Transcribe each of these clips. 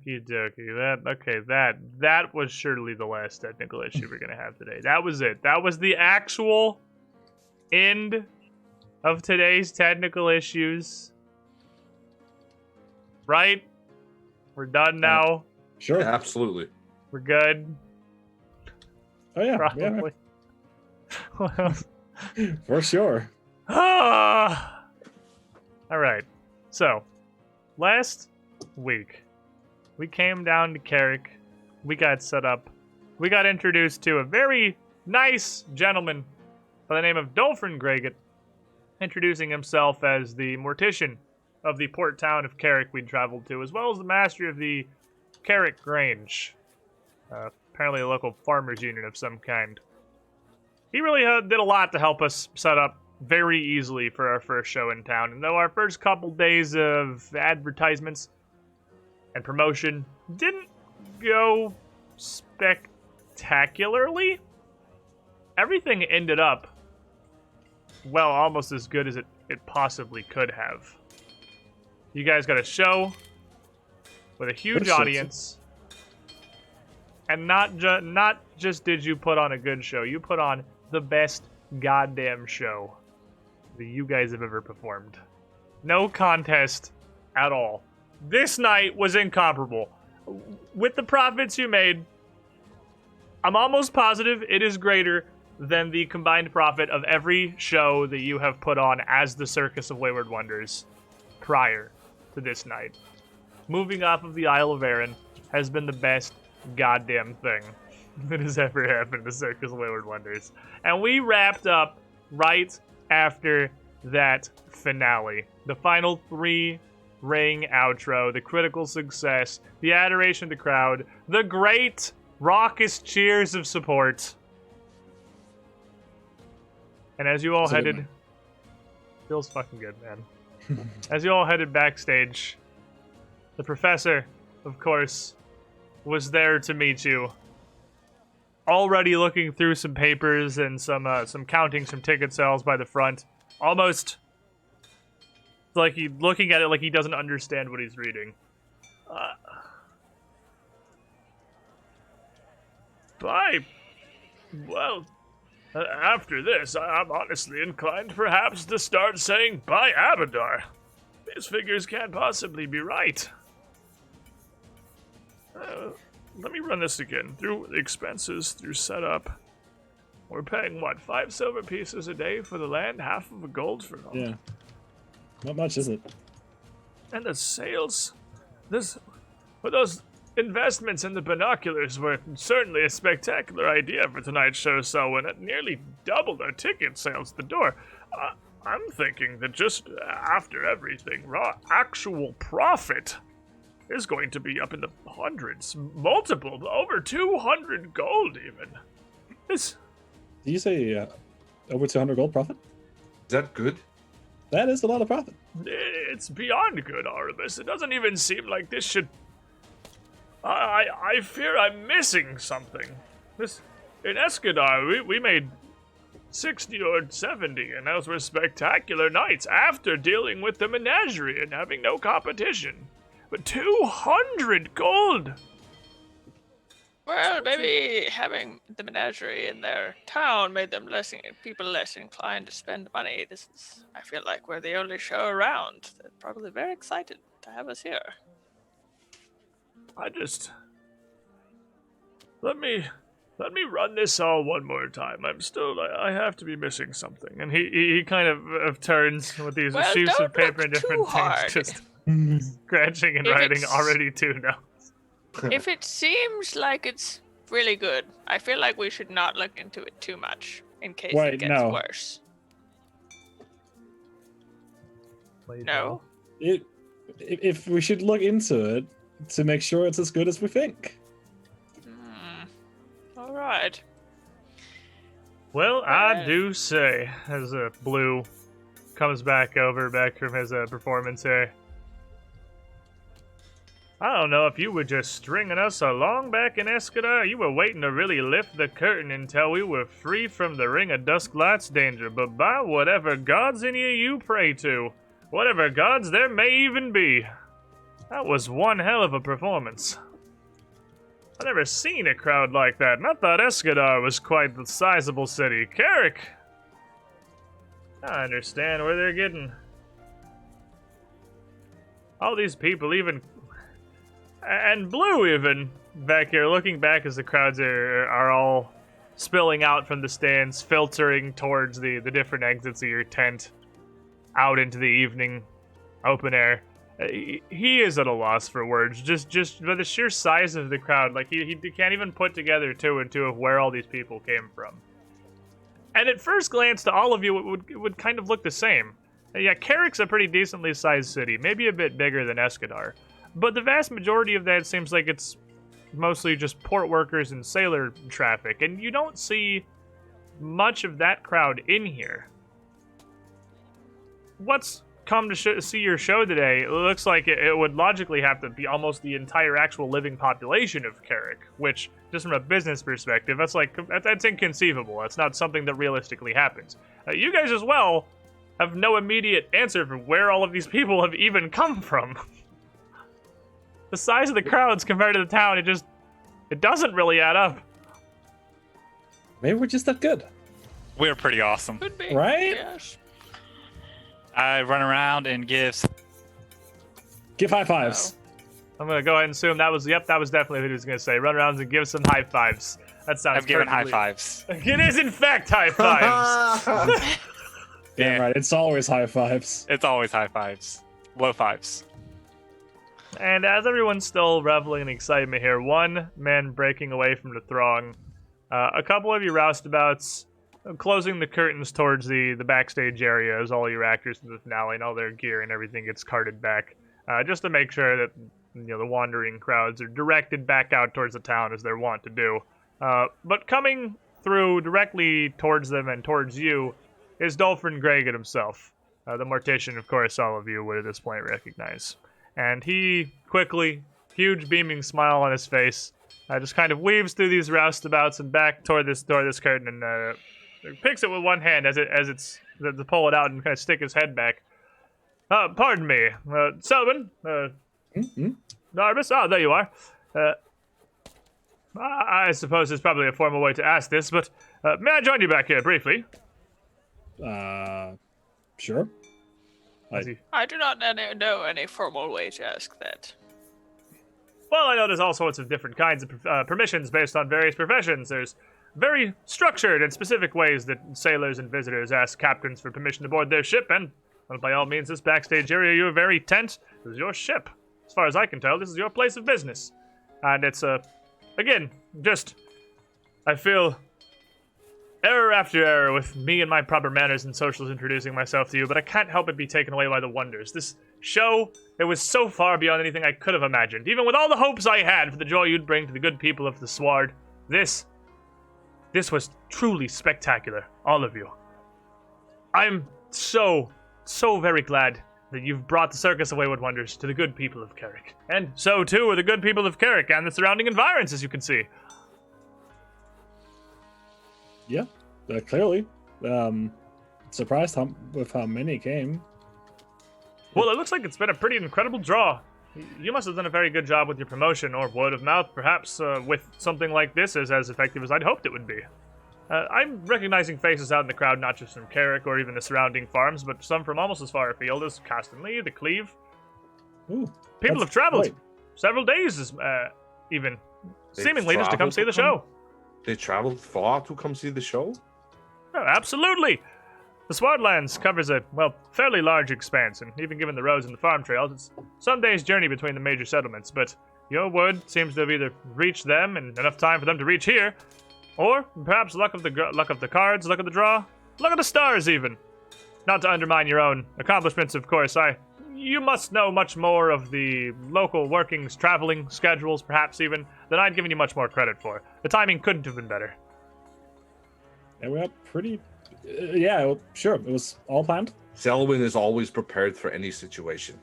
Okie dokie. That was surely the last technical issue we're gonna have today. That was it. That was the actual end of today's technical issues. Right? We're done now. Sure. Yeah, absolutely. We're good. Oh yeah. Probably. Well, For sure. all right. So, last week, we came down to Carrick. We got set up. We got introduced to a very nice gentleman by the name of Dolphin Greggett, introducing himself as the mortician of the port town of Carrick we'd traveled to, as well as the master of the Carrick Grange. Apparently a local farmers union of some kind. He really did a lot to help us set up very easily for our first show in town. And though our first couple days of advertisements and promotion didn't go spectacularly, everything ended up, well, almost as good as it possibly could have. You guys got a show with a huge audience. And not just did you put on a good show, you put on the best goddamn show that you guys have ever performed. No contest at all. This night was incomparable. With the profits you made, I'm almost positive it is greater than the combined profit of every show that you have put on as the Circus of Wayward Wonders prior to this night. Moving off of the Isle of Arran has been the best goddamn thing that has ever happened to Circus of Wayward Wonders. And we wrapped up right after that finale. The final 3-ring outro, the critical success, the adoration of the crowd, the great raucous cheers of support. And as you all headed... Feels fucking good, man. As you all headed backstage, the professor, of course, was there to meet you. Already looking through some papers and some counting some ticket sales by the front. Almost like he looking at it like he doesn't understand what he's reading. After this, I'm honestly inclined perhaps to start saying by Abadar. These figures can't possibly be right. Let me run this again. Through expenses, through setup. We're paying, what, 5 silver pieces a day for the land? Half of a gold for all? Yeah. Not much, is it? And the sales? Those investments in the binoculars were certainly a spectacular idea for tonight's show, so when it nearly doubled our ticket sales at the door, I'm thinking that just after everything, raw actual profit is going to be up in the hundreds, multiple, over 200 gold even. Did you say over 200 gold profit? Is that good? That is a lot of profit. It's beyond good, Artemis. It doesn't even seem like this should... I fear I'm missing something. In Escadar, we made 60 or 70, and those were spectacular nights after dealing with the menagerie and having no competition. But 200 gold! Well, maybe having the menagerie in their town made them people less inclined to spend money. I feel like we're the only show around. They're probably very excited to have us here. Let me run this all one more time. I have to be missing something. And he kind of turns with these sheets of paper and different things, just scratching and writing already 2 notes. If it seems like it's really good, I feel like we should not look into it too much in case it gets worse. No? If we should look into it to make sure it's as good as we think. All right. Well, I do say, as Blue comes back from his performance here, I don't know if you were just stringing us along back in Escadar, you were waiting to really lift the curtain until we were free from the Ring of Dusklight's danger, but by whatever gods in you pray to, whatever gods there may even be, That was one hell of a performance. I've never seen a crowd like that, and I thought Escadar was quite the sizable city. Carrick! I understand where they're getting. All these people, even... And Blue, even, back here, looking back as the crowds are all spilling out from the stands, filtering towards the different exits of your tent, out into the evening, open air. He is at a loss for words, just by the sheer size of the crowd. Like, he can't even put together two and two of where all these people came from. And at first glance, to all of you, it would kind of look the same. Yeah, Carrick's a pretty decently sized city, maybe a bit bigger than Escadar. But the vast majority of that seems like it's mostly just port workers and sailor traffic, and you don't see much of that crowd in here. What's come to see your show today? It looks like it would logically have to be almost the entire actual living population of Carrick, which, just from a business perspective, that's inconceivable. That's not something that realistically happens. You guys as well have no immediate answer for where all of these people have even come from. The size of the crowds compared to the town, it doesn't really add up. Maybe we're just that good. We're pretty awesome. Could be. Right? Yes. I run around and give high fives. I'm gonna go ahead and assume that was definitely what he was gonna say. Run around and give some high fives. That sounds I've given high perfectly- fives. It is in fact high fives. Yeah, right. It's always high fives. It's always high fives. Low fives. And as everyone's still reveling in excitement here, one man breaking away from the throng, a couple of you roustabouts closing the curtains towards the backstage area as all your actors in the finale and all their gear and everything gets carted back, just to make sure that the wandering crowds are directed back out towards the town as they're wont to do. But coming through directly towards them and towards you is Dolphin Gregan himself, the mortician, of course, all of you would at this point recognize. And he quickly, huge beaming smile on his face, just kind of weaves through these roustabouts and back toward this curtain and picks it with one hand as it's to pull it out and kind of stick his head back. Pardon me, Selwyn, Darbus. Oh, there you are. I suppose it's probably a formal way to ask this, but may I join you back here briefly? Sure. I do not know any formal way to ask that. Well, I know there's all sorts of different kinds of permissions based on various professions. There's very structured and specific ways that sailors and visitors ask captains for permission to board their ship, and well, by all means, this backstage area, your very tent, is your ship. As far as I can tell, this is your place of business. And it's, again, I feel error after error with me and my proper manners and socials introducing myself to you, but I can't help but be taken away by the wonders. This show, it was so far beyond anything I could have imagined. Even with all the hopes I had for the joy you'd bring to the good people of the Sward, this was truly spectacular, all of you. I'm so very glad that you've brought the Circus of Wayward Wonders to the good people of Carrick. And so too are the good people of Carrick and the surrounding environs, as you can see. Yeah, clearly. Surprised with how many came. Well, it looks like it's been a pretty incredible draw. You must have done a very good job with your promotion, or word of mouth, perhaps, with something like this is as effective as I'd hoped it would be. I'm recognizing faces out in the crowd, not just from Carrick or even the surrounding farms, but some from almost as far afield as Castonley, the Cleve. Ooh, People have traveled great. several days, even, They've seemingly just to come traveled see the to come? show. They traveled far to come see the show? Oh, absolutely! The Swardlands covers a, fairly large expanse, and even given the roads and the farm trails, it's some day's journey between the major settlements, but your word seems to have either reached them in enough time for them to reach here, or perhaps luck of the cards, luck of the draw, luck of the stars even. Not to undermine your own accomplishments, of course, you must know much more of the local workings, traveling schedules, perhaps even, than I'd given you much more credit for. The timing couldn't have been better. And we got pretty... sure. It was all planned. Selwyn is always prepared for any situation.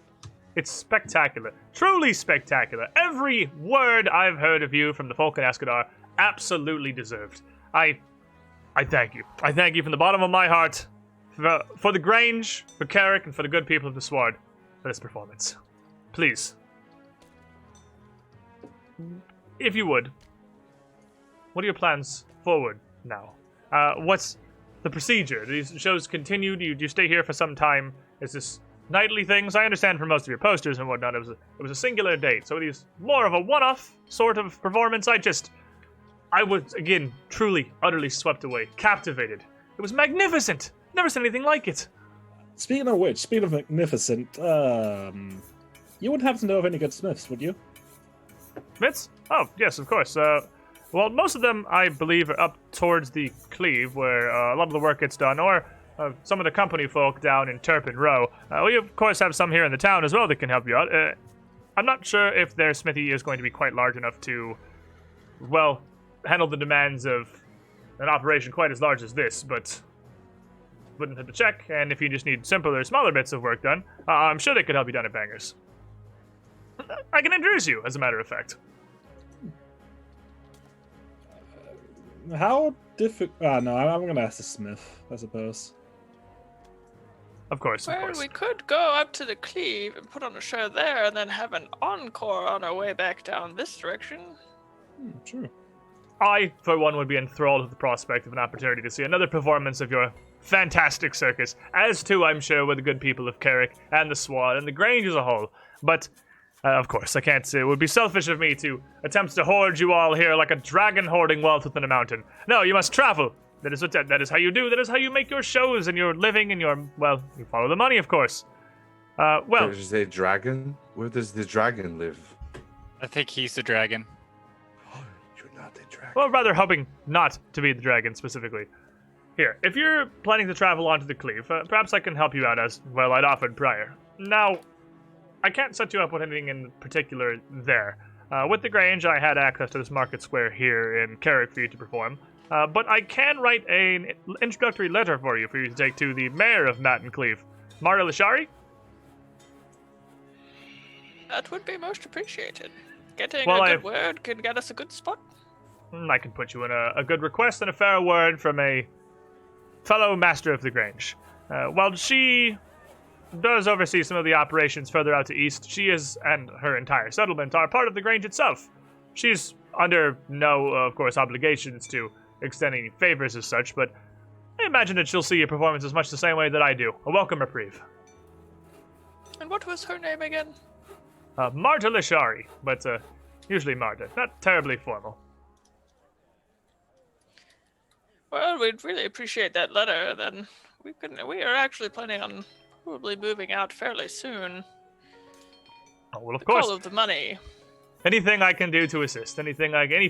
It's spectacular. Truly spectacular. Every word I've heard of you from the folk in Escadar, absolutely deserved. I thank you. I thank you from the bottom of my heart for the Grange, for Carrick, and for the good people of the Sward for this performance. Please, if you would, what are your plans forward now? What's the procedure? Do these shows continue? Do you stay here for some time? Is this nightly things? I understand from most of your posters and whatnot, it was a singular date. So it is more of a one-off sort of performance. I was, again, truly, utterly swept away, captivated. It was magnificent. Never seen anything like it. Speaking of which, speaking of magnificent, you wouldn't happen to know of any good smiths, would you? Smiths? Oh, yes, of course. Well, most of them, I believe, are up towards the Cleave, where a lot of the work gets done, or some of the company folk down in Turpin Row. We, of course, have some here in the town as well that can help you out. I'm not sure if their smithy is going to be quite large enough to, well, handle the demands of an operation quite as large as this, but wouldn't have to check. And if you just need simpler, smaller bits of work done, I'm sure they could help you down at Bangers. I can introduce you, as a matter of fact. How difficult? No, I'm gonna ask the smith, I suppose. Of course, of Well, course. we could go up to the Cleave and put on a show there, and then have an encore on our way back down this direction. True. I, for one, would be enthralled with the prospect of an opportunity to see another performance of your fantastic circus, as too, I'm sure, with the good people of Carrick and the Swan and the Grange as a whole. But, of course, I can't say it would be selfish of me to attempt to hoard you all here like a dragon hoarding wealth within a mountain. No, you must travel. That is how you do. That is how you make your shows and your living and your, well, you follow the money, of course. Well, There's a dragon. Where does the dragon live? I think he's the dragon. You're not a dragon. well, rather hoping not to be the dragon specifically. Here, if you're planning to travel onto the Cleave, perhaps I can help you out as, well, I'd offered prior. Now, I can't set you up with anything in particular there. With the Grange, I had access to this market square here in Carrick for you to perform. But I can write an introductory letter for you to take to the mayor of Matt and Cleave, Mara Leshy. That would be most appreciated. Getting Well, a good word can get us a good spot. I can put you in a good request and a fair word from a fellow master of the Grange. While she does oversee some of the operations further out to east, she is, and her entire settlement, are part of the Grange itself. She's under no, of course, obligations to extend any favors as such, but I imagine that she'll see your performance as much the same way that I do. A welcome reprieve. And what was her name again? Marta Lishari, but usually Marta. Not terribly formal. Well, we'd really appreciate that letter. Then we are actually planning on probably moving out fairly soon. Oh, well, of The course. call of the money. Anything I can do to assist, any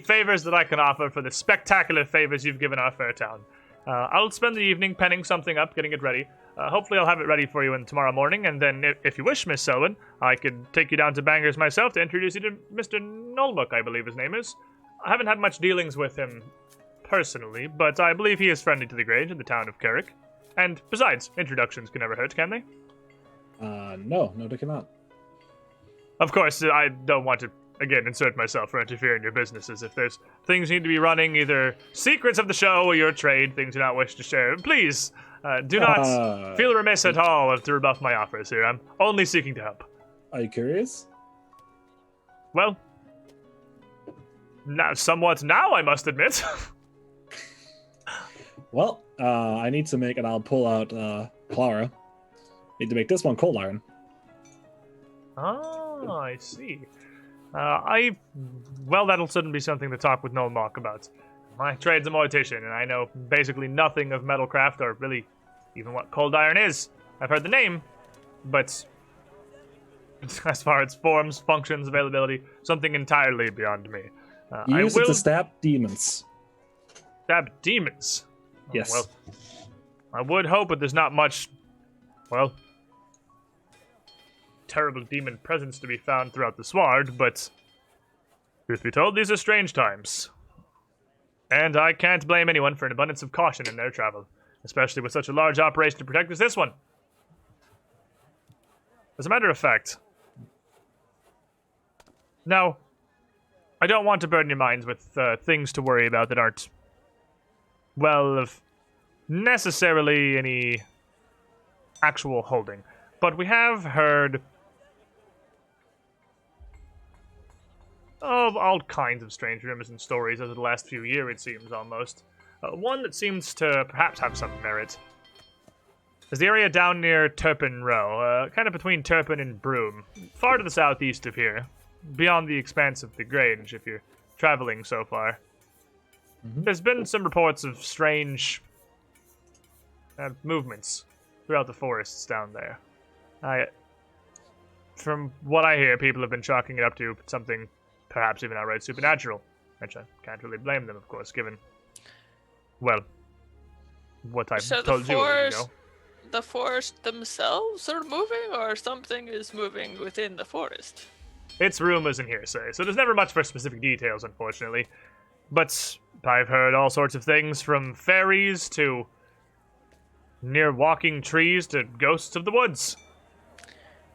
favors that I can offer for the spectacular favors you've given our fair town. I'll spend the evening penning something up, getting it ready. Hopefully I'll have it ready for you tomorrow morning, and then, if you wish, Miss Selwyn, I could take you down to Bangers myself to introduce you to Mr. Nolmuck, I believe his name is. I haven't had much dealings with him personally, but I believe he is friendly to the Grange in the town of Carrick. And besides, introductions can never hurt, can they? No, they cannot. Of course, I don't want to, again, insert myself or interfere in your businesses. If there's things you need to be running, either secrets of the show or your trade, things you do not wish to share, please do not feel remiss at all to rebuff my offers here. I'm only seeking to help. Are you curious? Well, somewhat now, I must admit. Well, I need to make, and I'll pull out Clara. Need to make this one cold iron. Oh, I see. Well, that'll certainly be something to talk with Noel Mock about. My trade's a mortician, and I know basically nothing of metalcraft, or really even what cold iron is. I've heard the name, but as far as forms, functions, availability, something entirely beyond me. You I use will it to stab demons. stab demons. Yes. Well, I would hope that there's not much, well, terrible demon presence to be found throughout the sward, but truth be told, these are strange times. And I can't blame anyone for an abundance of caution in their travel, especially with such a large operation to protect as this one. As a matter of fact, now, I don't want to burden your minds with things to worry about that aren't, well, of necessarily any actual holding. But we have heard of all kinds of strange rumors and stories over the last few years, it seems, almost. One that seems to perhaps have some merit is the area down near Turpin Row, kind of between Turpin and Broome, far to the southeast of here, beyond the expanse of the Grange, if you're traveling so far. There's been some reports of strange movements throughout the forests down there. From what I hear, people have been chalking it up to something perhaps even outright supernatural, which I can't really blame them, of course, given, well, what I've told you a week ago. The forest themselves are moving, or something is moving within the forest? It's rumors and hearsay, so there's never much for specific details, unfortunately. But I've heard all sorts of things, from fairies to near walking trees to ghosts of the woods.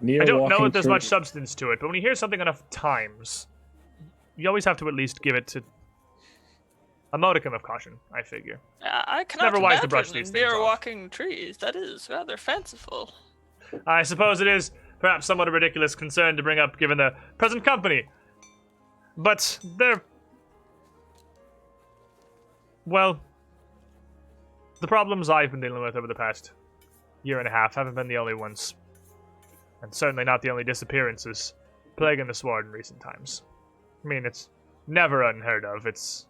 I don't know if there's much substance to it, but when you hear something enough times, you always have to at least give it to a modicum of caution, I figure. I cannot Never wise to brush imagine these things near off. walking trees. That is rather fanciful. I suppose it is perhaps somewhat a ridiculous concern to bring up given the present company. But they're... well, the problems I've been dealing with over the past year and a half haven't been the only ones. And certainly not the only disappearances plaguing the Sward in recent times. I mean, it's never unheard of. It's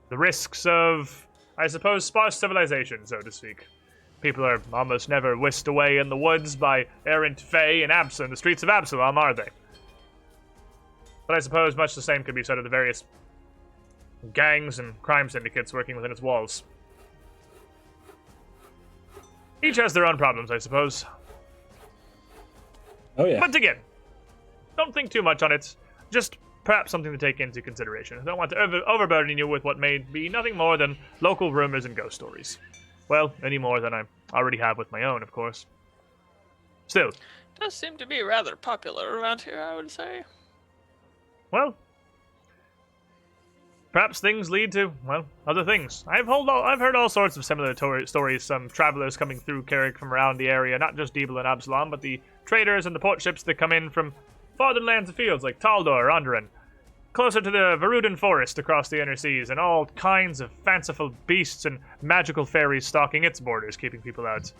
the risks of, I suppose, sparse civilization, so to speak. People are almost never whisked away in the woods by errant fae and the streets of Absalom, are they? But I suppose much the same could be said of the various gangs and crime syndicates working within its walls. Each has their own problems, I suppose. Oh, yeah. But again, don't think too much on it. Just perhaps something to take into consideration. I don't want to overburden you with what may be nothing more than local rumors and ghost stories. Well, any more than I already have with my own, of course. Still. Does seem to be rather popular around here, I would say. Well, perhaps things lead to, well, other things. I've heard all sorts of similar stories, some travelers coming through Carrick from around the area, not just Deeble and Absalom, but the traders and the port ships that come in from farther lands and fields like Taldor or Onderon, closer to the Varuden forest across the inner seas, and all kinds of fanciful beasts and magical fairies stalking its borders, keeping people out.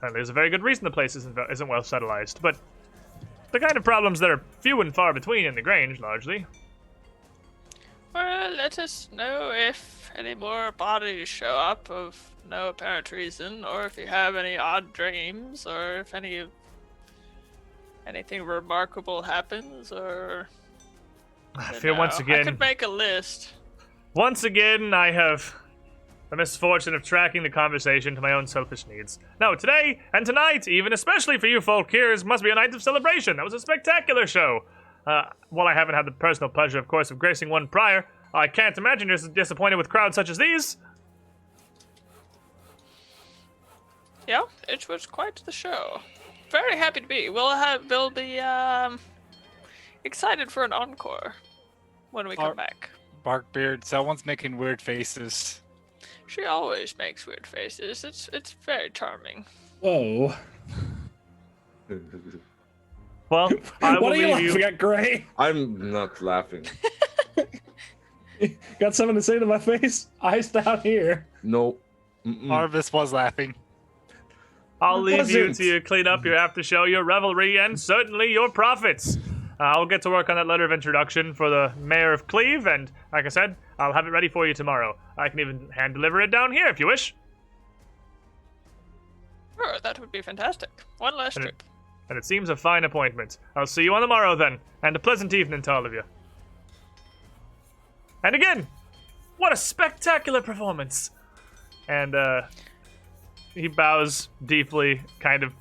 And there's a very good reason the place isn't well settled, but the kind of problems that are few and far between in the Grange, largely. Well, let us know if any more bodies show up of no apparent reason, or if you have any odd dreams, or if anything remarkable happens, or... I feel once again... I could make a list. Once again, I have the misfortune of tracking the conversation to my own selfish needs. No, today and tonight, even especially for you folk here, must be a night of celebration. That was a spectacular show. While I haven't had the personal pleasure, of course, of gracing one prior, I can't imagine you're disappointed with crowds such as these. Yeah, it was quite the show. Very happy to be. We'll be excited for an encore when we come back. Barkbeard, someone's making weird faces. She always makes weird faces. It's very charming. Whoa. Well, I will What are you leave laughing at, Gray? I'm not laughing. Got something to say to my face? Eyes down here. No. Harvest was laughing. I'll leave you Wasn't. to clean up your after show, your revelry, and certainly your profits. I'll get to work on that letter of introduction for the Mayor of Cleve, and like I said, I'll have it ready for you tomorrow. I can even hand deliver it down here if you wish. Sure, that would be fantastic. One last trip. And it seems a fine appointment. I'll see you on the morrow then, and a pleasant evening to all of you. And again, what a spectacular performance! And he bows deeply, kind of,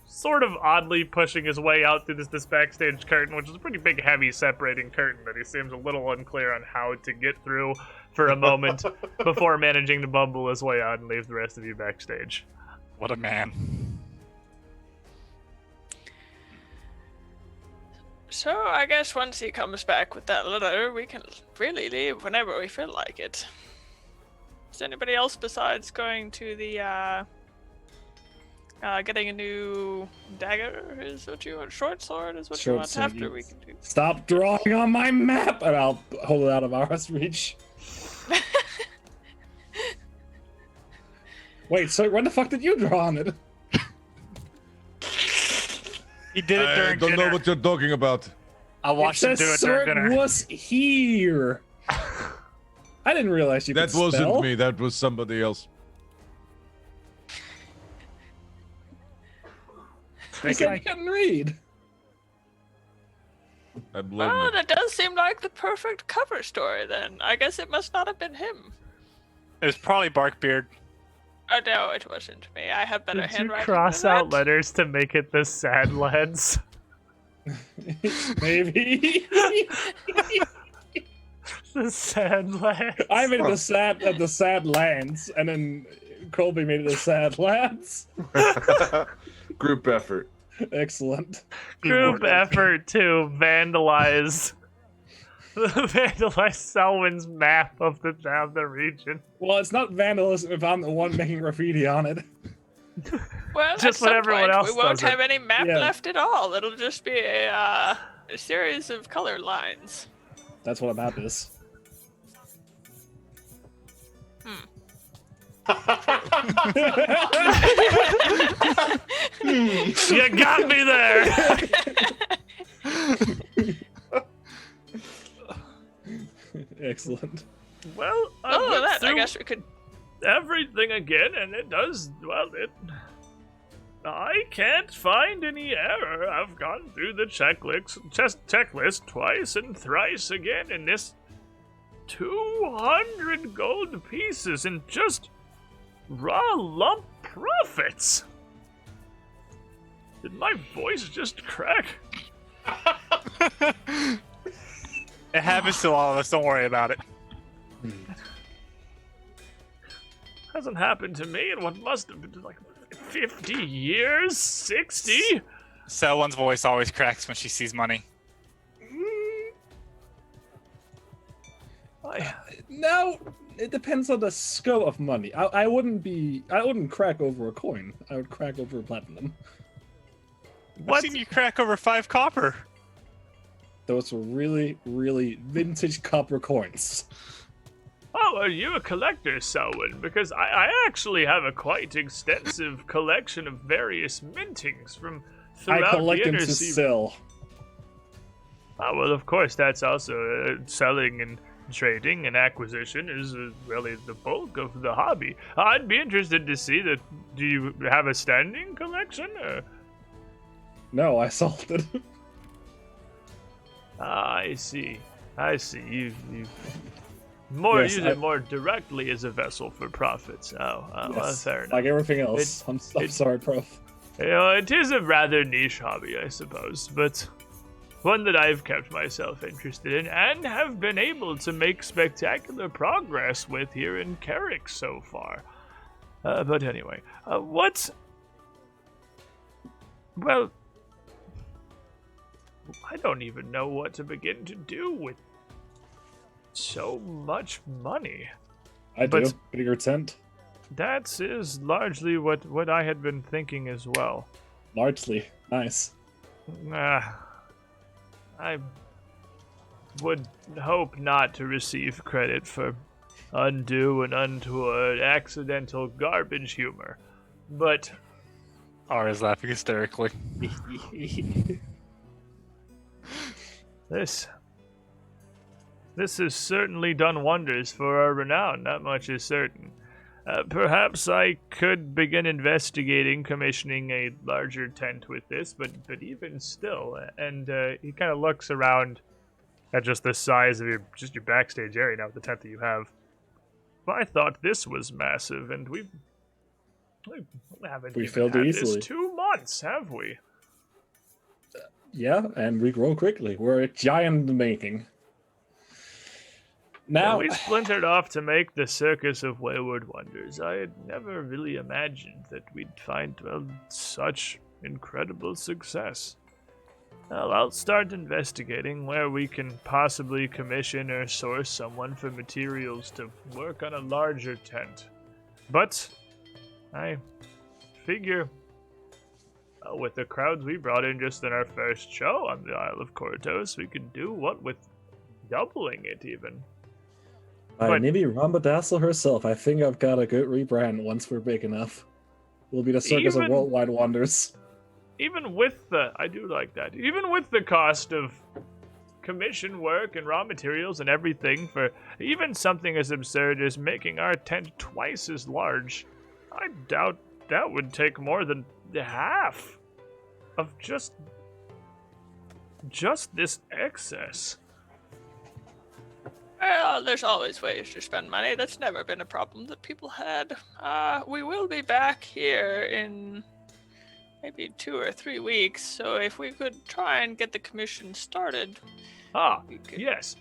sort of oddly pushing his way out through this backstage curtain, which is a pretty big, heavy separating curtain that he seems a little unclear on how to get through for a moment before managing to bumble his way out and leave the rest of you backstage. What a man. So I guess once he comes back with that letter, we can really leave whenever we feel like it. Is anybody else besides going to the Getting a new dagger is what you want. Short sword is what you Short want. sword, After yes. we can do. Stop drawing on my map, and I'll hold it out of Ara's reach. Wait, so when the fuck did you draw on it? He did it I during don't dinner. know what you're talking about. I watched It him says do it during sword dinner. was here. I didn't realize you That could wasn't spell. me. That was somebody else. He said he couldn't read. I blame Well, you. that does seem like the perfect cover story then. I guess it must not have been him. It was probably Barkbeard. Oh no, it wasn't me. I have better Did you handwriting. cross than out that. letters to make it the sad lads? Maybe. The sad lads. I made it the sad lands, and then Colby made it the sad lads. Group effort. Excellent. Group effort to vandalize Selwyn's map of the region. Well, it's not vandalism if I'm the one making graffiti on it. Well, Just at when some everyone point, else we won't does it. have any map Yeah. left at all. It'll just be a series of color lines. That's what a map is. You got me there. Excellent. Well, I Oh, went that I through guess we could. everything again, and it does. Well, I can't find any error. I've gone through the checklist twice and thrice again, and this 200 gold pieces in just raw lump profits. Did my voice just crack? It happens to all of us. Don't worry about it. Hasn't happened to me in what must have been like 50 years? 60? Selwyn's voice always cracks when she sees money. No, it depends on the scope of money. I wouldn't crack over a coin. I would crack over platinum. I've seen you crack over 5 copper. Those were really, really vintage copper coins. Oh, are you a collector, Selwyn? Because I actually have a quite extensive collection of various mintings from throughout I collect the them to Undersea. sell. Oh, well, of course, that's also selling and trading and acquisition is really the bulk of the hobby. I'd be interested to see that. Do you have a standing collection? Or? No, I sold it. I see. I see. You more Yes, use it more directly as a vessel for profits. Oh, well, Yes, fair enough. like everything else. I'm sorry, Prof. You know, it is a rather niche hobby, I suppose, but one that I've kept myself interested in and have been able to make spectacular progress with here in Carrick so far. But anyway, what? Well, I don't even know what to begin to do with so much money. I do. But- Bigger tent. That is largely what I had been thinking as well. Largely. Nice. I would hope not to receive credit for undue and untoward accidental garbage humor, but Ara's laughing hysterically. this has certainly done wonders for our renown, that much is certain. Perhaps I could begin investigating commissioning a larger tent with this, but even still, and he kind of looks around at just the size of your backstage area now with the tent that you have. Well, I thought this was massive, and we haven't We even filled had it this easily. 2 months, have we? Yeah, and we grow quickly. We're a giant in the making. Now, When we splintered off to make the Circus of Wayward Wonders, I had never really imagined that we'd find such incredible success. Well, I'll start investigating where we can possibly commission or source someone for materials to work on a larger tent. But I figure with the crowds we brought in just in our first show on the Isle of Kortos, we could do what with doubling it even. But- Maybe Ramba Dazzle herself. I think I've got a good rebrand once we're big enough. We'll be the circus of Even- worldwide wonders. Even with the, I do like that, even with the cost of commission work and raw materials and everything for even something as absurd as making our tent twice as large, I doubt that would take more than half of just this excess. Well, there's always ways to spend money. That's never been a problem that people had. We will be back here in maybe 2 or 3 weeks, so if we could try and get the commission started. Ah, we could- yes.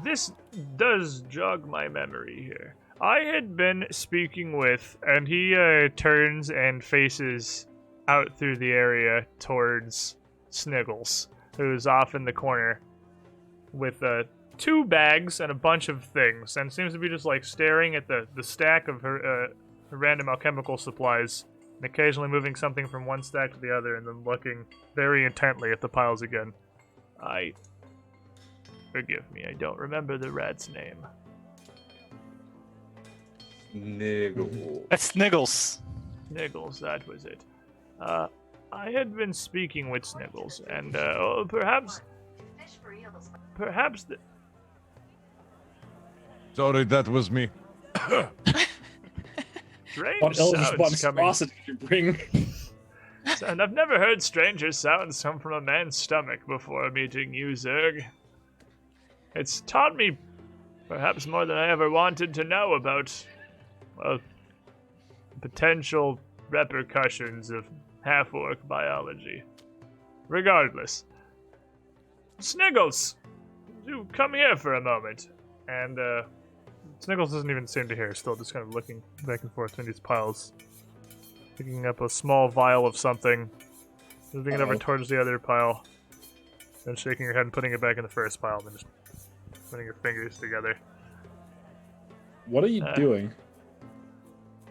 This does jog my memory here. I had been speaking with, and he turns and faces out through the area towards Sniggles, who's off in the corner with 2 bags and a bunch of things, and seems to be just like staring at the stack of her random alchemical supplies, and occasionally moving something from one stack to the other, and then looking very intently at the piles again. Forgive me, I don't remember the rat's name. Niggle. That's Sniggles. Sniggles, that was it. I had been speaking with Sniggles, and perhaps the... Sorry, that was me. strange What elvish sounds coming. monstrosity did you bring? And I've never heard stranger sounds come from a man's stomach before meeting you, Zerg. It's taught me perhaps more than I ever wanted to know about, well, potential repercussions of half-orc biology. Regardless, Sniggles, you come here for a moment. And Sniggles doesn't even seem to hear, still just kind of looking back and forth in these piles. Picking up a small vial of something, moving it over Uh-oh. towards the other pile, then shaking your head and putting it back in the first pile, and then just putting your fingers together. What are you doing?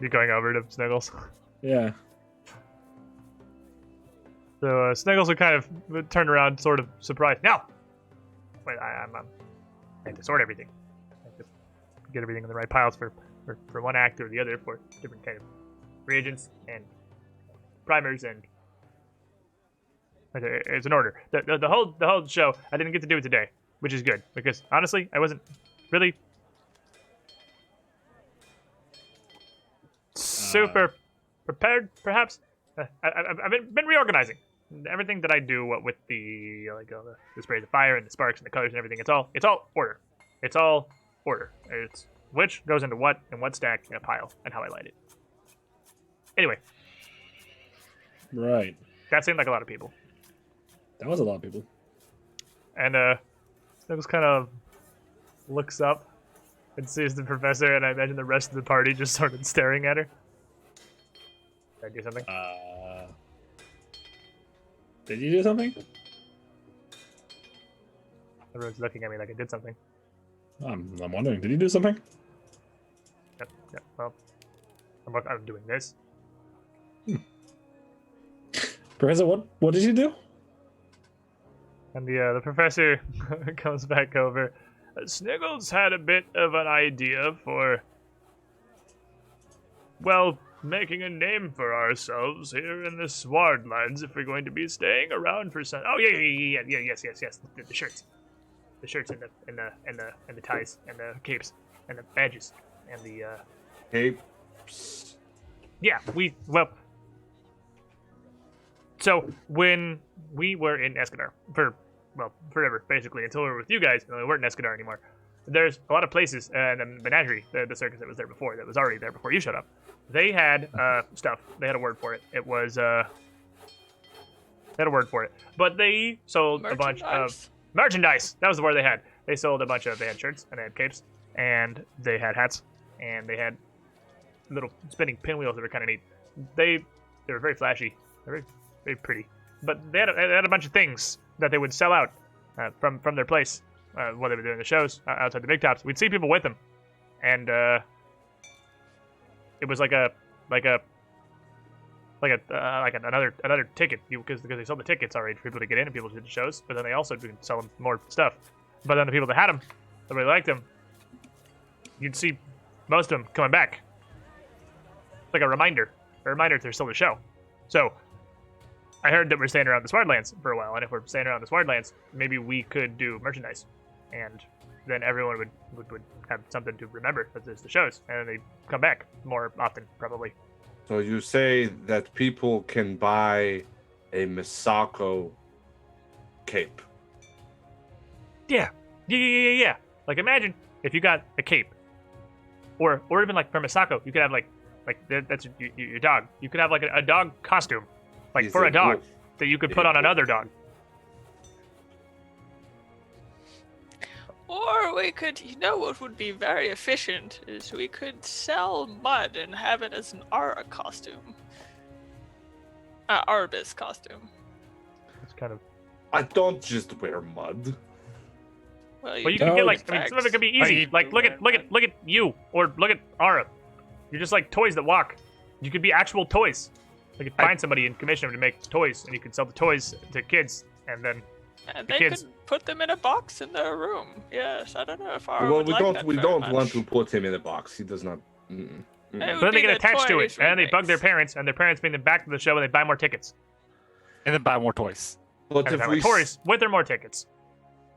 You going over to Sniggles? Yeah. So Sniggles would kind of turn around, sort of surprised. No! Wait, I have to sort everything. I have to get everything in the right piles for one act or the other for different kind of reagents and primers and... It's an order. The whole show, I didn't get to do it today, which is good, because honestly, I wasn't really super prepared, perhaps. I've been reorganizing everything that I do. What with the the sprays of fire and the sparks and the colors and everything. It's all order. It's all order. It's which goes into what and what stack in a pile and how I light it. Anyway, Right. that seemed like a lot of people. That was a lot of people. And Sniggles kind of looks up and sees the professor, and I imagine the rest of the party just started staring at her. Did I do something? Did you do something? Everyone's looking at me like I did something. I'm wondering, did you do something? Yep. Well, I'm doing this. Professor, what did you do? And the professor comes back over. Sniggles had a bit of an idea for, well, making a name for ourselves here in the Swardlands if we're going to be staying around for some. Oh yes. The shirts, and the ties and the capes and the badges and the Capes. yeah. So when we were in Escadar forever, basically, until we were with you guys, and we weren't in Escadar anymore. There's a lot of places, and the menagerie, the circus that was there before, that was already there before you showed up. They had stuff. They had a word for it. It was they had a word for it, but they sold a bunch of merchandise. That was the word they had. They sold a bunch of. They had shirts and they had capes and they had hats and they had little spinning pinwheels that were kind of neat. They were very flashy. They were very pretty, but they had a bunch of things that they would sell out from their place while they were doing the shows outside the big tops. We'd see people with them, and it was like a another ticket because they sell the tickets already for people to get in and people to the shows. But then they also do sell them more stuff. But then the people that had them, that really liked them, you'd see most of them coming back. Like a reminder if they're still in the show. So I heard that we're staying around the Swordlands for a while, and if we're staying around the Swordlands, maybe we could do merchandise, and then everyone would have something to remember that there's the shows, and they come back more often, probably. So you say that people can buy a Misako cape. Yeah. Like imagine if you got a cape, or even like for Misako, you could have like that's your dog. You could have like a dog costume, like He's for a a dog wolf. that you could put on another dog. Or we could, what would be very efficient is we could sell mud and have it as an Aura costume. Arbus costume. It's kind of. I don't just wear mud. Well, you can get like. I mean, some of it could be easy. Like look at you, or look at Aura. You're just like toys that walk. You could be actual toys. You could find somebody and commission them to make toys, and you could sell the toys to kids, and then. And the they kids. could put them in a box in their room. Yes, I don't know if Aura Well, would we like don't. that We very don't much. want to put him in a box. He does not. Mm-mm. It Mm-mm. would But then they be get the attached to it, toys and they bug their remakes. parents. parents, and their parents bring them back to the show, and they buy more tickets. And then buy more toys. But And they if buy we more toys with their more tickets.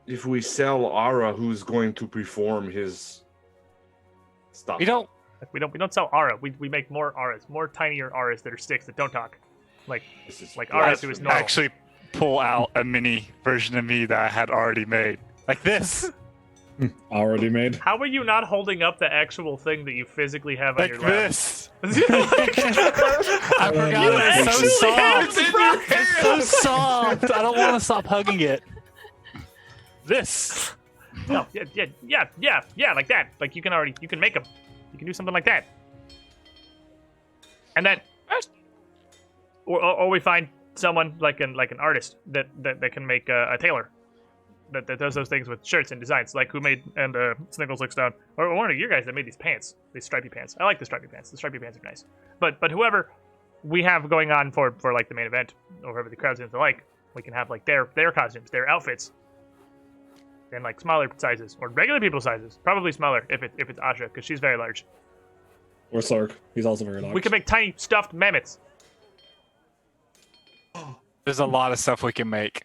if we sell Ara, who's going to perform his stuff? We don't. Like, we don't sell Aura. We make more Auras, more tinier Auras that are sticks that don't talk. Like This is like Auras who is blasphemy. normal. Actually pull out a mini version of me that I had already made. Like this. Already made. How are you not holding up the actual thing that you physically have on Like your lap? this. Like, I forgot You it. It's so actually soft. It's so soft. I don't want to stop hugging it. This. no, yeah, like that. Like you can make them. You can do something like that. And then, or we find someone like an artist that can make a tailor that does those things with shirts and designs, like who made and Sniggles looks down, or one of you guys that made these pants, these stripy pants. I like the stripy pants. The stripy pants are nice. But whoever we have going on for like the main event, or whoever the crowd's into like, we can have like their costumes, their outfits, and like smaller sizes or regular people sizes. Probably smaller if it's Asha, because she's very large. Or Sark. He's also very large. We can make tiny stuffed mammoths. There's a lot of stuff we can make.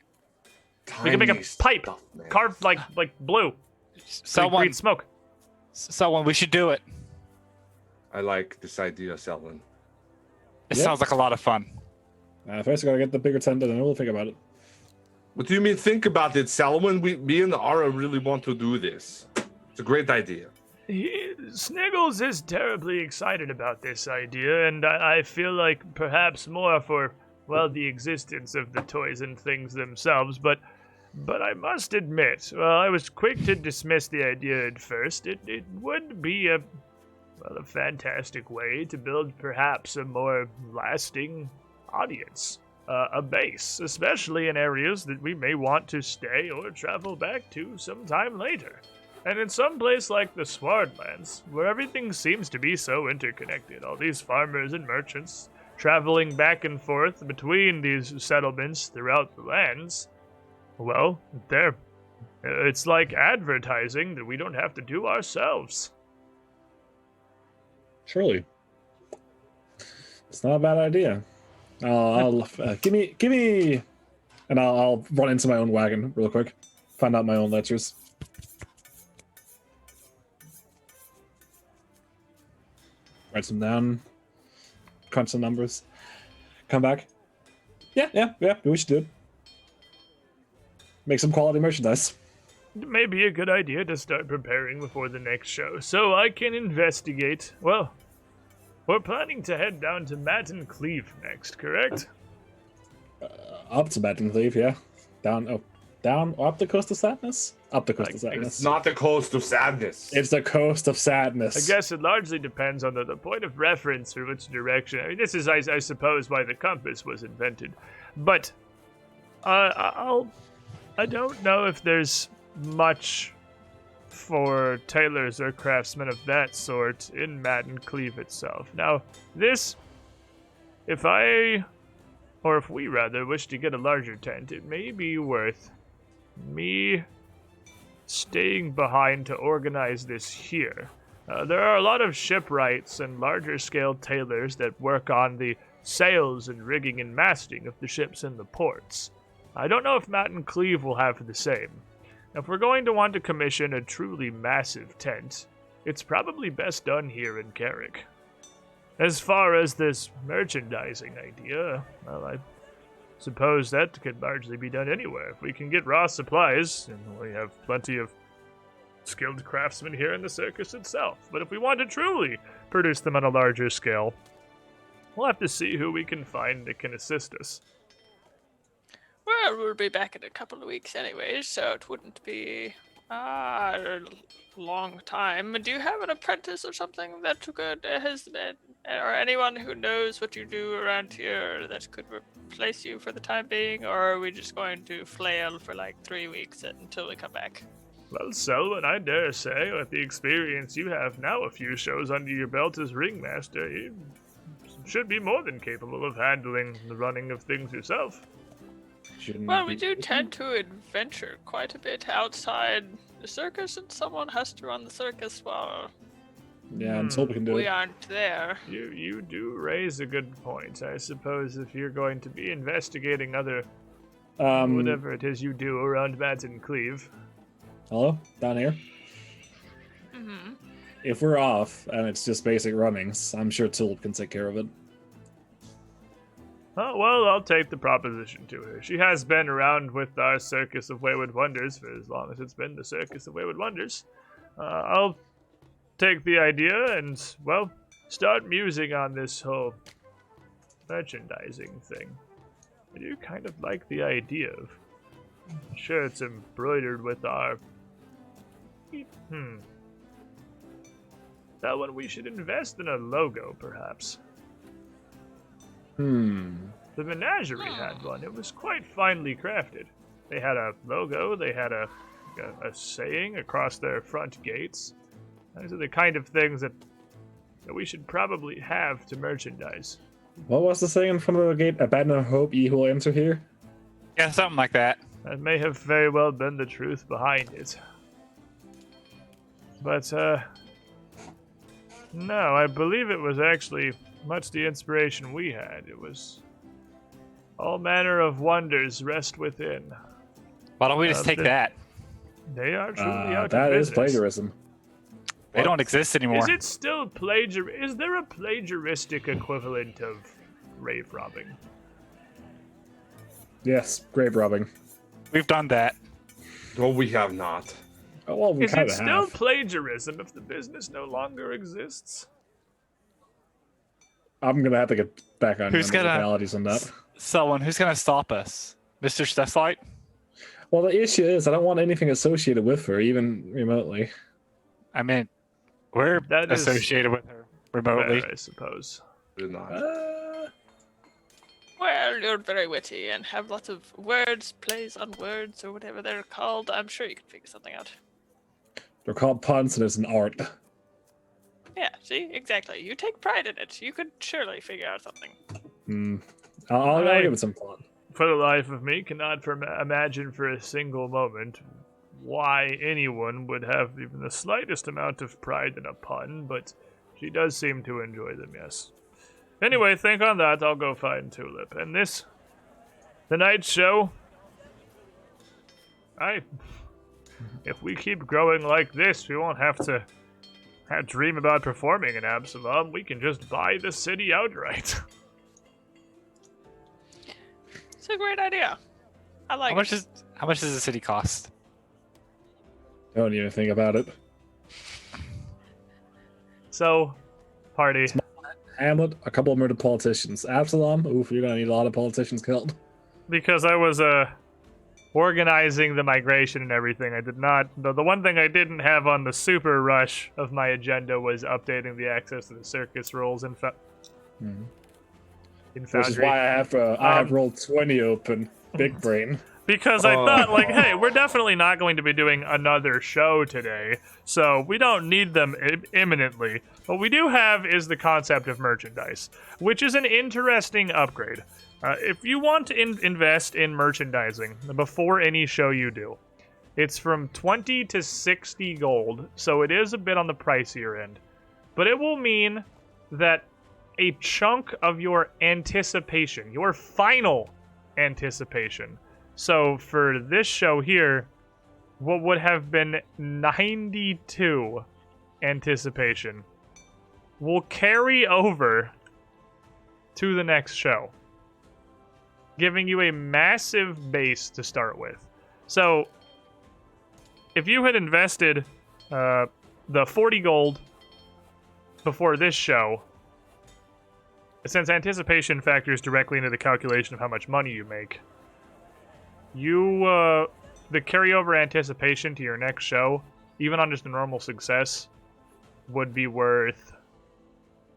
We can make a Tiny pipe stuff, man. carved like blue. So we Someone, breathe smoke. we should do it. I like this idea, Selwyn. It Yep. sounds like a lot of fun. First, I gotta get the bigger tent, and then we'll think about it. What do you mean? Think about it, Selwyn. Me and Ara really want to do this. It's a great idea. Sniggles is terribly excited about this idea, and I feel like perhaps more for, well, the existence of the toys and things themselves, but I must admit, well, I was quick to dismiss the idea at first. It would be a fantastic way to build perhaps a more lasting audience, a base, especially in areas that we may want to stay or travel back to sometime later. And in some place like the Swordlands, where everything seems to be so interconnected, all these farmers and merchants traveling back and forth between these settlements throughout the lands, well, it's like advertising that we don't have to do ourselves. Surely. It's not a bad idea. Give me, and I'll run into my own wagon real quick. Find out my own letters. Write some down. Crunch some numbers. Come back. Yeah. We should do it. Make some quality merchandise. It may be a good idea to start preparing before the next show, so I can investigate. Well, we're planning to head down to Matt and Cleve next, correct? Up to Baton Cleve, yeah. Down up the coast of sadness. Up the coast of sadness. It's not the coast of sadness. It's the coast of I sadness. guess it largely depends on the point of reference or which direction. I mean, this is, I suppose, why the compass was invented. But I don't know if there's much for tailors or craftsmen of that sort in Matt and Cleve itself. Now, this if we rather wish to get a larger tent, it may be worth me staying behind to organize this here. There are a lot of shipwrights and larger scale tailors that work on the sails and rigging and masting of the ships in the ports. I don't know if Matt and Cleve will have the same. If we're going to want to commission a truly massive tent, it's probably best done here in Carrick. As far as this merchandising idea, well, I suppose that could largely be done anywhere. If we can get raw supplies, and we have plenty of skilled craftsmen here in the circus itself. But if we want to truly produce them on a larger scale, we'll have to see who we can find that can assist us. Well, we'll be back in a couple of weeks anyway, so it wouldn't be a long time. Do you have an apprentice or something that has been, or anyone who knows what you do around here that could replace you for the time being, or are we just going to flail for like 3 weeks until we come back? Well, Selwyn, I dare say, with the experience you have now, a few shows under your belt as ringmaster, you should be more than capable of handling the running of things yourself. Well, we do tend to adventure quite a bit outside the circus, and someone has to run the circus while Yeah, and Toby can do we it. aren't there. You do raise a good point. I suppose if you're going to be investigating other whatever it is you do around Matt and Cleve. Hello? Down here? Mm-hmm. If we're off and it's just basic runnings, I'm sure Tulip can take care of it. Oh, well, I'll take the proposition to her. She has been around with our Circus of Wayward Wonders for as long as it's been the Circus of Wayward Wonders. I'll take the idea and, well, start musing on this whole merchandising thing. I do kind of like the idea of shirts embroidered with our... That one we should invest in a logo, perhaps. The menagerie had one. It was quite finely crafted. They had a logo, they had a saying across their front gates. Those are the kind of things that we should probably have to merchandise. What was the saying in front of the gate? Abandon hope, ye who will enter here? Yeah, something like that. That may have very well been the truth behind it. But, no, I believe it was actually much the inspiration we had. It was all manner of wonders rest within. Why don't we just take that? They are truly out That of is business. plagiarism. They don't exist anymore. Is it still Is there a plagiaristic equivalent of rave robbing? Yes, grave robbing. We've done that. No, we have not. Oh, well, we Is kind it of still have. plagiarism if the business no longer exists? I'm gonna have to get back on Who's your gonna- legalities on that. Someone who's gonna stop us, Mr. Stesslight? Well, the issue is I don't want anything associated with her, even remotely. I mean, we're That is associated with her remotely. Fair, I suppose. We're not. Well, you're very witty and have lots of words, plays on words, or whatever they're called. I'm sure you can figure something out. They're called puns, and it's an art. Yeah, see? Exactly. You take pride in it. You could surely figure out something. I'll Right. give it some thought. For the life of me, cannot imagine for a single moment why anyone would have even the slightest amount of pride in a pun, but she does seem to enjoy them, yes. Anyway, think on that. I'll go find Tulip. And tonight's show, if we keep growing like this, we won't have to dream about performing in Absalom. We can just buy the city outright. It's a great idea. I like it. How much does the city cost? Don't even think about it. So, party. Hamlet, a couple of murdered politicians. Absalom, oof, you're gonna need a lot of politicians killed. Because I was organizing the migration and everything, I did not. The one thing I didn't have on the super rush of my agenda was updating the access to the circus rules in Mhm. in Which is Foundry. why I have rolled 20 open. Big brain. Because I thought, like, hey, we're definitely not going to be doing another show today, so we don't need them imminently. What we do have is the concept of merchandise, which is an interesting upgrade. If you want to invest in merchandising before any show you do, it's from 20 to 60 gold, so it is a bit on the pricier end. But it will mean that a chunk of your anticipation, your final anticipation, so for this show here, what would have been 92 anticipation will carry over to the next show, giving you a massive base to start with. So if you had invested the 40 gold before this show, since anticipation factors directly into the calculation of how much money you make, the carryover anticipation to your next show, even on just a normal success, would be worth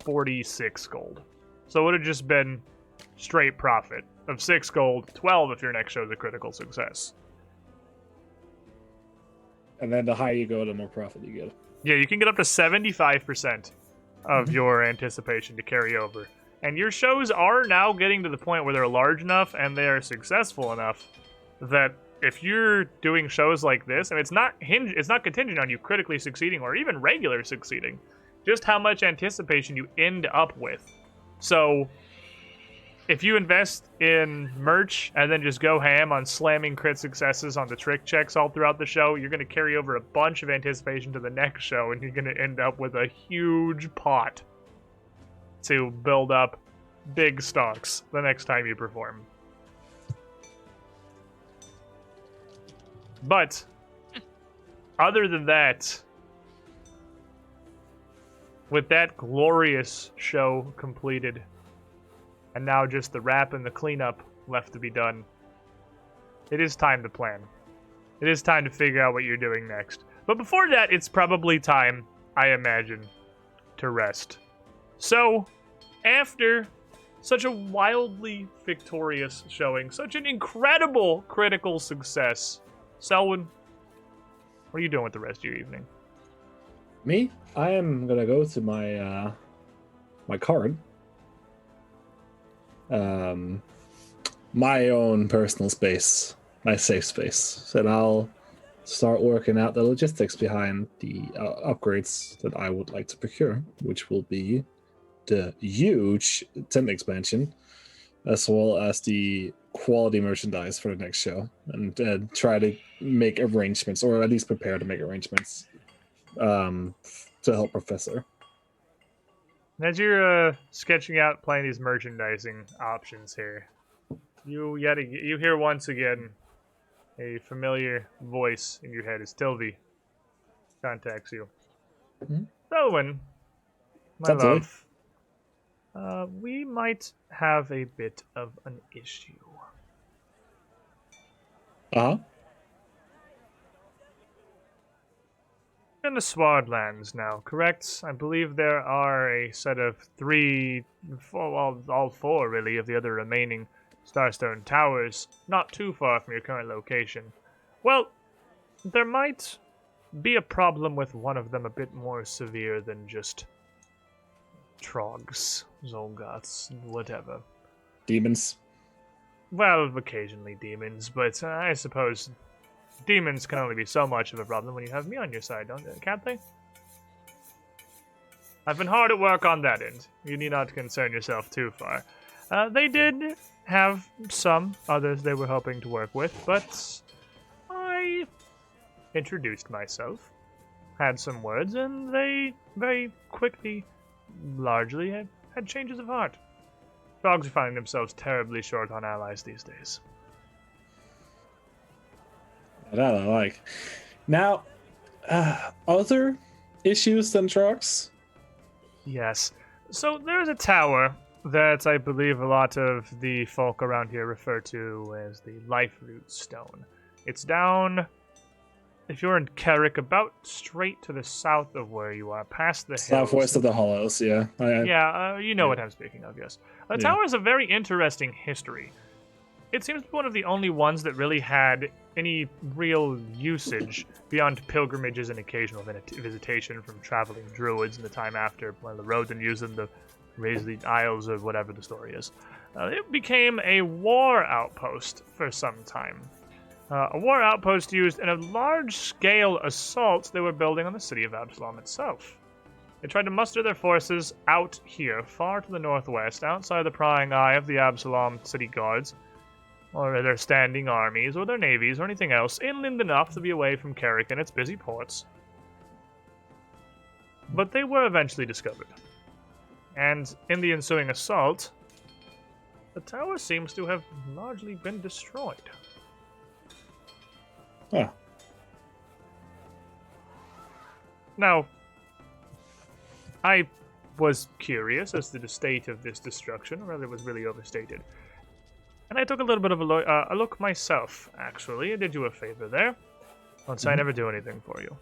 46 gold. So it would have just been straight profit of 6 gold, 12 if your next show is a critical success. And then the higher you go, the more profit you get. Yeah, you can get up to 75% of your anticipation to carry over. And your shows are now getting to the point where they're large enough and they are successful enough that if you're doing shows like this, and it's not contingent on you critically succeeding or even regular succeeding, just how much anticipation you end up with. So if you invest in merch and then just go ham on slamming crit successes on the trick checks all throughout the show, you're going to carry over a bunch of anticipation to the next show, and you're going to end up with a huge pot to build up big stocks the next time you perform. But other than that, with that glorious show completed, and now just the wrap and the cleanup left to be done, it is time to plan. It is time to figure out what you're doing next. But before that, it's probably time, I imagine, to rest. So, after such a wildly victorious showing, such an incredible critical success, Selwyn, what are you doing with the rest of your evening? Me? I am gonna go to my my card. My own personal space, my safe space. And I'll start working out the logistics behind the upgrades that I would like to procure, which will be the huge tent expansion, as well as the quality merchandise for the next show, and try to make arrangements, or at least prepare to make arrangements, to help Professor. As you're sketching out, playing these merchandising options here, you hear once again a familiar voice in your head as Tilby contacts you. Mm-hmm. Selwyn, my love, we might have a bit of an issue. Uh-huh. In the Swardlands now, correct? I believe there are a set of all four really, of the other remaining Starstone Towers, not too far from your current location. Well, there might be a problem with one of them a bit more severe than just Trogs, Zolgoths, whatever. Demons. Well, occasionally demons, but I suppose demons can only be so much of a problem when you have me on your side, can't they? I've been hard at work on that end. You need not concern yourself too far. They did have some others they were hoping to work with, but I introduced myself, had some words, and they very quickly, largely, had changes of heart. Dogs are finding themselves terribly short on allies these days. That I like. Now, other issues than trucks? Yes. So there's a tower that I believe a lot of the folk around here refer to as the Life Root Stone. It's down, if you're in Carrick, about straight to the south of where you are, past the hills. Southwest of the Hollows, yeah. You know what I'm speaking of, yes. The tower has a very interesting history. it seems to be one of the only ones that really had any real usage beyond pilgrimages and occasional visitation from traveling druids in the time after when the Rodan used them to raise the isles or whatever the story is. It became a war outpost for some time. A war outpost used in a large-scale assault they were building on the city of Absalom itself. They tried to muster their forces out here, far to the northwest, outside the prying eye of the Absalom city guards, or their standing armies, or their navies, or anything else, inland enough to be away from Carrick and its busy ports. But they were eventually discovered. And in the ensuing assault, the tower seems to have largely been destroyed. Ah, Now, I was curious as to the state of this destruction, or whether it was really overstated. And I took a little bit of a look myself, actually. I did you a favor there. Don't say I never do anything for you.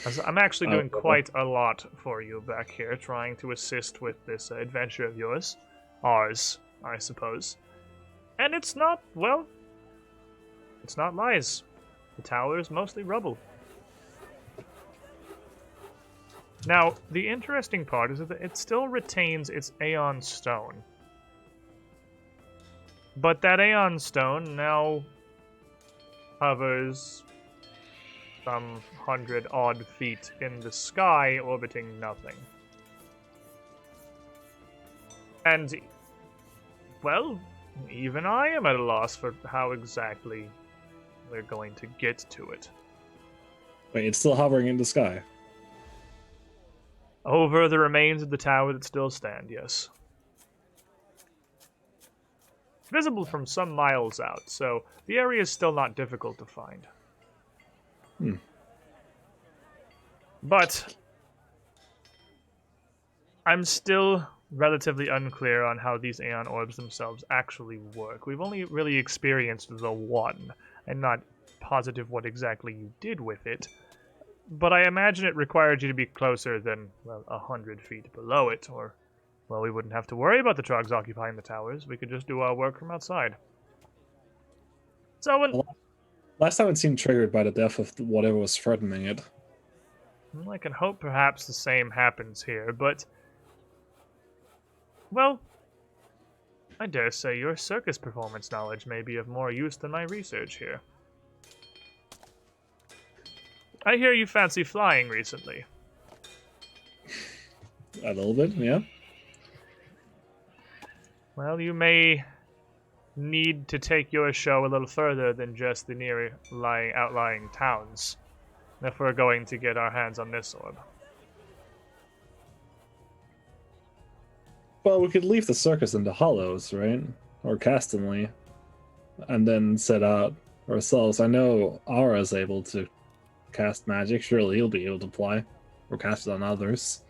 As I'm actually doing quite a lot for you back here, trying to assist with this adventure of yours. Ours, I suppose. And it's not, well, it's not lies. The tower is mostly rubble. Now, the interesting part is that it still retains its Aeon Stone. But that Aeon Stone now hovers some 100-odd feet in the sky, orbiting nothing. And, well, even I am at a loss for how exactly we're going to get to it. wait, it's still hovering in the sky. Over the remains of the tower that still stand, yes. Visible from some miles out, so the area is still not difficult to find. But I'm still relatively unclear on how these Aeon Orbs themselves actually work. We've only really experienced the one, and not positive what exactly you did with it. But I imagine it required you to be closer than, well, 100 feet below it, or, well, we wouldn't have to worry about the Trogs occupying the towers. We could just do our work from outside. So when... Last time it seemed triggered by the death of whatever was threatening it. I can hope perhaps the same happens here, but... Well, I dare say your circus performance knowledge may be of more use than my research here. I hear you fancy flying recently. A little bit, yeah. Well, you may need to take your show a little further than just the outlying towns, if we're going to get our hands on this orb. Well, we could leave the circus in the Hollows, right? Or Castanley. And then set out ourselves. I know Aura's able to cast magic. Surely he'll be able to fly. Or cast it on others.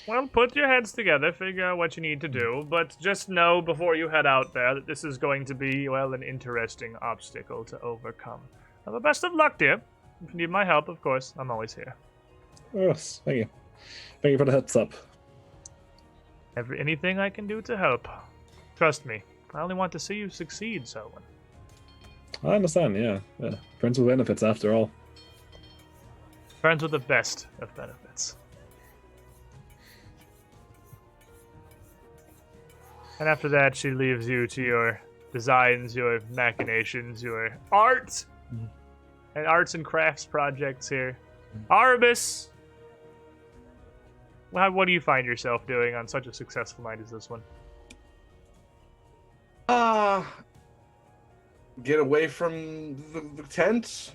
Well, put your heads together, figure out what you need to do, but just know before you head out there that this is going to be, well, an interesting obstacle to overcome. Well, best of luck, dear. If you need my help, of course, I'm always here. Yes, thank you. Thank you for the heads up. Anything I can do to help. Trust me, I only want to see you succeed, Selwyn. I understand, yeah. Friends with benefits, after all. Friends with the best of benefits. And after that, she leaves you to your designs, your machinations, your art, and arts and crafts projects here. Arbus! What do you find yourself doing on such a successful night as this one? Get away from the tent.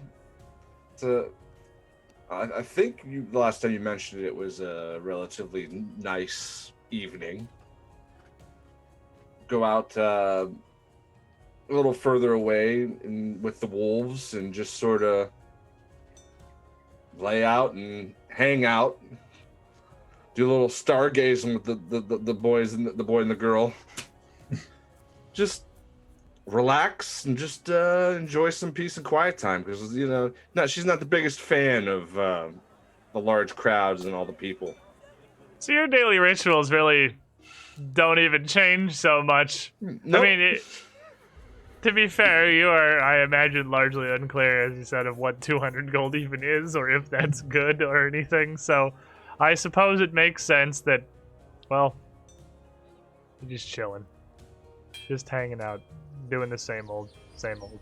I think the last time you mentioned it was a relatively nice evening. Go out a little further away with the wolves and just sort of lay out and hang out. Do a little stargazing with the boys and the boy and the girl. Just relax and just enjoy some peace and quiet time because she's not the biggest fan of the large crowds and all the people. So your daily rituals really don't even change so much. Nope. I mean, To be fair, you are, I imagine, largely unclear, as you said, of what 200 gold even is, or if that's good or anything. So, I suppose it makes sense that, well, you're just chilling, just hanging out, doing the same old, same old.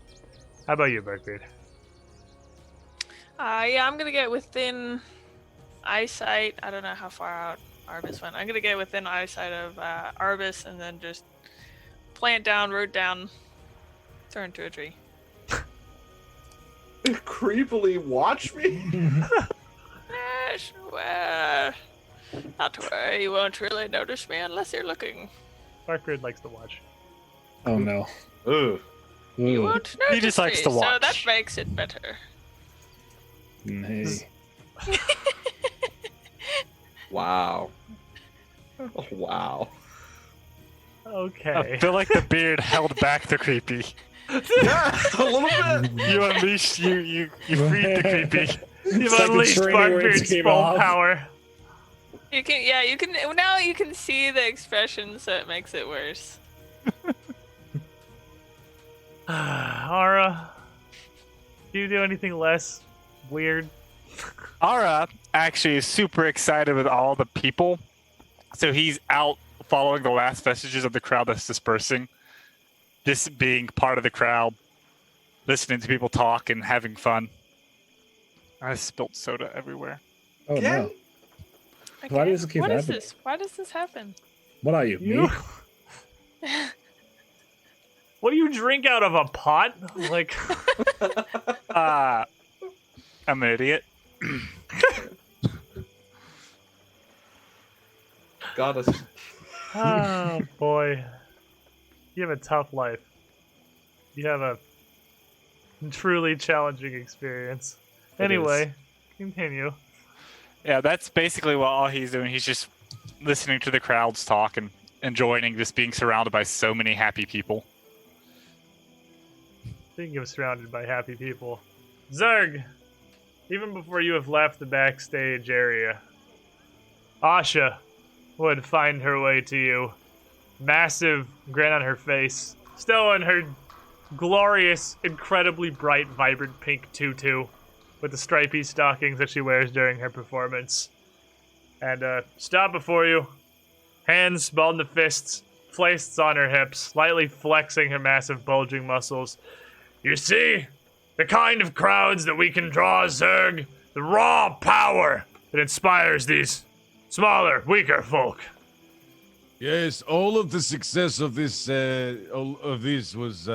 How about you, Berkbeard? Yeah, I'm gonna get within eyesight. I don't know how far out Arbus went. I'm gonna get within eyesight of Arbus and then just plant down, root down, turn to a tree. Creepily watch me. Well, not to worry, you won't really notice me unless you're looking. Berkbeard likes to watch. Oh no. Ugh. You Ooh, won't notice He just likes me, to so that watch. makes it better. nay. Wow. Oh, wow. Okay. I feel like the beard held back the creepy. Yeah, a little bit. You unleashed, you freed the creepy. You've It's like the unleashed training where it Berkbeard's came full off. power. You can now you can see the expression, so it makes it worse. Ara, do you do anything less weird? Ara actually is super excited with all the people. So he's out following the last vestiges of the crowd that's dispersing. Just being part of the crowd, listening to people talk and having fun. I spilled soda everywhere. Oh no. Okay. Why does it keep What is happening? this? Why does this happen? What are you? You? Me? What do you drink out of a pot? Like, I'm an idiot. Got us. oh boy, you have a tough life. You have a truly challenging experience. It Anyway, continue. Yeah, that's basically what all he's doing. He's just listening to the crowds talk and enjoying just being surrounded by so many happy people. Speaking of surrounded by happy people, Zerg, even before you have left the backstage area, Asha would find her way to you. Massive grin on her face, still in her glorious, incredibly bright, vibrant pink tutu with the stripy stockings that she wears during her performance. And stop before you, hands balled into fists, fists on her hips, slightly flexing her massive bulging muscles. You see, the kind of crowds that we can draw, Zerg, the raw power that inspires these smaller, weaker folk. Yes, all of the success of this, was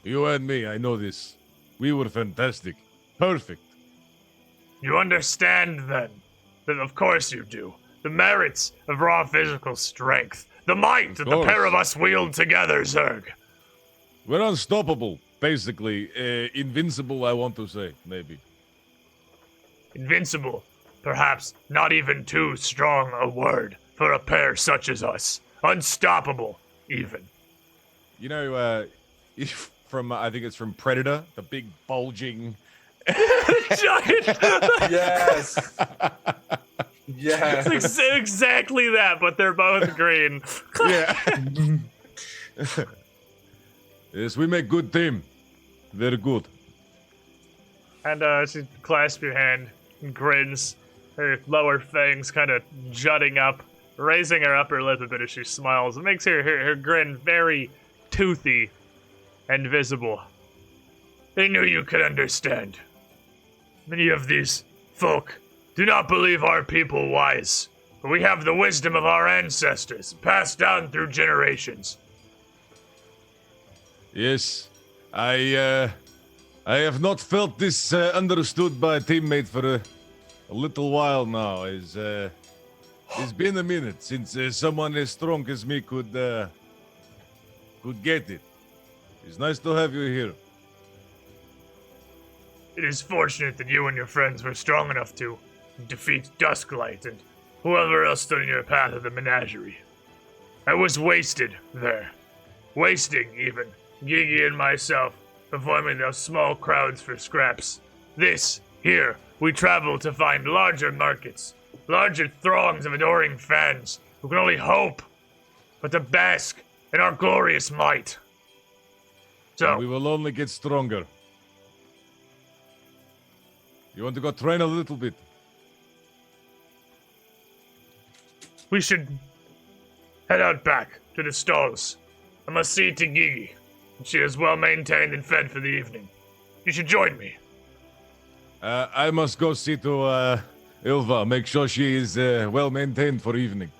you and me. I know this. We were fantastic, perfect. You understand, then, that of course you do, the merits of raw physical strength, the might that the course. pair of us wield together, Zerg. We're unstoppable, basically. Invincible, I want to say, maybe. Invincible, perhaps not even too strong a word for a pair such as us. Unstoppable, even. You know, from I think it's from Predator, the big bulging. Giant. Yes. Yes. It's exactly that, but they're both green. Yeah. Yes, we make good team. Very good. And she clasps your hand and grins, her lower fangs kind of jutting up, raising her upper lip a bit as she smiles. It makes her grin very toothy and visible. They knew you could understand. Many of these folk do not believe our people wise, but we have the wisdom of our ancestors, passed down through generations. Yes, I have not felt this understood by a teammate for a little while now. It's been a minute since someone as strong as me could get it. It's nice to have you here. It is fortunate that you and your friends were strong enough to defeat Dusklight and whoever else stood in your path of the menagerie. I was wasted there. Wasting, even, Gigi and myself, performing those small crowds for scraps. This, here, we travel to find larger markets, larger throngs of adoring fans who can only hope but to bask in our glorious might. So, we will only get stronger. You want to go train a little bit? we should head out back to the stalls. I must see to Gigi. She is well maintained and fed for the evening. You should join me. I must go see to Ilva. Make sure she is well maintained for evening.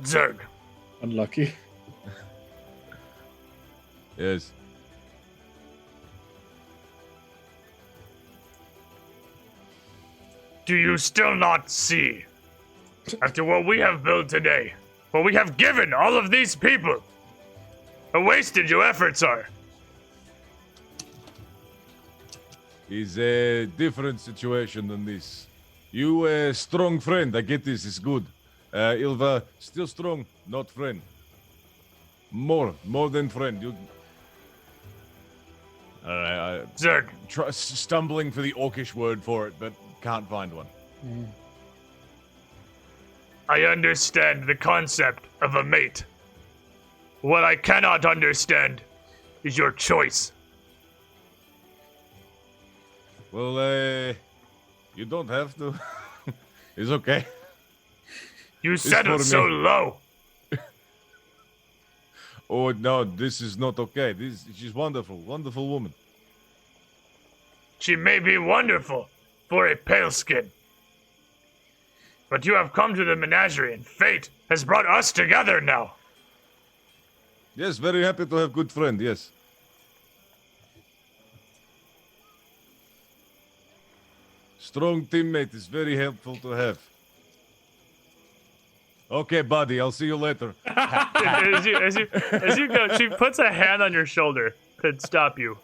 Zerg, Unlucky. Yes. do you still not see, after what we have built today, what we have given all of these people, how wasted your efforts are? Is a different situation than this. You a strong friend. I get this. It's good. Ilva, still strong, not friend. More than friend. You. All right. Zerg, Stumbling for the orcish word for it, but can't find one. I understand the concept of a mate. What I cannot understand is your choice. Well, you don't have to. It's okay. You settled for so me. low. Oh no, this is not okay. She's wonderful, wonderful woman. She may be wonderful for a pale skin. But you have come to the menagerie, and fate has brought us together now. Yes, very happy to have good friend. Yes. Strong teammate is very helpful to have. Okay, buddy, I'll see you later. as you go, she puts a hand on your shoulder to stop you.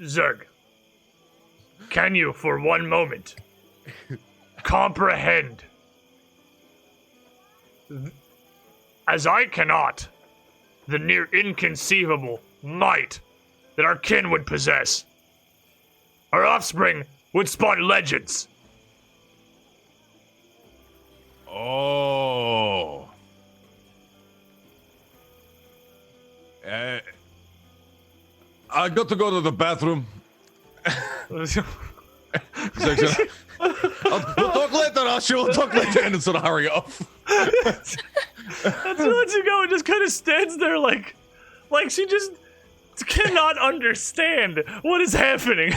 Zerg, can you, for one moment, comprehend, as I cannot, the near inconceivable might that our kin would possess? Our offspring would spawn legends. Oh. I got to go to the bathroom. We'll talk later, Asher. We'll talk later, and sort of hurry off. That's lets you go and just kind of stands there like she just cannot understand what is happening.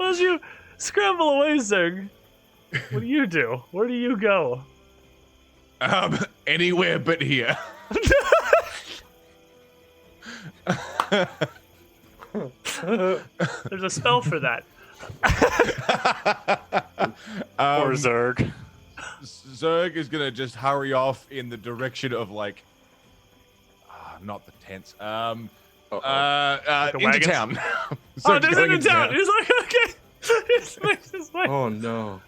As you scramble away, Zerg, what do you do? Where do you go? Anywhere but here. There's a spell for that. Or Zerg. Zerg is gonna just hurry off in the direction of like, not the tents. the Into wagons? town. Oh, Zerg's there's going into town. He's like, okay. Just makes his way. Oh no.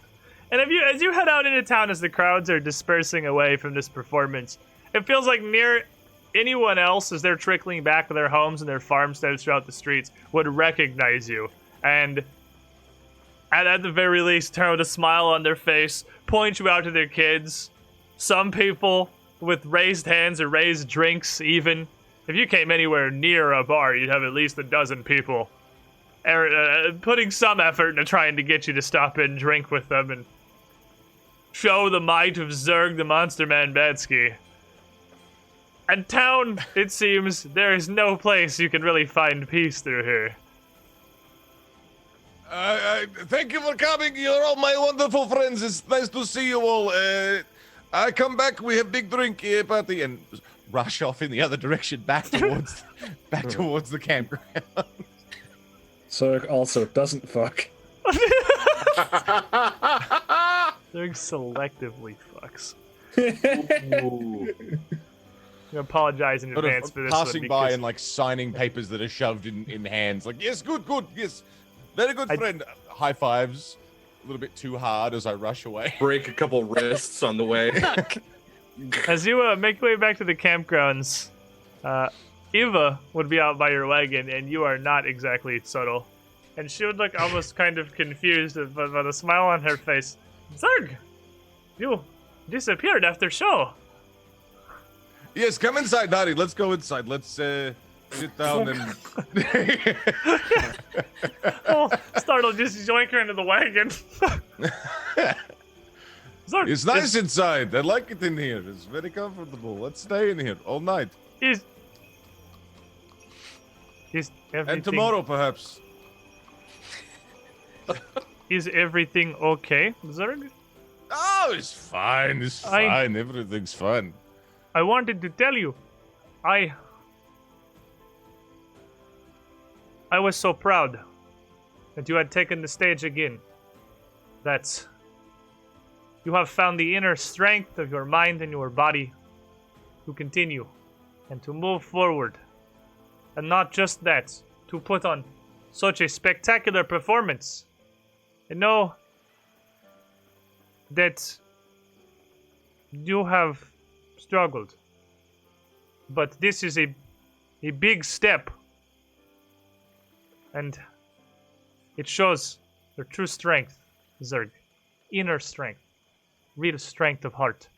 And as you head out into town, as the crowds are dispersing away from this performance, it feels like near anyone else, as they're trickling back to their homes and their farmsteads throughout the streets, would recognize you. And at the very least, turn with a smile on their face, point you out to their kids. Some people with raised hands or raised drinks, even. If you came anywhere near a bar, you'd have at least a dozen people putting some effort into trying to get you to stop and drink with them and show the might of Zerg the Monster Man Badsky. And town, it seems, there is no place you can really find peace through here. Thank you for coming. You're all my wonderful friends. It's nice to see you all. I come back. We have big drink party and rush off in the other direction, back towards the campground. So it also doesn't fuck. Zerg selectively fucks. Ooh. I apologize in Sort of advance for this one. passing by because and like signing papers that are shoved in hands. Like, yes, good, yes, very good friend. High fives. A little bit too hard as I rush away. Break a couple wrists on the way. as you make your way back to the campgrounds, Eva would be out by your wagon, and you are not exactly subtle. And she would look almost kind of confused, but with a smile on her face. Zerg, You disappeared after show. Yes, come inside, Dari. Let's go inside. Let's sit down and. Oh, Startle just yoink her into the wagon. Zark, It's nice inside. I like it in here. It's very comfortable. Let's stay in here all night. Is everything, And tomorrow, perhaps. Is everything okay, Zerg? Oh, it's fine. It's fine. Everything's fine. I wanted to tell you, I was so proud that you had taken the stage again. That you have found the inner strength of your mind and your body to continue and to move forward. And not just that, to put on such a spectacular performance. I know that you have struggled, but this is a big step, and it shows your true strength, Zerg. Inner strength, real strength of heart.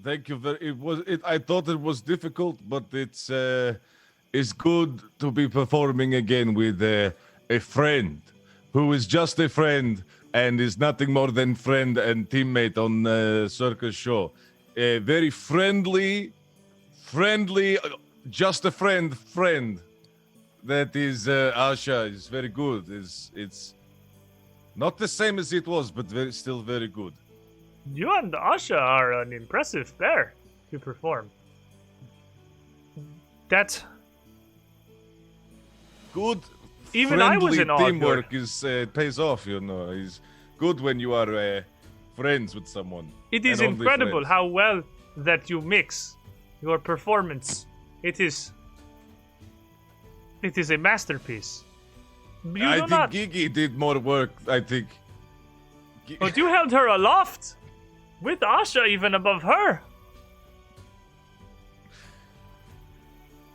Thank you very. I thought it was difficult, but it's good to be performing again with a friend who is just a friend and is nothing more than friend and teammate on Circus Show. A very friendly, just a friend. That is Asha is very good. It's not the same as it was, but still very good. You and Asha are an impressive pair to perform. That Good. Even I was friendly in awe. teamwork is pays off. You know, is good when you are friends with someone. It is and only incredible friends. how well that you mix your performance. It is a masterpiece. You I do think not, Gigi did more work. I think. but you held her aloft, with Asha even above her.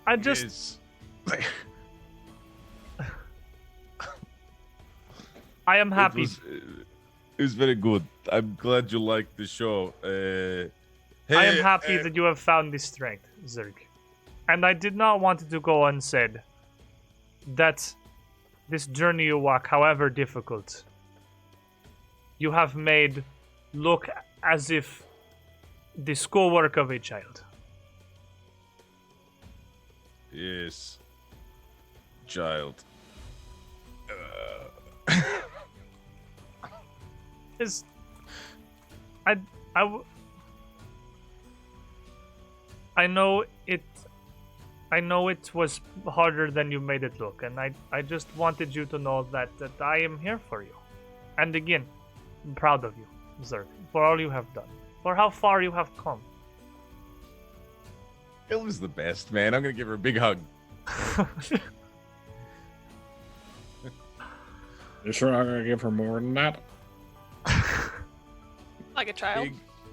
I just, Yes. I am happy. It was very good. I'm glad you liked the show. I am happy that you have found this strength, Zerg. And I did not want it to go unsaid that this journey you walk, however difficult, you have made look as if the schoolwork of a child. Yes. Child. Is I know it was harder than you made it look, and I just wanted you to know that I am here for you. And again, I'm proud of you, Zerg, for all you have done, for how far you have come. It was the best, man. I'm gonna give her a big hug. You sure I'm gonna give her more than that? Like a child.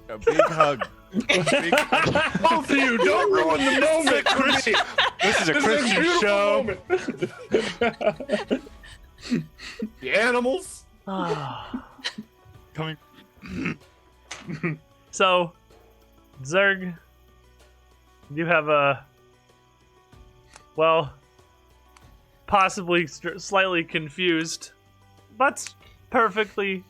A big hug. Both of you, don't ruin the moment for me. This is a This is a Christian beautiful show. moment. The animals. Coming. So, Zerg, you have possibly slightly confused, but perfectly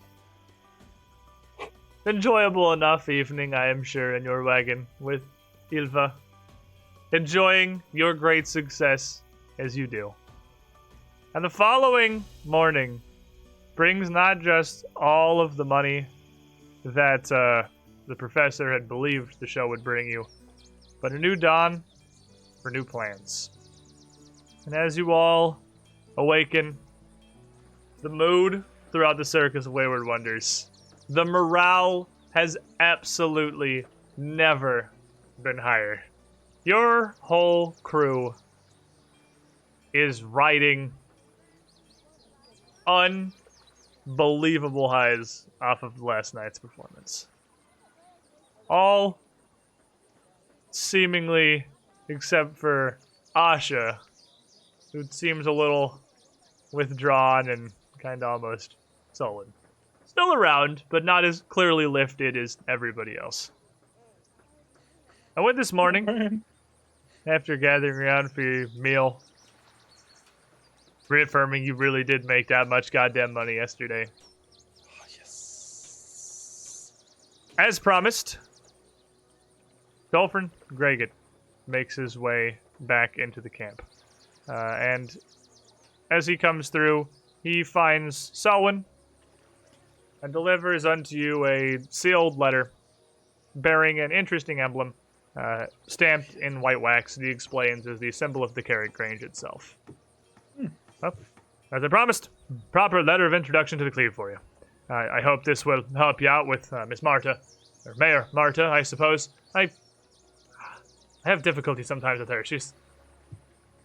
enjoyable enough evening, I am sure, in your wagon with Ilva, enjoying your great success as you do. And the following morning brings not just all of the money that the professor had believed the show would bring you, but a new dawn for new plans. And as you all awaken, the mood throughout the Circus of Wayward Wonders, the morale has absolutely never been higher. Your whole crew is riding unbelievable highs off of last night's performance. All seemingly, except for Asha, who seems a little withdrawn and kind of almost sullen still around, but not as clearly lifted as everybody else. I went this morning, after gathering around for your meal, reaffirming you really did make that much goddamn money yesterday. Oh, yes. As promised, Dolphin Gregan makes his way back into the camp. And as he comes through, he finds Selwyn and delivers unto you a sealed letter bearing an interesting emblem stamped in white wax that he explains as the symbol of the Carrot Grange itself. Well, as I promised, proper letter of introduction to the Cleve for you. I hope this will help you out with Miss Marta, or Mayor Marta, I suppose. I have difficulty sometimes with her.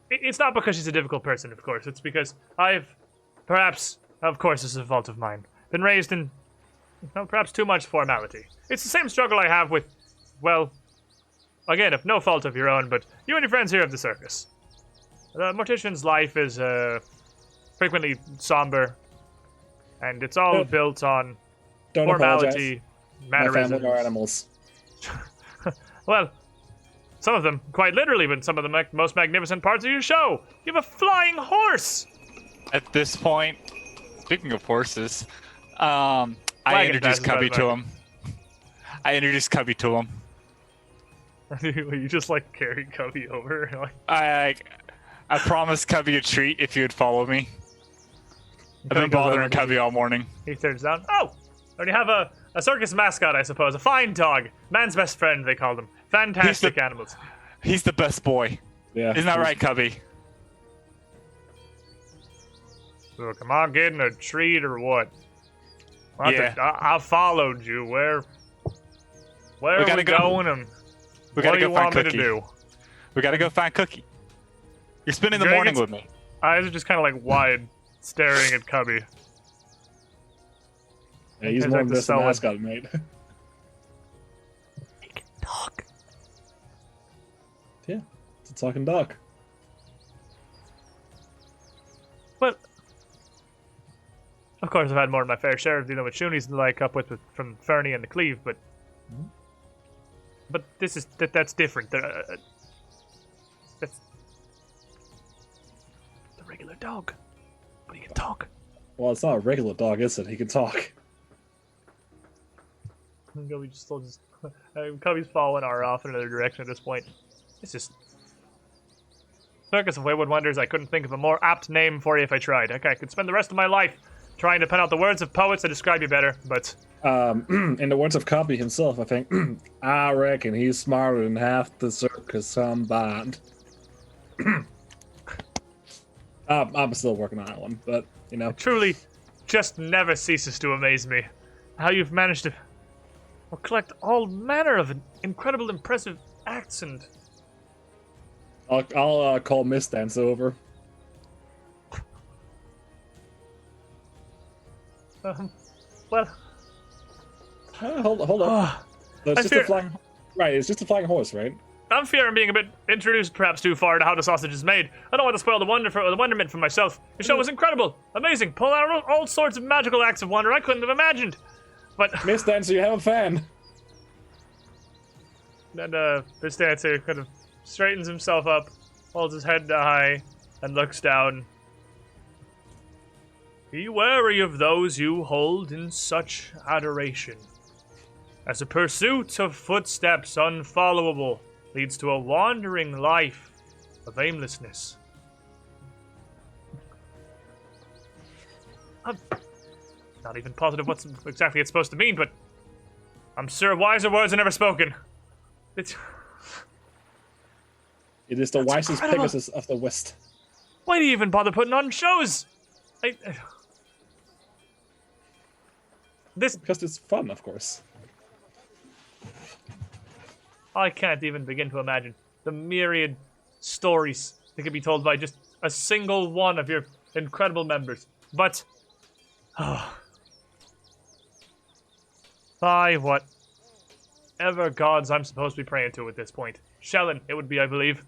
It's not because she's a difficult person, of course. It's because perhaps, of course this is a fault of mine, been raised in, perhaps too much formality. It's the same struggle I have with, well, again, if no fault of your own, but you and your friends here of the circus. The mortician's life is frequently somber, and it's all built on Don't formality, apologize. My family mannerisms. are animals. Well, some of them quite literally, but some of the most magnificent parts of your show. You have a flying horse. At this point, speaking of horses, I Wagon introduced passes by Cubby the to back. him. I introduced Cubby to him. You just like carry Cubby over. Like, I promised Cubby a treat if he would follow me. I've been Cubby goes over bothering and Cubby all morning. he turns down. Oh, already have a circus mascot, I suppose. A fine dog. Man's best friend, they call them. Fantastic animals. He's the best boy. Yeah. Isn't that right, Cubby? So, come on, getting a treat or what? Yeah. I followed you. Where are we gotta go. going? And We what gotta do go you find want me to Cookie. do? We gotta go find Cookie. You're spending the Greg, morning it's- with me. Eyes are just kind of like wide, staring at Cubby. Yeah, he's Turns more back than to just a Selwyn. mascot, mate. He can talk. Yeah, it's a talking dog. Well, of course, I've had more than my fair share of dealing with Shunies and the like up with from Fernie and the Cleve, but this is that's different. That's the regular dog, but he can talk. Well, it's not a regular dog, is it? He can talk. Cubby Cubby's following our off in another direction at this point. It's just Circus of Wayward Wonders. I couldn't think of a more apt name for you if I tried. Okay, I could spend the rest of my life trying to pen out the words of poets to describe you better, but In the words of Colby himself, I think, I reckon he's smarter than half the circus combined. I'm still working on that one, but, you know. truly just never ceases to amaze me how you've managed to collect all manner of incredible, impressive acts and I'll call Miss Dance over. well, Hold on. ah, No, it's I just fear- a flying. Right, it's just a flying horse, right? I'm fear I'm being a bit introduced perhaps too far to how the sausage is made. I don't want to spoil the wonderment for myself. Your show was incredible, amazing, pull out all sorts of magical acts of wonder I couldn't have imagined. But Miss Dancer, you have a fan. then this dancer kind of straightens himself up, holds his head high, and looks down. Be wary of those you hold in such adoration, as a pursuit of footsteps unfollowable leads to a wandering life of aimlessness. I'm not even positive what exactly it's supposed to mean, but I'm sure wiser words are never spoken. It's... It is the wisest incredible. Pegasus of the West. Why do you even bother putting on shows? This Because it's fun, of course. I can't even begin to imagine the myriad stories that could be told by just a single one of your incredible members. But by whatever gods I'm supposed to be praying to at this point. Shellen, it would be, I believe.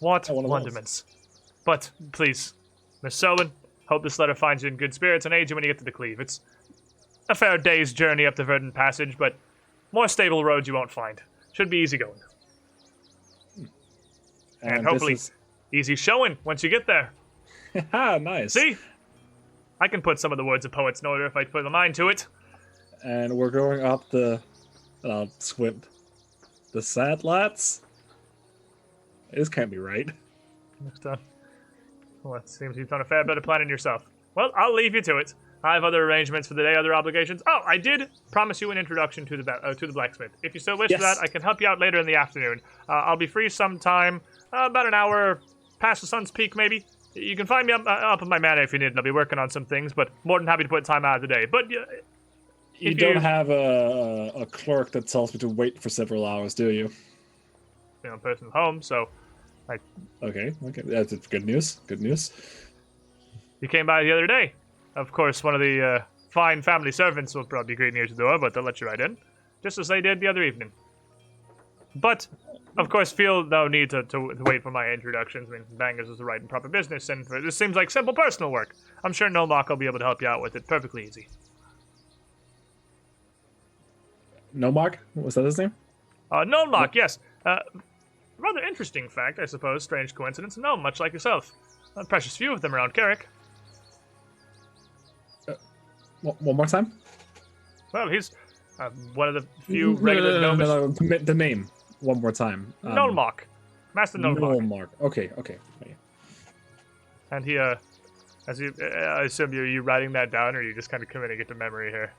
What one of those. wonderments. But please, Miss Selwyn, Hope this letter finds you in good spirits and aids you when you get to the Cleave. It's a fair day's journey up the Verdant Passage, but more stable roads you won't find. Should be easy going. And hopefully, easy showing once you get there. Nice. See? I can put some of the words of poets in order if I put the mind to it. And we're going up the squint. The sad lads? This can't be right. Next time. Well, it seems you've done a fair bit of planning yourself. Well, I'll leave you to it. I have other arrangements for the day, other obligations. Oh, I did promise you an introduction to the blacksmith. If you still wish that, I can help you out later in the afternoon. I'll be free sometime, about an hour past the sun's peak, maybe. You can find me up in my manor if you need, and I'll be working on some things, but more than happy to put time out of the day. But you don't have a clerk that tells me to wait for several hours, do you? Personal home, so Okay, that's good news. Good news. You came by the other day. Of course, one of the fine family servants will probably greet you at the door, but they'll let you right in, just as they did the other evening. But, of course, feel no need to wait for my introductions. I mean, Bangers is the right and proper business, and this seems like simple personal work. I'm sure Nomok will be able to help you out with it perfectly easy. Nomok? Was that his name? Nomok, yes. Rather interesting fact, I suppose. Strange coincidence. No, much like yourself. A precious few of them around Carrick. One more time? Well, he's one of the few regular gnomes. No, the name. One more time. Nomok. Master Nomok. Nomok. Okay. And he, I assume you writing that down, or are you just kind of committing it to memory here?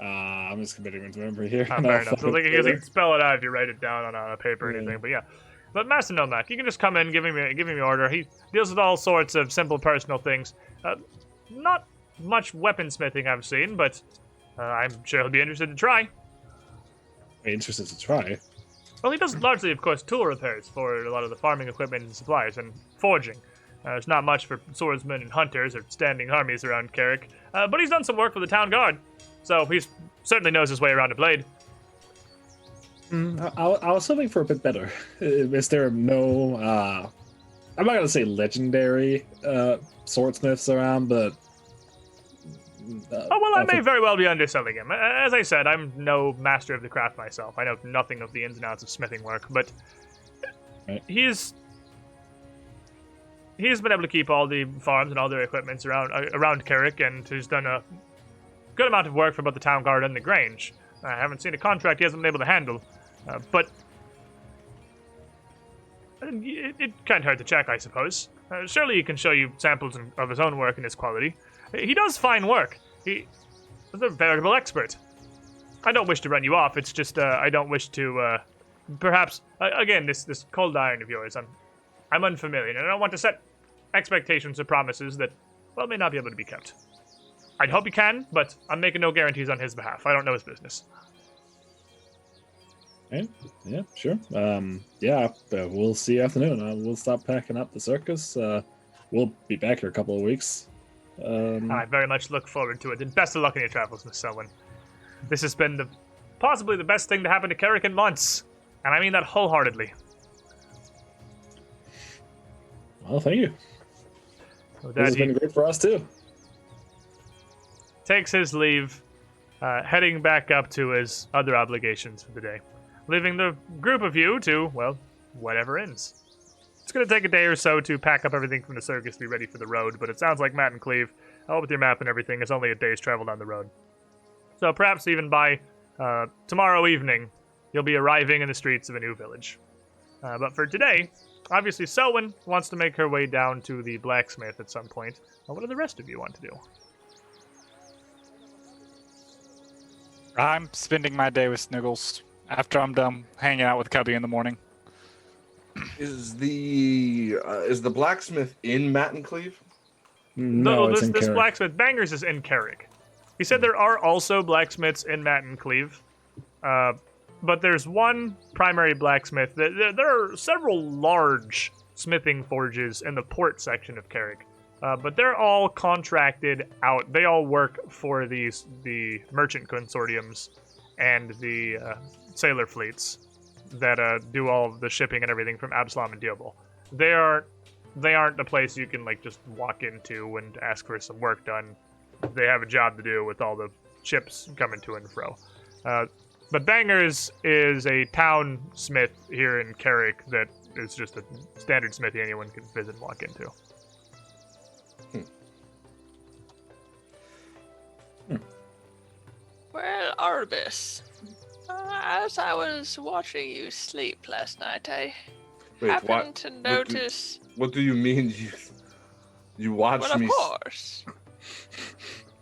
I'm just committing it to memory here. Fair enough. So like, you can spell it out if you write it down on a paper or anything, but yeah. But Master Nomok, you can just come in, giving me order. He deals with all sorts of simple personal things. Not much weaponsmithing I've seen, but I'm sure he'll be interested to try. Interested to try? Well, he does largely, of course, tool repairs for a lot of the farming equipment and supplies, and forging. There's not much for swordsmen and hunters or standing armies around Carrick, but he's done some work for the town guard, so he certainly knows his way around a blade. I was hoping for a bit better. Is there no, I'm not going to say legendary swordsmiths around, but... I may very well be underselling him. As I said, I'm no master of the craft myself. I know nothing of the ins and outs of smithing work, but he's been able to keep all the farms and all their equipments around Carrick, and he's done a good amount of work for both the town guard and the Grange. I haven't seen a contract he hasn't been able to handle, but it can't hurt to check, I suppose. Surely he can show you samples of his own work and his quality. He does fine work. He's a veritable expert. I don't wish to run you off. It's just I don't wish to, perhaps again this cold iron of yours. I'm unfamiliar, and I don't want to set expectations or promises that may not be able to be kept. I'd hope he can, but I'm making no guarantees on his behalf. I don't know his business. Okay. Yeah, sure. We'll see you afternoon. We'll stop packing up the circus. We'll be back here a couple of weeks. I very much look forward to it, and best of luck in your travels, Miss Selwyn. This has been possibly the best thing to happen to Carrick in months, and I mean that wholeheartedly. Well, thank you. So this has been great for us, too. Takes his leave, heading back up to his other obligations for the day, leaving the group of you to, whatever ends. It's going to take a day or so to pack up everything from the circus to be ready for the road, but it sounds like Matt and Cleve, with your map and everything, is only a day's travel down the road. So perhaps even by tomorrow evening, you'll be arriving in the streets of a new village. But for today, obviously Selwyn wants to make her way down to the blacksmith at some point. What do the rest of you want to do? I'm spending my day with Sniggles after I'm done hanging out with Cubby in the morning. Is the blacksmith in Matt and Cleve? No, it's in this Carrick. blacksmith Bangers is in Carrick. He said there are also blacksmiths in Matt and Cleve, but there's one primary blacksmith. There are several large smithing forges in the port section of Carrick, but they're all contracted out. They all work for the merchant consortiums and the sailor fleets that do all of the shipping and everything from Absalom and Diobel. They are they aren't a place you can like just walk into and ask for some work done. They have a job to do with all the ships coming to and fro. But Bangers is a town smith here in Carrick that is just a standard smithy anyone can visit and walk into. Well, Arbus, as I was watching you sleep last night, I happened to notice. What do you mean you watched Well, me? of course.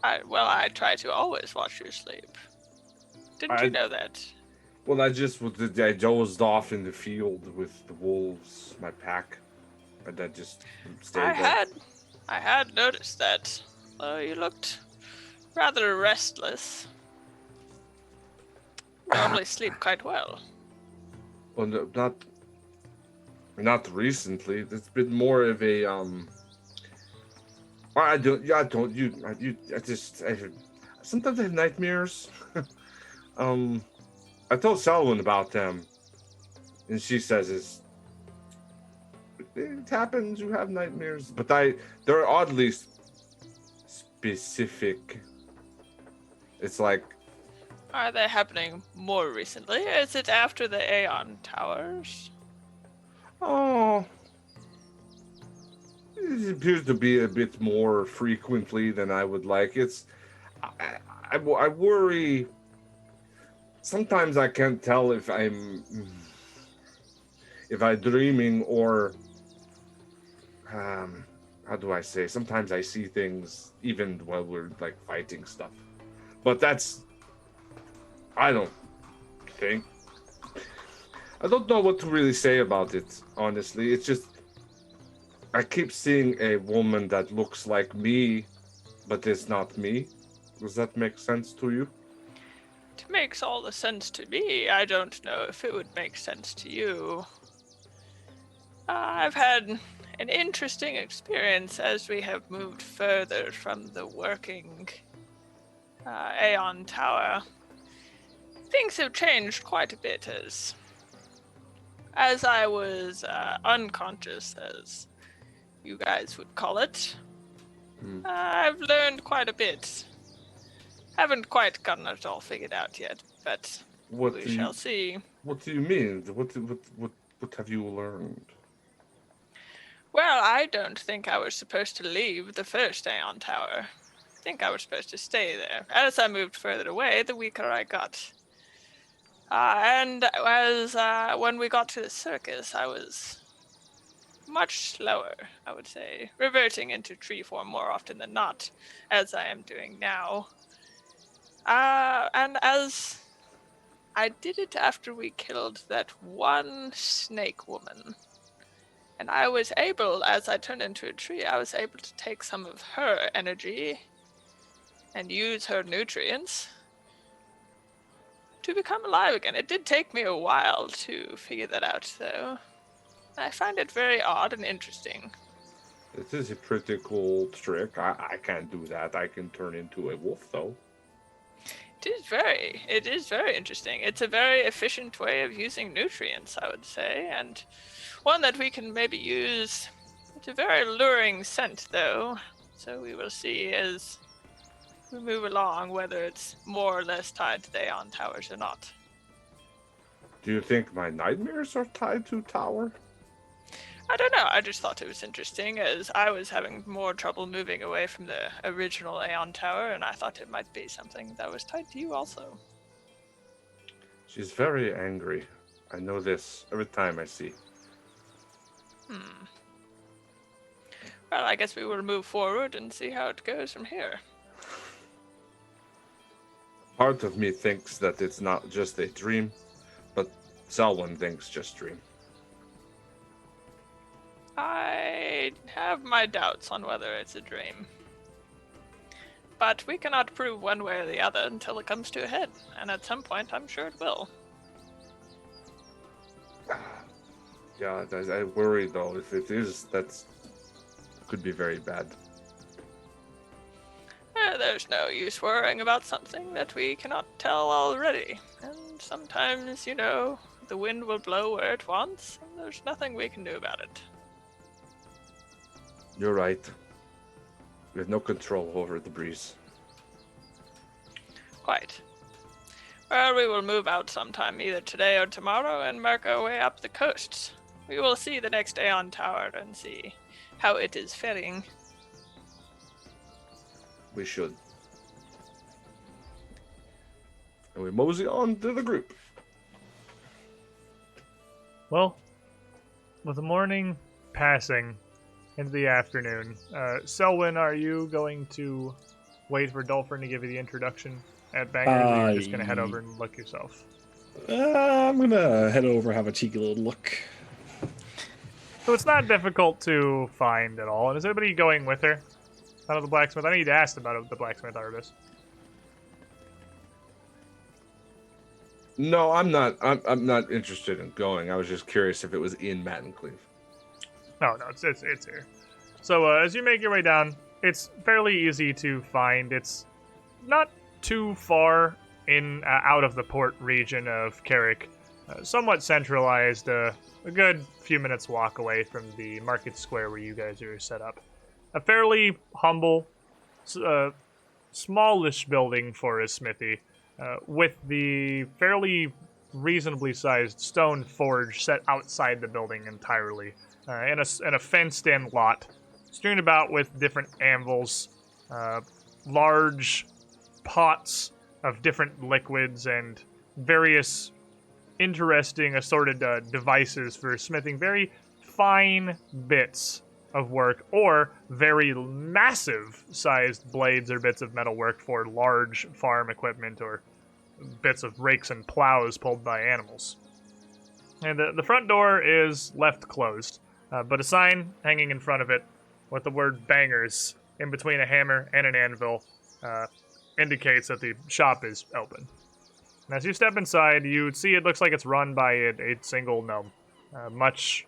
I try to always watch you sleep. Didn't you know that? Well, I dozed off in the field with the wolves, my pack, and I just stayed there. I had noticed that. You looked rather restless. Normally sleep quite well. Well, no, not recently. It's been more of a sometimes I have nightmares. I told Selwyn about them, and she says it happens. You have nightmares, but they're oddly specific. It's like. Are they happening more recently? Is it after the Aeon Towers? Oh, it appears to be a bit more frequently than I would like. I worry. Sometimes I can't tell if I'm dreaming or how do I say? Sometimes I see things even while we're like fighting stuff, but I don't know what to really say about it, honestly. It's just, I keep seeing a woman that looks like me, but is not me. Does that make sense to you? It makes all the sense to me. I don't know if it would make sense to you. I've had an interesting experience as we have moved further from the working Aeon Tower. Things have changed quite a bit as I was unconscious, as you guys would call it. I've learned quite a bit. Haven't quite gotten it all figured out yet, but we shall see. What do you mean? What have you learned? Well, I don't think I was supposed to leave the first Aeon Tower. I think I was supposed to stay there. As I moved further away, the weaker I got. And as when we got to the circus, I was much slower, I would say, reverting into tree form more often than not, as I am doing now. And as I did it after we killed that one snake woman, and I was able, as I turned into a tree, I was able to take some of her energy and use her nutrients to become alive again. It did take me a while to figure that out, though. I find it very odd and interesting. This is a pretty cool trick. I can't do that. I can turn into a wolf, though. It is very interesting. It's a very efficient way of using nutrients, I would say, and one that we can maybe use. It's a very alluring scent, though, so we will see as we move along whether it's more or less tied to the Aeon Towers or not. Do you think my nightmares are tied to Tower? I don't know. I just thought it was interesting, as I was having more trouble moving away from the original Aeon Tower, and I thought it might be something that was tied to you also. She's very angry. I know this every time I see. Well, I guess we will move forward and see how it goes from here. Part of me thinks that it's not just a dream, but Selwyn thinks just dream. I have my doubts on whether it's a dream. But we cannot prove one way or the other until it comes to a head, and at some point I'm sure it will. Yeah, I worry though. If it is, that's could be very bad. There's no use worrying about something that we cannot tell already. And sometimes, the wind will blow where it wants, and there's nothing we can do about it. You're right. We have no control over the breeze. Quite. Well, we will move out sometime, either today or tomorrow, and work our way up the coasts. We will see the next Aeon Tower and see how it is faring. We should. And we mosey on to the group. Well, with the morning passing into the afternoon, Selwyn, are you going to wait for Dolphin to give you the introduction at Bangers, or are you just going to head over and look yourself? I'm gonna head over, have a cheeky little look. So it's not difficult to find at all. And is anybody going with her? Out of the blacksmith? I need to ask about the blacksmith artist. No, I'm not. I'm not interested in going. I was just curious if it was in Mattencleave. No, it's here. So as you make your way down, it's fairly easy to find. It's not too far in out of the port region of Carrick, somewhat centralized. A good few minutes walk away from the market square where you guys are set up. A fairly humble, smallish building for a smithy, with the fairly reasonably sized stone forge set outside the building entirely, in a fenced-in lot, strewn about with different anvils, large pots of different liquids, and various interesting assorted devices for smithing very fine bits of work, or very massive sized blades or bits of metal work for large farm equipment, or bits of rakes and plows pulled by animals. And the front door is left closed, but a sign hanging in front of it with the word Bangers in between a hammer and an anvil indicates that the shop is open. And as you step inside, you see it looks like it's run by a single gnome, much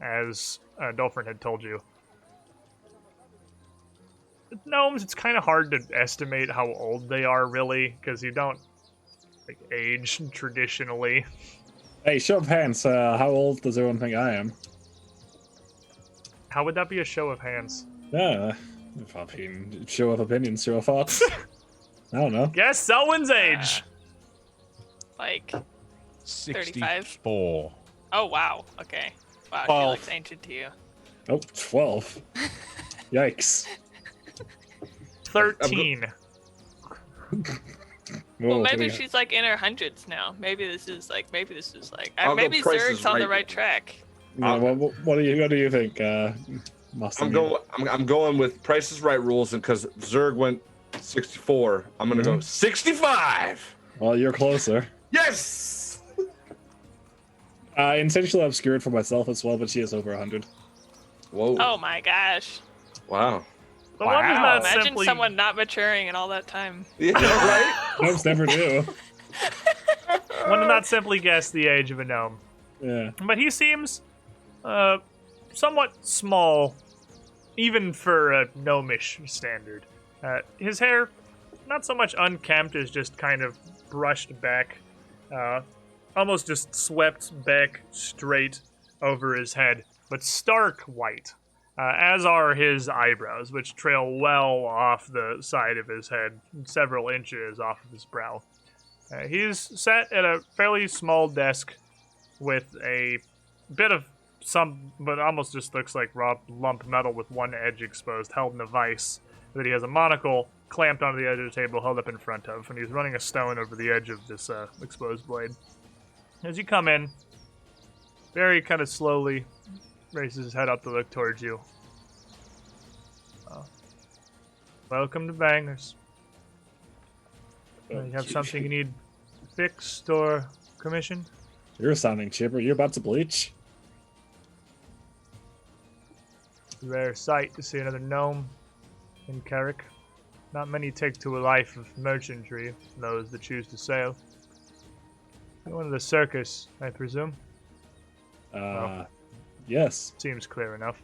as Dolphin had told you. Gnomes, it's kind of hard to estimate how old they are, really, because you don't age traditionally. Hey, show of hands. How old does everyone think I am? How would that be a show of hands? Yeah, if I mean, show of opinions, show of thoughts. I don't know. Guess Selwyn's age. Like 64. Oh wow. Okay. Wow, she 12. looks ancient to you. Oh, 12. Yikes. 13. Whoa, Well, what do maybe you- she's like in her hundreds now. Maybe this is like. I'll go Maybe Price is Zerg's on the Right. right track. Yeah, what do you think, Mustang? I'm going with Price is Right rules, and because Zerg went 64, I'm gonna go 65. Well, you're closer. Yes. Intentionally obscured for myself as well, but she is over 100. Whoa. Oh my gosh. Wow. The one is not Imagine simply someone not maturing in all that time. Yeah. Right. Gnomes never do. one does not simply guess the age of a gnome. Yeah. But he seems somewhat small, even for a gnomish standard. His hair, not so much unkempt as just kind of brushed back, almost just swept back straight over his head, but stark white, as are his eyebrows, which trail well off the side of his head, several inches off of his brow. He's sat at a fairly small desk with a bit of some, but almost just looks like raw lump metal with one edge exposed, held in a vise, that he has a monocle clamped onto the edge of the table, held up in front of, and he's running a stone over the edge of this exposed blade. As you come in, very kind of slowly raises his head up to look towards you. Welcome to Bangers. You have something you need fixed or commissioned? You're sounding chipper. You're about to bleach. Rare sight to see another gnome in Carrick. Not many take to a life of merchantry, those that choose to sail. You're one of the circus, I presume. Yes. Seems clear enough.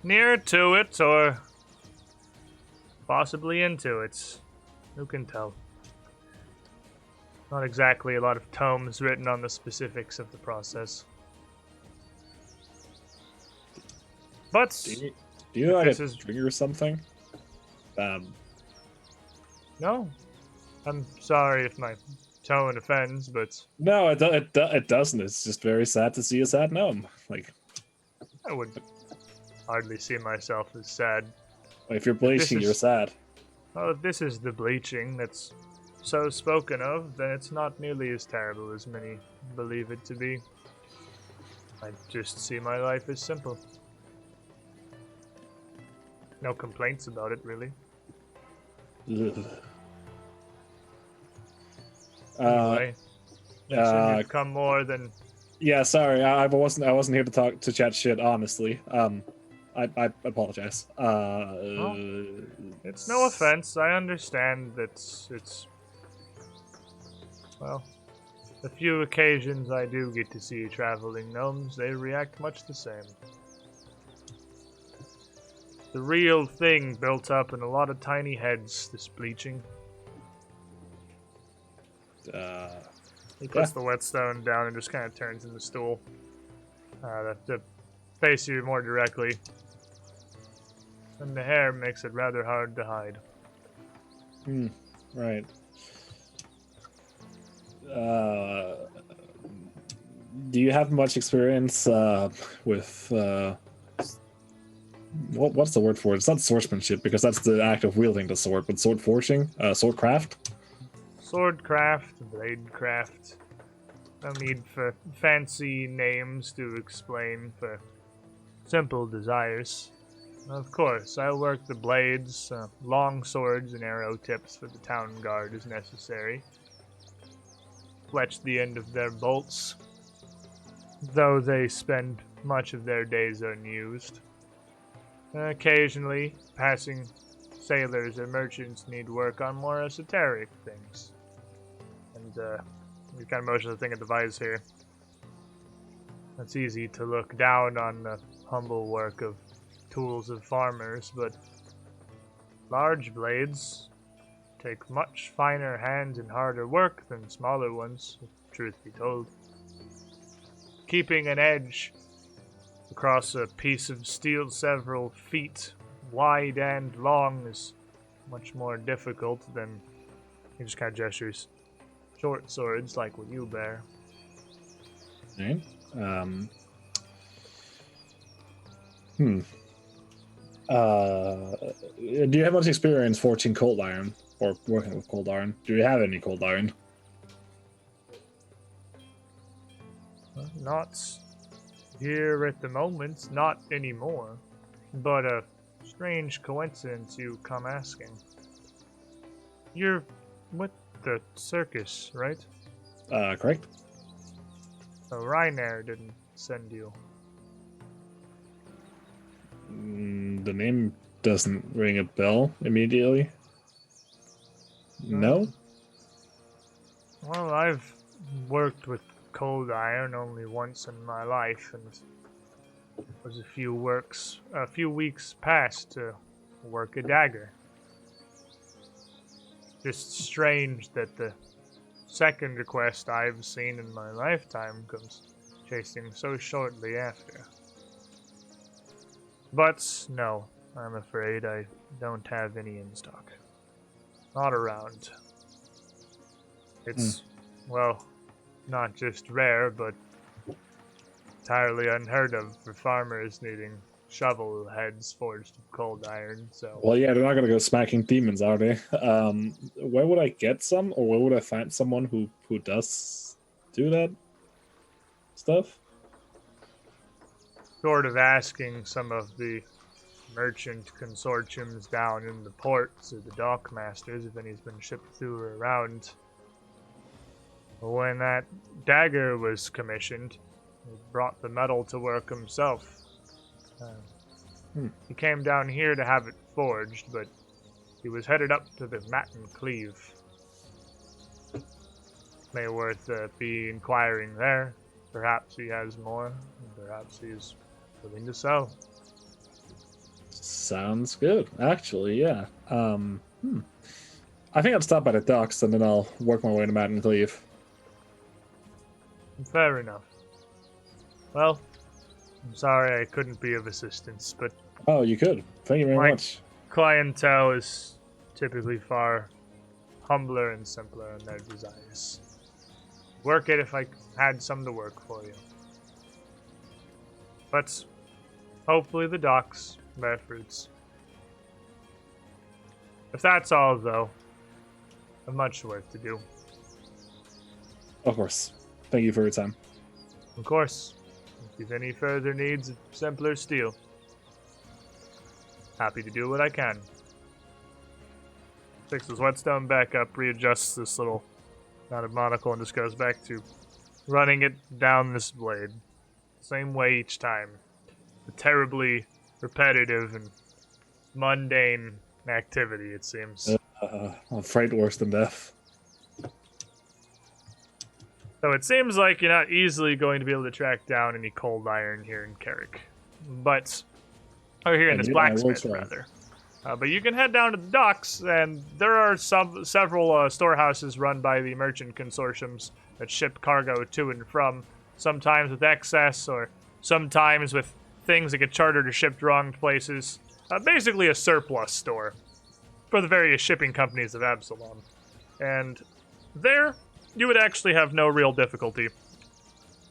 Near to it, or possibly into it. Who can tell? Not exactly a lot of tomes written on the specifics of the process. But Do you like This a is- drink or something? no, I'm sorry if my tone offends, but No, it doesn't. It's just very sad to see a sad gnome. Like, I would hardly see myself as sad. if you're bleaching, you're is- sad. Well, if this is the bleaching that's so spoken of, then it's not nearly as terrible as many believe it to be. I just see my life as simple. No complaints about it, really. Ugh. Anyway, uh, you've come more than Yeah, sorry, I wasn't here to chat shit. Honestly, I apologize. it's no offense. I understand that it's well, the few occasions I do get to see traveling gnomes, they react much the same. The real thing built up in a lot of tiny heads, this bleaching. He puts the whetstone down and just kind of turns in the stool. To face you more directly. And the hair makes it rather hard to hide. Right. Do you have much experience with what's the word for it? It's not swordsmanship because that's the act of wielding the sword, but sword forging, swordcraft. Swordcraft, bladecraft. No need for fancy names to explain for simple desires. Of course, I work the blades, long swords, and arrow tips for the town guard as necessary. Fletch the end of their bolts, though they spend much of their days unused. Occasionally, passing sailors or merchants need work on more esoteric things. And, we kind of motion the thing at the vise here. It's easy to look down on the humble work of tools of farmers, but large blades take much finer hands and harder work than smaller ones, if truth be told. Keeping an edge across a piece of steel several feet wide and long is much more difficult than, he just kind of gestures, short swords like what you bear. Right. Do you have much experience forging cold iron or working with cold iron? Do you have any cold iron? Not here at the moment, not anymore. But a strange coincidence you come asking. You're with the circus, right? Correct. So Ryanair didn't send you. The name doesn't ring a bell immediately. No? Well, I've worked with cold iron only once in my life, and it was a few weeks past to work a dagger. Just strange that the second request I've seen in my lifetime comes chasing so shortly after. But no, I'm afraid I don't have any in stock. Not around. It's, well, not just rare, but entirely unheard of for farmers needing shovel heads forged of cold iron, so... Well, yeah, they're not gonna go smacking demons, are they? Where would I get some, or where would I find someone who does do that stuff? Sort of asking some of the merchant consortiums down in the ports or the dock masters if any's been shipped through or around. When that dagger was commissioned, he brought the metal to work himself. He came down here to have it forged, but he was headed up to the Matin Cleave. May worth be inquiring there. Perhaps he has more, and perhaps he's willing to sell. Sounds good, actually, yeah. I think I'll stop by the docks and then I'll work my way to Matin Cleave. Fair enough. Well, I'm sorry I couldn't be of assistance, but Oh, you could. Thank you very Right. much. clientele is typically far humbler and simpler in their desires. Work it if I had some to work for you. But hopefully the docks bear fruits. If that's all, though, I've much work to do. Of course. Thank you for your time. Of course, if you've any further needs of simpler steel, happy to do what I can. Picks his whetstone back up, readjusts this little knotted monocle, and just goes back to running it down this blade. Same way each time. A terribly repetitive and mundane activity, it seems. I'm afraid worse than death. So it seems like you're not easily going to be able to track down any cold iron here in Carrick. But, or here in this I will blacksmith, try. rather. But you can head down to the docks, and there are several storehouses run by the merchant consortiums that ship cargo to and from, sometimes with excess, or sometimes with things that get chartered or shipped wrong places. Basically a surplus store for the various shipping companies of Absalom. And there, you would actually have no real difficulty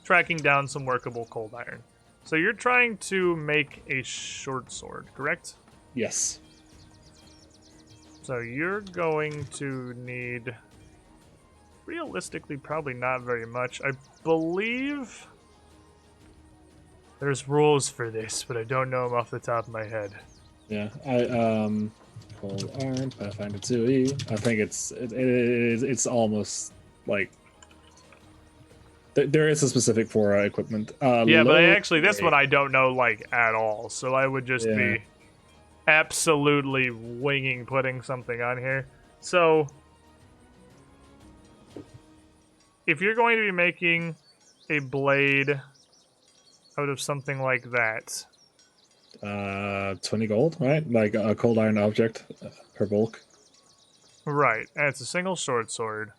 tracking down some workable cold iron. So you're trying to make a short sword, correct? Yes. So you're going to need, realistically, probably not very much. I believe there's rules for this, but I don't know them off the top of my head. Yeah. Cold iron, Pathfinder 2E. I think it's almost like there is a specific for equipment. Yeah, but low actually, this grade. one I don't know, like, at all. So I would just be absolutely winging putting something on here. So, if you're going to be making a blade out of something like that, 20 gold, right? Like a cold iron object per bulk. right, and it's a single short sword,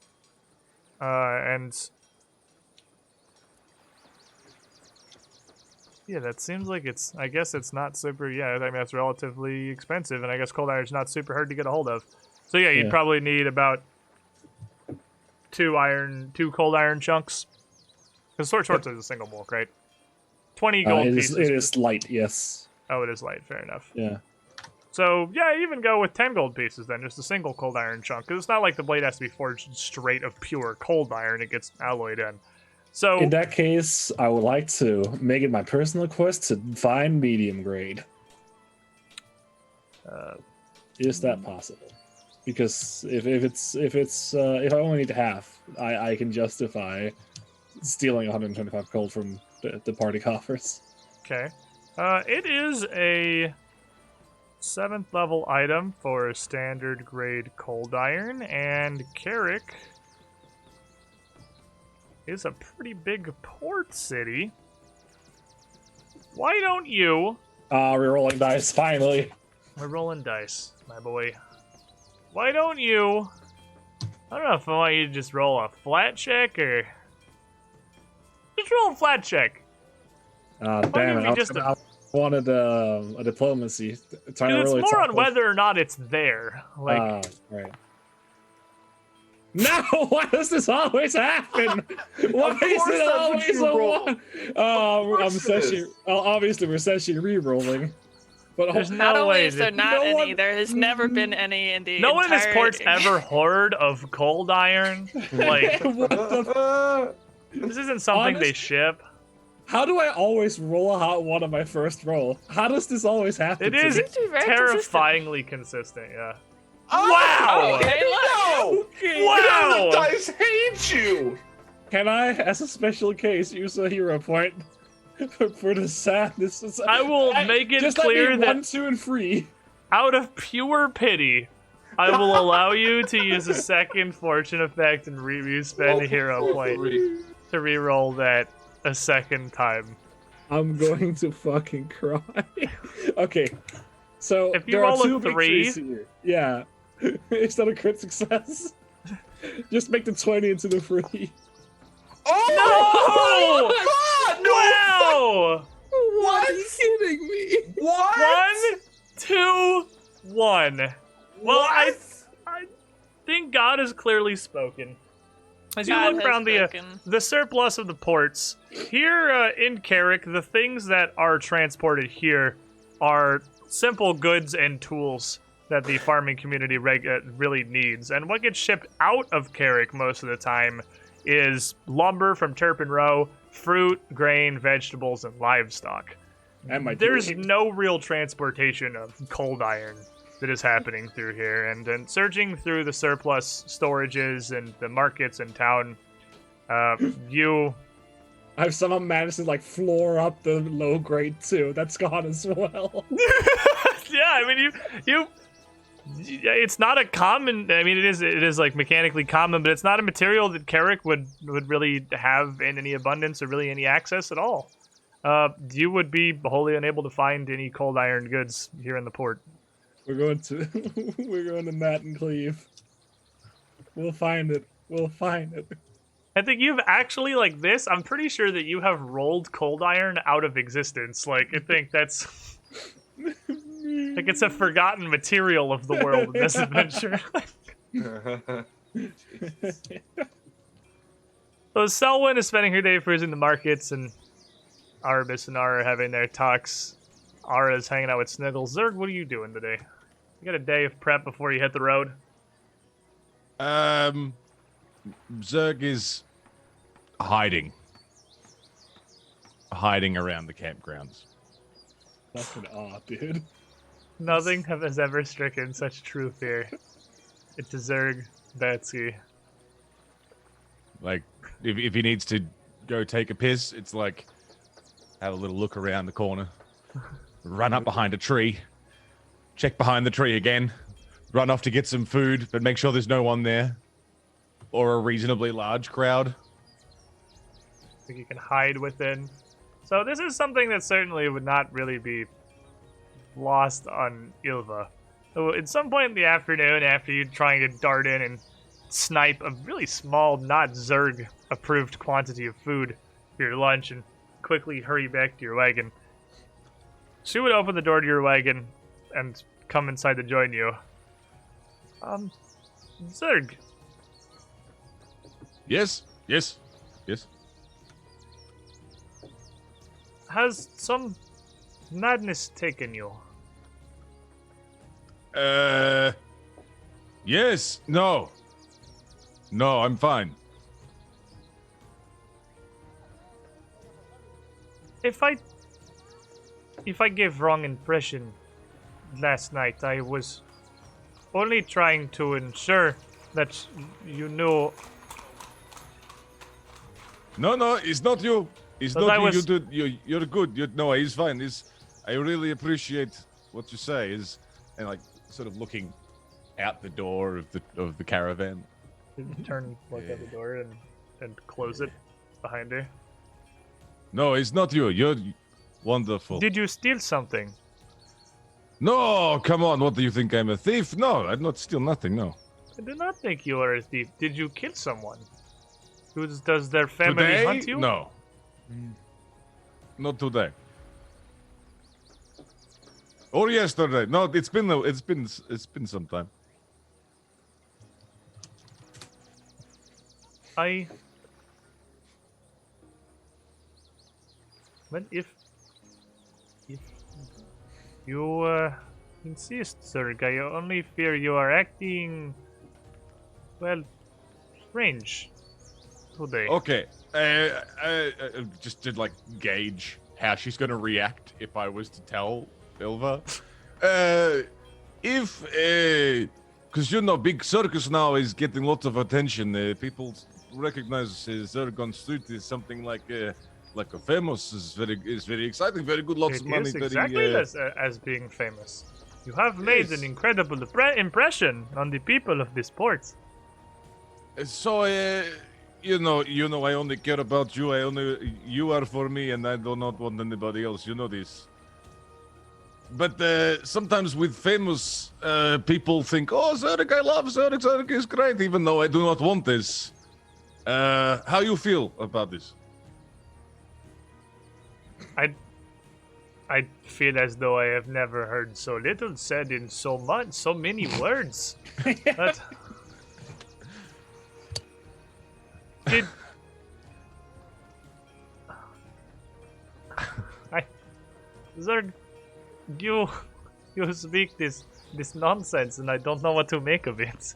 and yeah, that seems like it's, I guess it's not super, yeah, I mean, that's relatively expensive, and I guess cold iron's not super hard to get a hold of. So yeah, you'd Yeah. probably need about two cold iron chunks. Because short swords is a single bulk, right? 20 gold pieces. It is light, yes. Oh, it is light, fair enough. Yeah. So, yeah, even go with 10 gold pieces then, just a single cold iron chunk. Because it's not like the blade has to be forged straight of pure cold iron, it gets alloyed in. So, In that case, I would like to make it my personal quest to find medium grade. Is that possible? Because if I only need half, I can justify stealing 125 gold from the party coffers. okay. It is a 7th level item for standard grade cold iron, and Carrick is a pretty big port city. Why don't you... We're rolling dice, finally. We're rolling dice, my boy. Why don't you... I don't know if I want you to just roll a flat check, or... Just roll a flat check. Damn give it. me just I wanted a diplomacy. Trying to It's really more talk on with- whether or not it's there. Like, right. No, why does this always happen? Why is course it that's what always you a roll. one? Oh, I'm course it essentially, is. obviously we're essentially re-rolling. But there's Not no only way. is there that- not no any, one- there has never been any in the no one in this entire... port's ever heard of cold iron. Like, what the this isn't something they Honest- ship. How do I always roll a hot one on my first roll? How does this always happen? It to is me? Seems to be very terrifyingly consistent, yeah. Oh, Okay, no! Wow! The dice hate you! Can I, as a special case, use a hero point for the sadness? I will make it just clear let me that 1, 2, and 3. out of pure pity, I will allow you to use a second fortune effect and spend a hero point to re-roll that a second time. I'm going to fucking cry. Okay, so If you there roll are a 2 3 victories here. Yeah, is that a crit success? Just make the 20 into the 3. Oh! No! God, no! Wow! Are you kidding me? What? 1, 2, 1. Well, I think God has clearly spoken. As you God look has around spoken. the surplus of the ports, here in Carrick, the things that are transported here are simple goods and tools that the farming community really needs. And what gets shipped out of Carrick most of the time is lumber from Turpin Row, fruit, grain, vegetables, and livestock. And my There's dream. no real transportation of cold iron that is happening through here. And searching through the surplus storages and the markets in town, you... I've somehow managed to like floor up the low grade too. That's gone as well. Yeah, I mean, you it's not a common, I mean, it is like mechanically common, but it's not a material that Carrick would really have in any abundance or really any access at all. You would be wholly unable to find any cold iron goods here in the port. We're going to Matt and Cleve. We'll find it. We'll find it. I think you've actually, like this, I'm pretty sure that you have rolled cold iron out of existence. Like, I think that's... like, it's a forgotten material of the world in this adventure. So Selwyn is spending her day cruising the markets, and Arbus and Ara are having their talks. Ara's hanging out with Sniggles. Zerg, what are you doing today? You got a day of prep before you hit the road? Zerg is hiding around the campgrounds. Fucking aw, dude. Nothing has ever stricken such true fear. It's Zerg Betsy. Like, if he needs to go take a piss, it's like, have a little look around the corner, run up behind a tree, check behind the tree again, run off to get some food, but make sure there's no one there, or a reasonably large crowd. I think you can hide within. So this is something that certainly would not really be lost on Ilva. So at some point in the afternoon, after you trying to dart in and snipe a really small, not Zerg-approved quantity of food for your lunch and quickly hurry back to your wagon, she would open the door to your wagon and come inside to join you. Zerg. Yes. Has some madness taken you? Yes. No, I'm fine. If I gave wrong impression last night, I was only trying to ensure that you knew. No, it's not you. It's But not I you. was- You're good. No, he's fine. I really appreciate what you say. And like sort of looking out the door of the caravan. Turn, look at the door, and close it behind her. No, it's not you. You're wonderful. Did you steal something? No, come on. What do you think? I'm a thief? No, I'd not steal nothing. No. I do not think you are a thief. Did you kill someone? Does their family Today? hunt you? No. Not today. Or yesterday. No, it's been some time. Well, if you insist, Zerg, I only fear you are acting, well, strange today. Okay. I just did like gauge how she's gonna react if I was to tell Ilva. Because big circus now is getting lots of attention. People recognize Zerg on street is something like a famous. Is very exciting. Very good. Lots It of money. is very, exactly as being famous. You have made an incredible impression on the people of this port. So, you know, I only care about you. You are for me, and I do not want anybody else. You know this. But sometimes with famous people think, oh, Zerg, I love Zerg. Zerg is great, even though I do not want this. How you feel about this? I feel as though I have never heard so little said in so many words. That... Did... Zerg, you speak this nonsense, and I don't know what to make of it.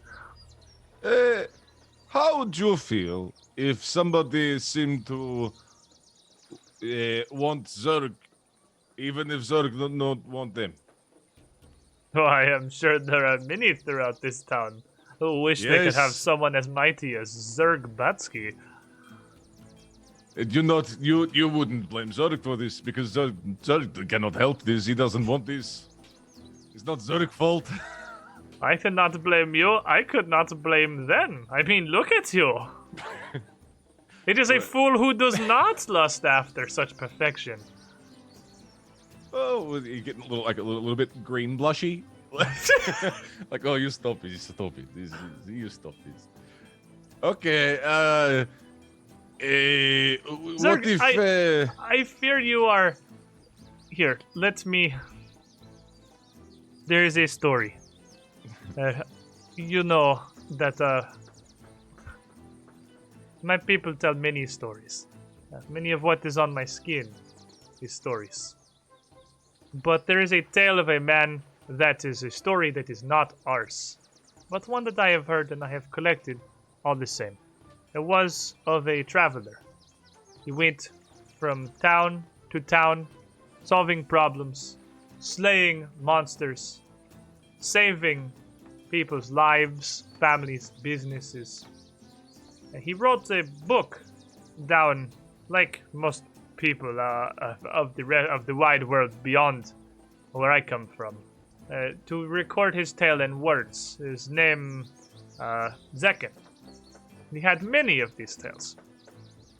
How would you feel if somebody seemed to want Zerg, even if Zerg don't not want them? Oh, I am sure there are many throughout this town who wish they could have Yes. someone as mighty as Zerg Batsky. You wouldn't blame Zerg for this because Zerg cannot help this. He doesn't want this. It's not Zerg's fault. I cannot blame you. I could not blame them. I mean, look at you. It is a fool who does not lust after such perfection. Oh, you getting a little bit green blushy. Like, oh, you stop it, you stop it. You stop this. Okay. What Zerg, if? I fear you are... Here, let me... There is a story. You know that my people tell many stories. Many of what is on my skin is stories. But there is a tale of a man that is a story that is not ours, but one that I have heard and I have collected all the same. It was of a traveler. He went from town to town, solving problems, slaying monsters, saving people's lives, families, businesses. And he wrote a book down, like most people of the wide world beyond where I come from, to record his tale in words. His name, Zekin. He had many of these tales.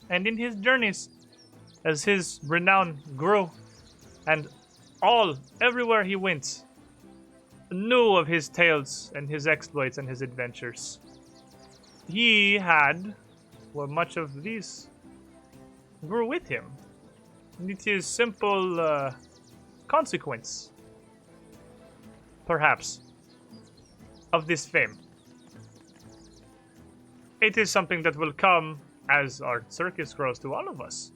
And in his journeys, as his renown grew, and everywhere he went, knew of his tales and his exploits and his adventures. He had, well, much of these grew with him. And it is simple consequence, perhaps, of this fame. It is something that will come as our circus grows to all of us,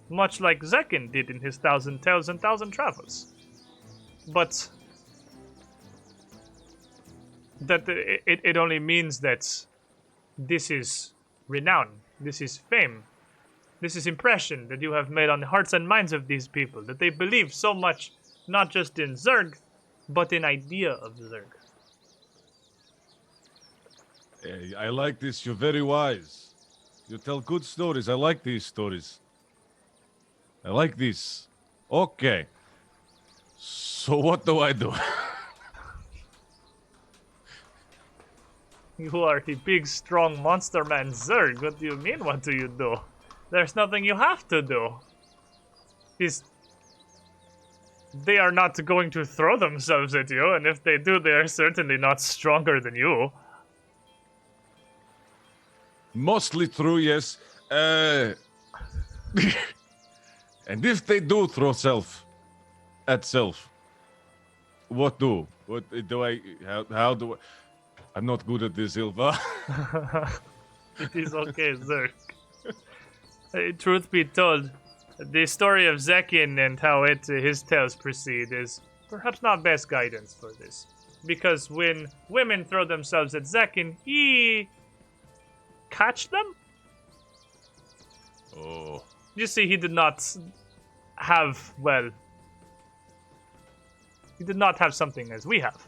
much like Zekin did in his 1,000 Tales and 1,000 Travels. But that it only means that this is renown, this is fame, this is impression that you have made on the hearts and minds of these people, that they believe so much, not just in Zerg, but in idea of Zerg. I like this. You're very wise. You tell good stories. I like these stories. I like this. Okay. So what do I do? You are the big, strong monster man Zerg. What do you mean, what do you do? There's nothing you have to do. They are not going to throw themselves at you, and if they do, they are certainly not stronger than you. Mostly true, yes. And if they do throw self at self, what do? What do I? How do I? I'm not good at this, Ilva. It is okay, Zerg. Truth be told, the story of Zekin and how his tales proceed is perhaps not best guidance for this. Because when women throw themselves at Zekin, he catch them? Oh. You see, he did not have, well, he did not have something as we have.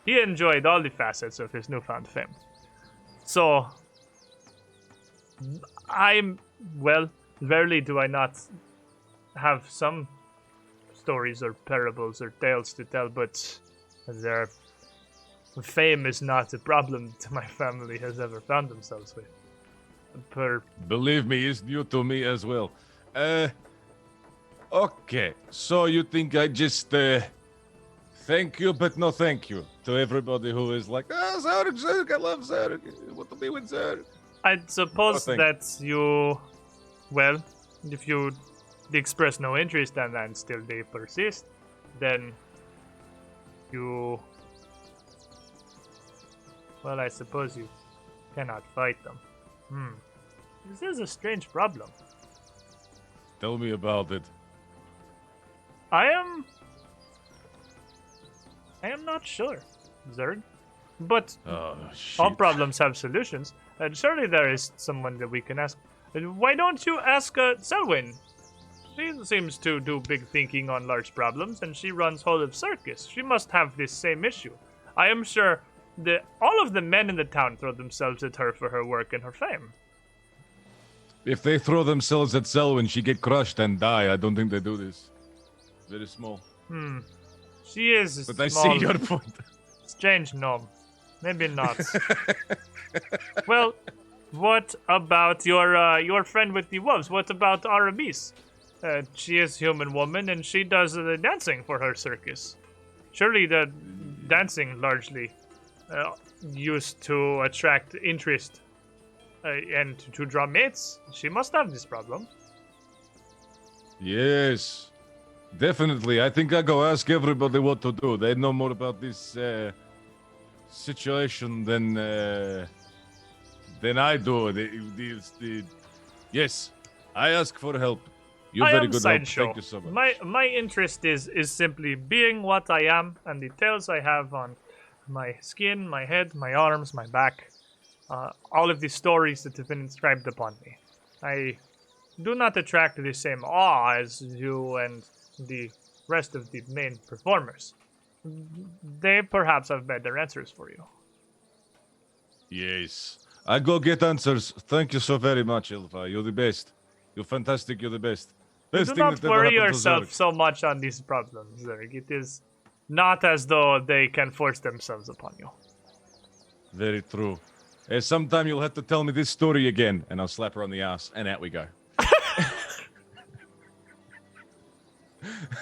He enjoyed all the facets of his newfound fame. So, rarely do I not have some stories or parables or tales to tell, but fame is not a problem that my family has ever found themselves with. Believe me, it's new to me as well. Okay, so you think I just thank you, but no thank you to everybody who is like, Zerg, Zerg, I love Zerg. What to be with Zerg? I suppose that you, well, if you express no interest and still they persist, then you... Well, I suppose you cannot fight them. This is a strange problem. Tell me about it. I am not sure, Zerg. But Oh, shit. all problems have solutions, and surely there is someone that we can ask. Why don't you ask Selwyn? She seems to do big thinking on large problems, and she runs Whole of Circus. She must have this same issue. I am sure that all of the men in the town throw themselves at her for her work and her fame. If they throw themselves at Selwyn, she get crushed and die. I don't think they do this. Very small. She is a But I small, see your point. strange gnome. Maybe not. Well, what about your friend with the wolves? What about Aramis? She is human woman, and she does the dancing for her circus. Surely the dancing largely used to attract interest and to draw mates. She must have this problem. Yes. Definitely. I think I go ask everybody what to do. They know more about this situation than I do. Yes. I ask for help. You're I very am good help. Sideshow. Thank you so much. My interest is simply being what I am, and the tails I have on my skin, my head, my arms, my back, all of the stories that have been inscribed upon me. I do not attract the same awe as you and the rest of the main performers. They perhaps have better answers for you. Yes. I go get answers. Thank you so very much, Ilva. You're the best. You're fantastic. You're the best. Best Do thing not that ever worry happened to yourself Zerg. so much on these problems, Zerg. It is not as though they can force themselves upon you. Very true. Sometime you'll have to tell me this story again, and I'll slap her on the ass, and out we go.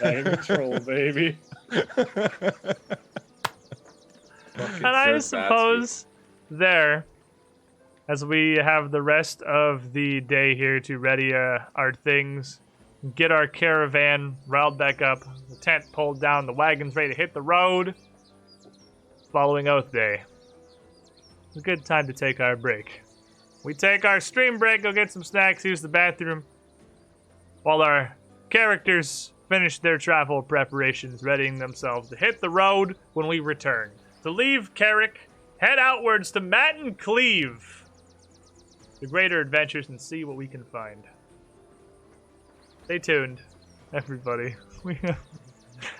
Back in control, baby. And I suppose there, as we have the rest of the day here to ready our things, get our caravan riled back up, the tent pulled down, the wagon's ready to hit the road, following Oath Day. It's a good time to take our break. We take our stream break, go get some snacks, use the bathroom, while our characters finish their travel preparations, readying themselves to hit the road when we return. To leave Carrick, head outwards to Matt and Cleve, the greater adventures, and see what we can find. Stay tuned, everybody.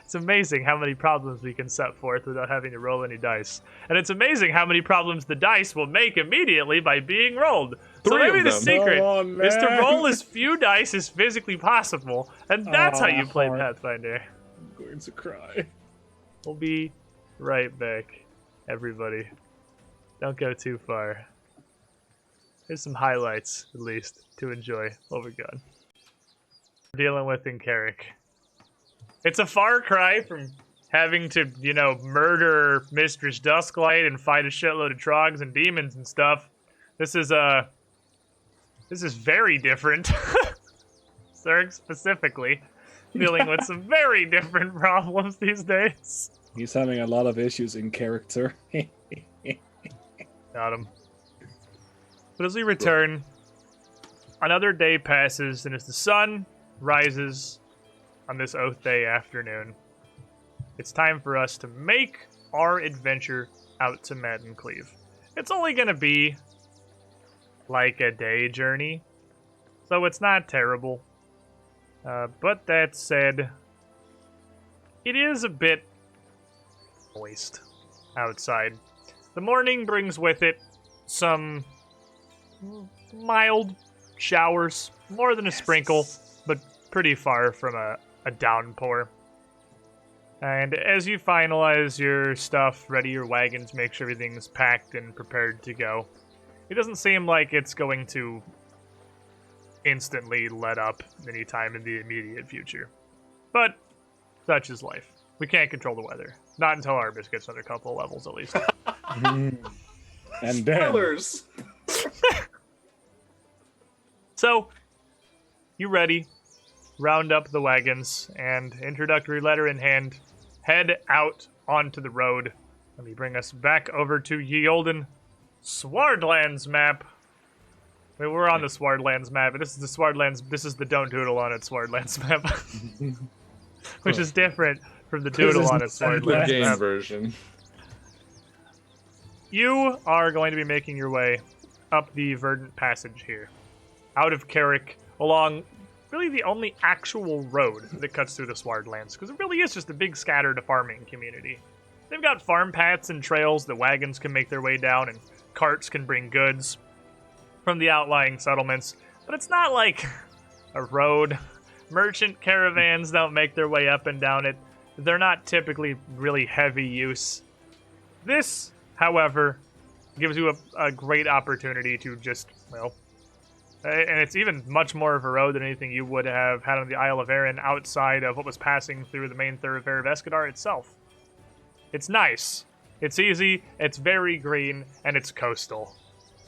It's amazing how many problems we can set forth without having to roll any dice. And it's amazing how many problems the dice will make immediately by being rolled. So Three maybe of the them. secret Come on, is to man. roll as few dice as physically possible, and that's how you play heart. Pathfinder. I'm going to cry. We'll be right back, everybody. Don't go too far. Here's some highlights, at least, to enjoy while we're gone. We're dealing with in Carrick. It's a far cry from having to, murder Mistress Dusklight and fight a shitload of trogs and demons and stuff. This is very different. Zerg specifically dealing with some very different problems these days. He's having a lot of issues in character. Got him. But as we return, another day passes, and as the sun rises on this Oath Day afternoon, it's time for us to make our adventure out to Matt and Cleve. It's only going to be like a day journey, so it's not terrible. But that said, it is a bit moist outside. The morning brings with it some mild showers, more than a sprinkle, but pretty far from a downpour. And as you finalize your stuff, ready your wagons, make sure everything's packed and prepared to go, it doesn't seem like it's going to instantly let up anytime in the immediate future. But such is life. We can't control the weather. Not until Arbus gets another couple levels, at least. And then Spoilers. So, you ready? round up the wagons, and introductory letter in hand, head out onto the road. Let me bring us back over to Ye Olden Swardlands map. We're on the Swardlands map, but this is the Swardlands. This is the Don't Doodle on it Swardlands map, which is different from the Doodle on it The Swardlands game map. version. You are going to be making your way up the Verdant Passage here, out of Carrick, along really the only actual road that cuts through the Swardlands, because it really is just a big scattered farming community. They've got farm paths and trails that wagons can make their way down, and carts can bring goods from the outlying settlements, but it's not like a road. Merchant caravans don't make their way up and down it. They're not typically really heavy use. This, however, gives you a great opportunity to just, well, and it's even much more of a road than anything you would have had on the Isle of Arran outside of what was passing through the main thoroughfare of Escadar itself. It's nice. It's easy, it's very green, and it's coastal.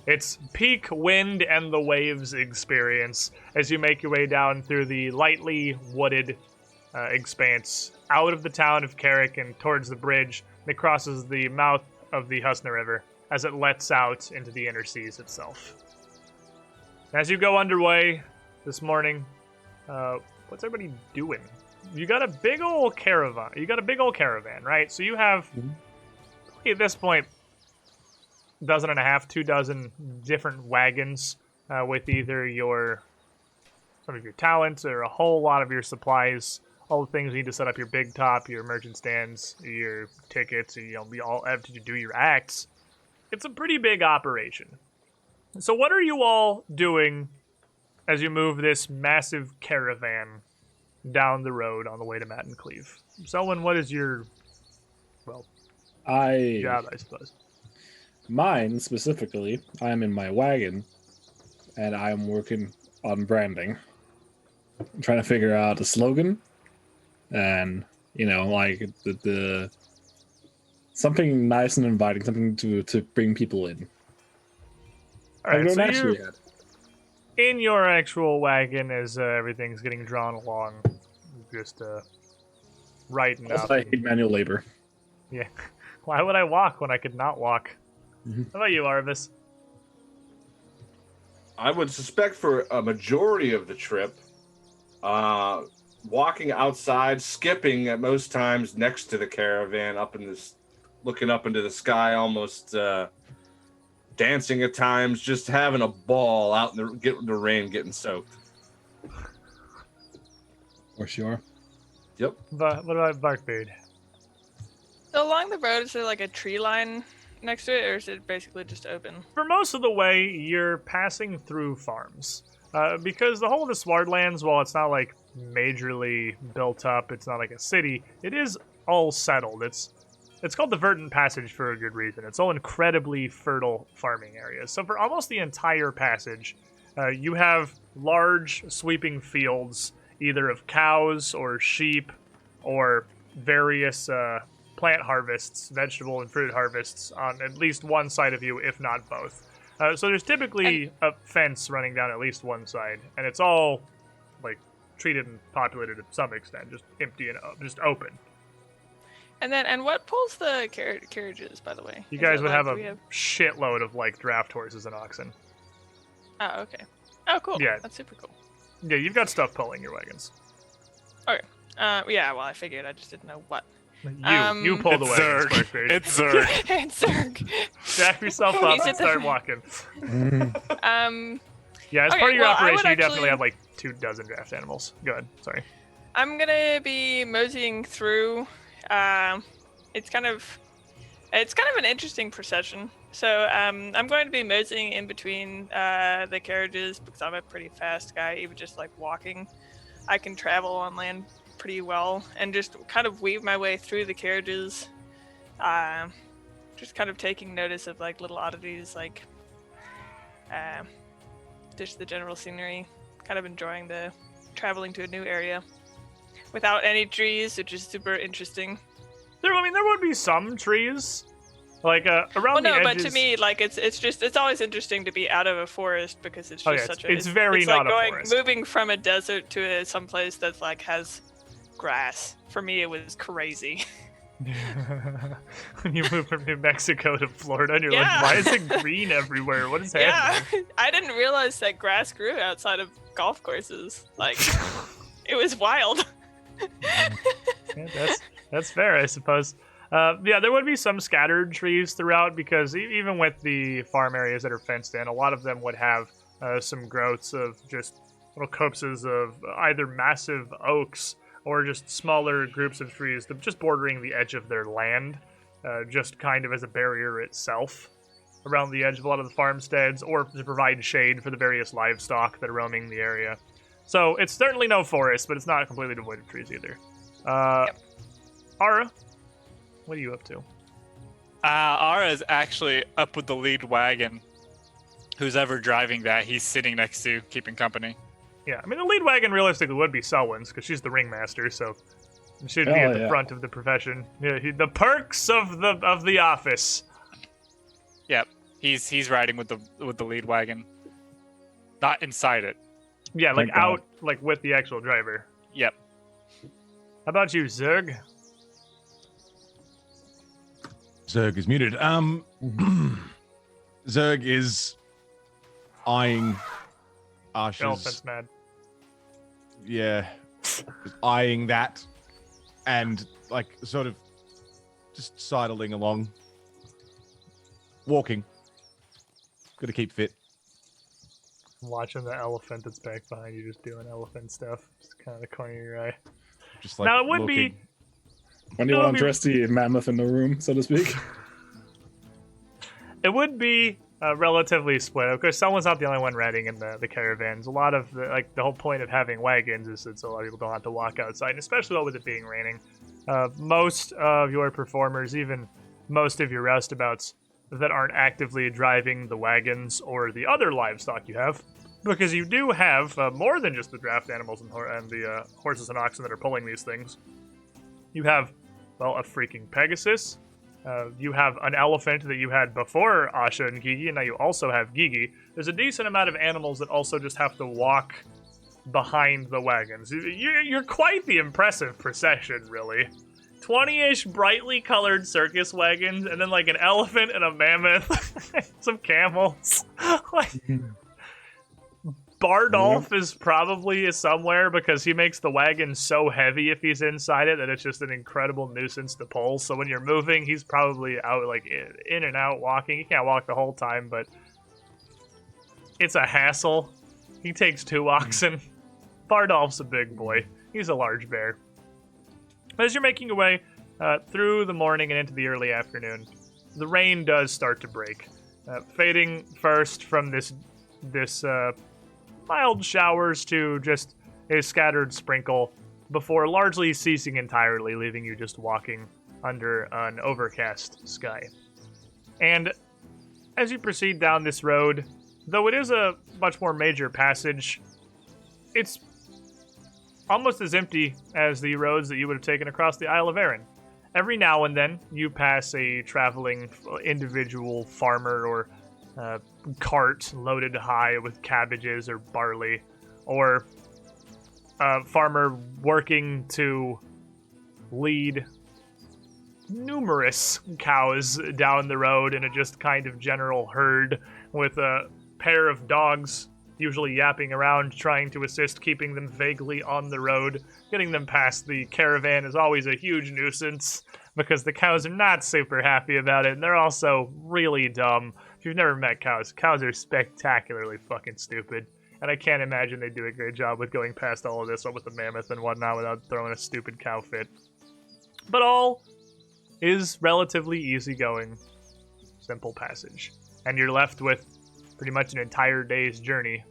It's peak wind and the waves experience as you make your way down through the lightly wooded expanse out of the town of Carrick and towards the bridge that crosses the mouth of the Husna River as it lets out into the inner seas itself. As you go underway this morning, what's everybody doing? You got a big old caravan. Right? So you have, at this point, dozen and a half, 2 dozen different wagons with either some of your talents or a whole lot of your supplies, all the things you need to set up your big top, your merchant stands, your tickets, all have to do your acts. It's a pretty big operation. So what are you all doing as you move this massive caravan down the road on the way to Matt and Cleve? Selwyn, what is your job, I suppose? Mine specifically, I am in my wagon, and I am working on branding. I'm trying to figure out a slogan, and like the something nice and inviting, something to bring people in. All right, so actually you're in your actual wagon as everything's getting drawn along, just writing up. I hate manual labor. Yeah. Why would I walk when I could not walk? Mm-hmm. How about you, Arvis? I would suspect for a majority of the trip, walking outside, skipping at most times next to the caravan, looking up into the sky, almost dancing at times, just having a ball out in the rain, getting soaked. For sure. Yep. But what about Barkbeard? So along the road, is there like a tree line next to it, or is it basically just open? For most of the way, you're passing through farms. Because the whole of the Swardlands, while it's not like majorly built up, it's not like a city, it is all settled. It's called the Verdant Passage for a good reason. It's all incredibly fertile farming areas. So for almost the entire passage, you have large sweeping fields, either of cows or sheep or various plant harvests, vegetable and fruit harvests on at least one side of you, if not both. So there's typically a fence running down at least one side, and it's all like treated and populated to some extent, just empty and just open. And what pulls the carriages, by the way? You Is guys it would like, have a shitload of like draft horses and oxen. Oh, okay. Oh, cool. Yeah. That's super cool. Yeah, you've got stuff pulling your wagons. Okay. Yeah, well, I figured. I just didn't know what. You pull the It's wagons, Zerg. Barkbeard. It's Zerg. It's Zerg. Jack yourself up and start walking. Yeah, as Okay, part of your well, I would operation, you definitely actually- have like 2 dozen draft animals. Go ahead. Sorry. I'm gonna be moseying through. It's kind of an interesting procession. So I'm going to be moseying in between the carriages because I'm a pretty fast guy. Even just like walking, I can travel on land pretty well, and just kind of weave my way through the carriages. Just kind of taking notice of like little oddities, like just the general scenery. Kind of enjoying the traveling to a new area without any trees, which is super interesting. There would be some trees, Like around Well, no, the but edges. to me, like it's always interesting to be out of a forest because it's just Oh, yeah, such it's very it's not like a forest. moving from a desert to someplace that's like has grass. For me, it was crazy. When you move from New Mexico to Florida, and you're Yeah. like, why is it green everywhere? What is Yeah, happening? I didn't realize that grass grew outside of golf courses. Like, it was wild. Yeah, that's fair, I suppose. Yeah, there would be some scattered trees throughout because even with the farm areas that are fenced in, a lot of them would have some growths of just little copses of either massive oaks or just smaller groups of trees that just bordering the edge of their land, just kind of as a barrier itself around the edge of a lot of the farmsteads, or to provide shade for the various livestock that are roaming the area. So it's certainly no forest, but it's not completely devoid of trees either. Yep. Ara, what are you up to? Ara's actually up with the lead wagon. Who's ever driving that, he's sitting next to, keeping company. Yeah, I mean, the lead wagon realistically would be Selwyn's, because she's the ringmaster, so she'd be at the front of the profession. Yeah, the perks of the office. Yep, he's riding with the lead wagon, not inside it. Yeah, like Thank God. out, like with the actual driver. Yep. How about you, Zerg? Zerg is muted. Zerg is eyeing Asha's. Elephant's mad. Yeah, just eyeing that, and like sort of just sidling along, walking. Got to keep fit. Watching the elephant that's back behind you just doing elephant stuff. It's kind of the corner of your eye. Just like Now, it would looking. be... Only No, one we- dressy mammoth in the room, so to speak. It would be relatively split. Of course, someone's not the only one riding in the caravans. A lot of the whole point of having wagons is that so a lot of people don't have to walk outside, and especially with it being raining. Most of your performers, even most of your roustabouts that aren't actively driving the wagons or the other livestock you have, because you do have more than just the draft animals and the horses and oxen that are pulling these things. You have, well, a freaking Pegasus. You have an elephant that you had before Asha and Gigi, and now you also have Gigi. There's a decent amount of animals that also just have to walk behind the wagons. You're quite the impressive procession, really. 20-ish brightly colored circus wagons, and then like an elephant and a mammoth, some camels. Like, Bardolph is probably somewhere because he makes the wagon so heavy if he's inside it that it's just an incredible nuisance to pull. So when you're moving, he's probably out like in and out walking. He can't walk the whole time, but it's a hassle. He takes 2 oxen. Bardolph's a big boy. He's a large bear. But as you're making your way through the morning and into the early afternoon, the rain does start to break, fading first from this mild showers to just a scattered sprinkle before largely ceasing entirely, leaving you just walking under an overcast sky. And as you proceed down this road, though it is a much more major passage, it's almost as empty as the roads that you would have taken across the Isle of Arran. Every now and then, you pass a traveling individual farmer or cart loaded high with cabbages or barley, or a farmer working to lead numerous cows down the road in a just kind of general herd with a pair of dogs usually yapping around trying to assist keeping them vaguely on the road. Getting them past the caravan is always a huge nuisance because the cows are not super happy about it, and they're also really dumb. If you've never met cows, cows are spectacularly fucking stupid, and I can't imagine they do a great job with going past all of this with the mammoth and whatnot without throwing a stupid cow fit. But all is relatively easygoing, simple passage, and you're left with pretty much an entire day's journey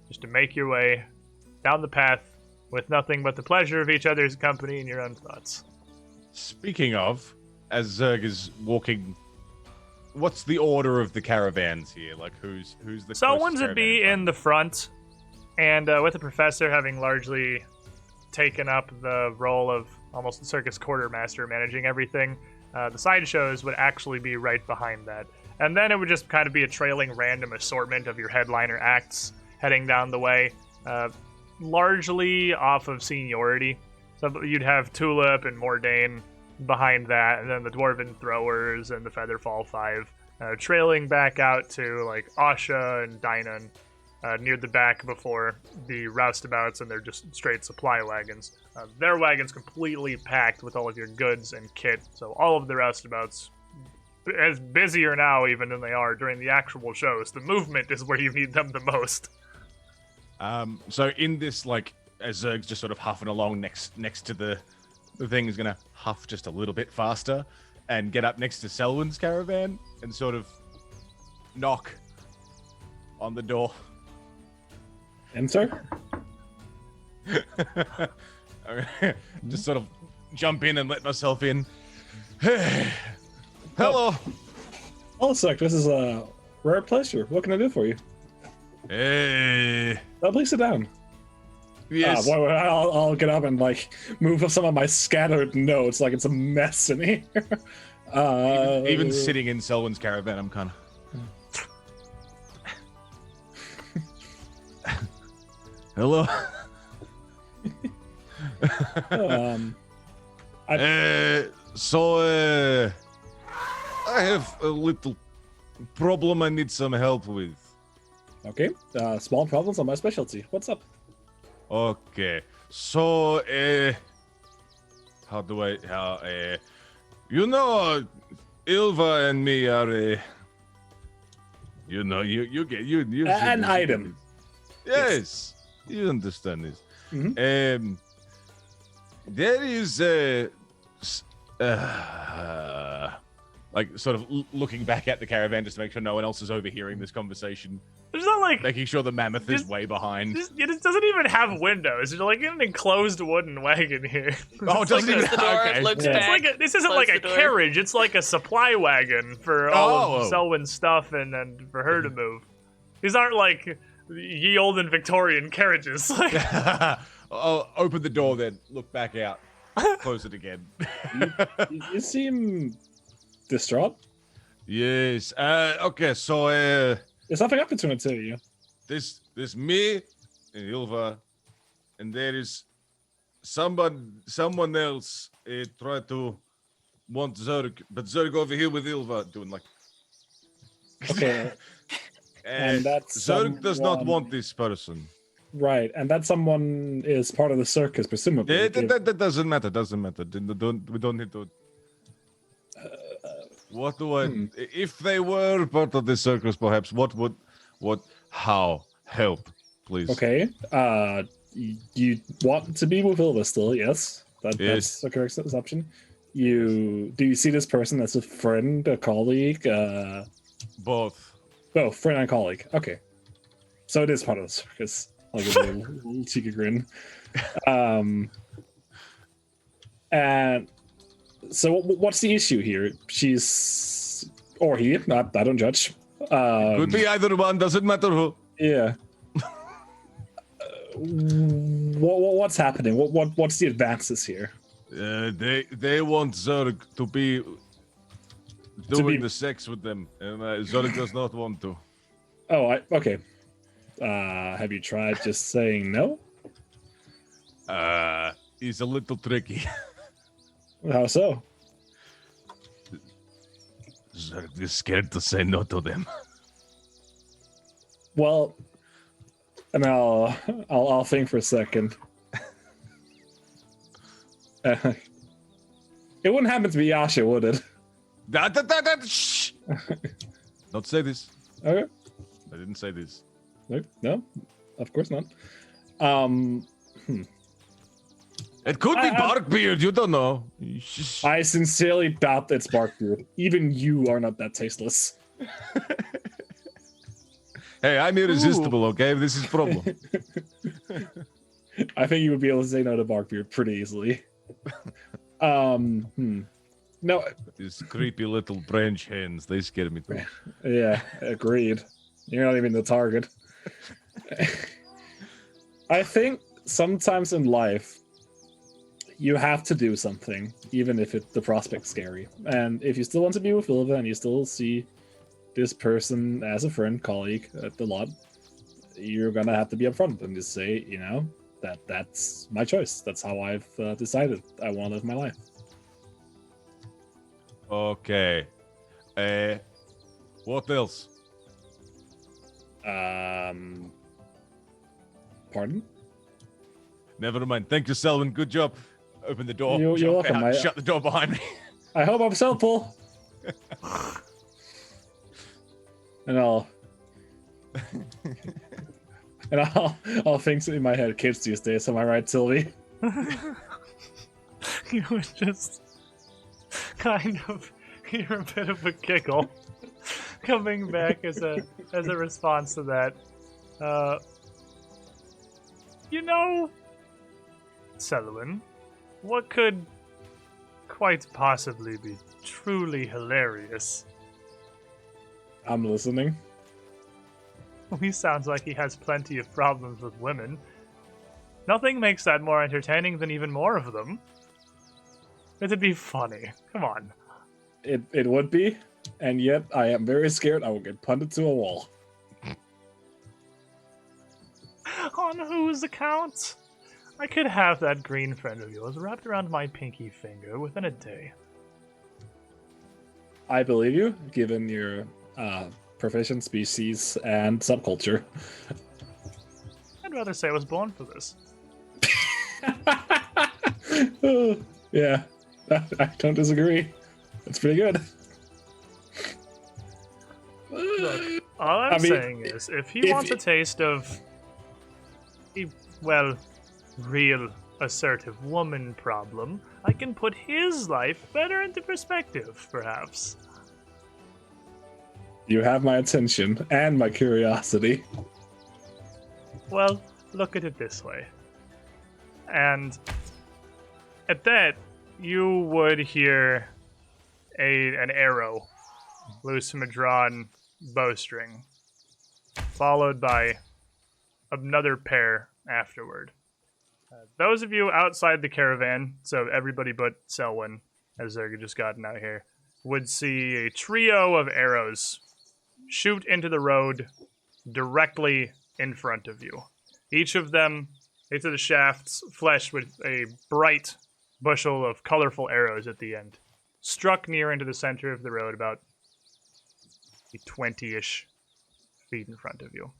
just to make your way down the path with nothing but the pleasure of each other's company and your own thoughts. Speaking of, as Zerg is walking, what's the order of the caravans here? Like, who's the So closest one's would be caravan in the front, and with the professor having largely taken up the role of almost the circus quartermaster managing everything, The sideshows would actually be right behind that. And then it would just kind of be a trailing random assortment of your headliner acts heading down the way, largely off of seniority. So you'd have Tulip and Mordain behind that, and then the Dwarven Throwers and the Featherfall Five, trailing back out to like Asha and Dynan, near the back before the roustabouts and they're just straight supply wagons. Their wagons completely packed with all of your goods and kit, so all of the roustabouts as busier now even than they are during the actual shows. The movement is where you need them the most. So in this, like, as Zerg's just sort of huffing along next to the thing, is gonna huff just a little bit faster and get up next to Selwyn's caravan and sort of knock on the door. Enter? Just sort of jump in and let myself in. Hello. Oh, sir, this is a rare pleasure. What can I do for you? Hey. Oh, please sit down. Yes. I'll get up and like move some of my scattered notes, like it's a mess in here. Even sitting in Selwyn's caravan, I'm kind of. Hello. I have a little problem I need some help with. Okay, small problems on my specialty. What's up? Okay, so Ilva and me are you An item. Yes, you understand this. Mm-hmm. There is like sort of looking back at the caravan just to make sure no one else is overhearing this conversation. There's not like Making sure the mammoth is way behind. it just doesn't even have windows. You're like in an enclosed wooden wagon here. Oh, it doesn't even. the door, Okay. looks Yeah. back. It's like this isn't close like a the door. carriage. It's like a supply wagon for all Oh. of Selwyn's stuff and for her to move. These aren't like ye olden Victorian carriages. Like, I'll open the door, then look back out, close it again. You seem distraught. Yes. Okay. So There's nothing up between the two of you. this me and Ilva, and there is someone else try to want Zerg, but Zerg over here with Ilva doing like. Okay, and that's Zerg does not someone- want this person. right, and that someone is part of the circus, presumably. That doesn't matter. We don't need to. What do I? If they were part of the circus, perhaps how help, please? Okay, you want to be with Ilva still? Yes, Yes. that's the correct assumption. Do you see this person as a friend, a colleague? Both. Oh, friend and colleague. Okay, so it is part of the circus. I'll give you a little cheeky grin. And so, what's the issue here? She's or he? Not, I don't judge. Could be either one. Doesn't matter who. Yeah. What's happening? What's the advances here? They want Zerg to be doing the sex with them, and Zerg does not want to. Oh, okay. Have you tried just saying no? It's a little tricky. How so? Zerg is scared to say no to them. Well, and I'll think for a second. It wouldn't happen to be Yasha, would it? Shh! Don't say this. Okay. I didn't say this. No, of course not. It could be Barkbeard. You don't know. Shh. I sincerely doubt it's Barkbeard. Even you are not that tasteless. Hey, I'm irresistible. Okay, this is problem. I think you would be able to say no to Barkbeard pretty easily. No, These creepy little branch hens, they scare me too. yeah, agreed. You're not even the target. I think sometimes in life, you have to do something, even if the prospect's scary. And if you still want to be with Vilva and you still see this person as a friend, colleague at the lot, you're gonna have to be upfront and just say, that's my choice. That's how I've decided I want to live my life. Okay. What else? Pardon? Never mind. Thank you, Selwyn. Good job. Open the door. You're jump welcome. out, shut the door behind me. I hope I'm helpful. and I'll think in my head, kids these days. Am I right, Sylvie? You would just kind of hear a bit of a giggle coming back as a response to that. Selwyn, what could quite possibly be truly hilarious? I'm listening. He sounds like he has plenty of problems with women. Nothing makes that more entertaining than even more of them. It'd be funny. Come on. It would be, and yet I am very scared I will get punted to a wall. On whose account? I could have that green friend of yours wrapped around my pinky finger within a day. I believe you, given your proficient species and subculture. I'd rather say I was born for this. Yeah, I don't disagree. That's pretty good. Look, all I'm saying is, if he wants a taste of real assertive woman problem, I can put his life better into perspective, perhaps. You have my attention and my curiosity. Well, look at it this way. And at that, you would hear an arrow loose from a drawn bowstring, followed by another pair afterward. Those of you outside the caravan, so everybody but Selwyn, as they're just gotten out here, would see a trio of arrows shoot into the road directly in front of you. Each of them, each of the shafts, fleshed with a bright bushel of colorful arrows at the end, struck near into the center of the road, about 20-ish feet in front of you.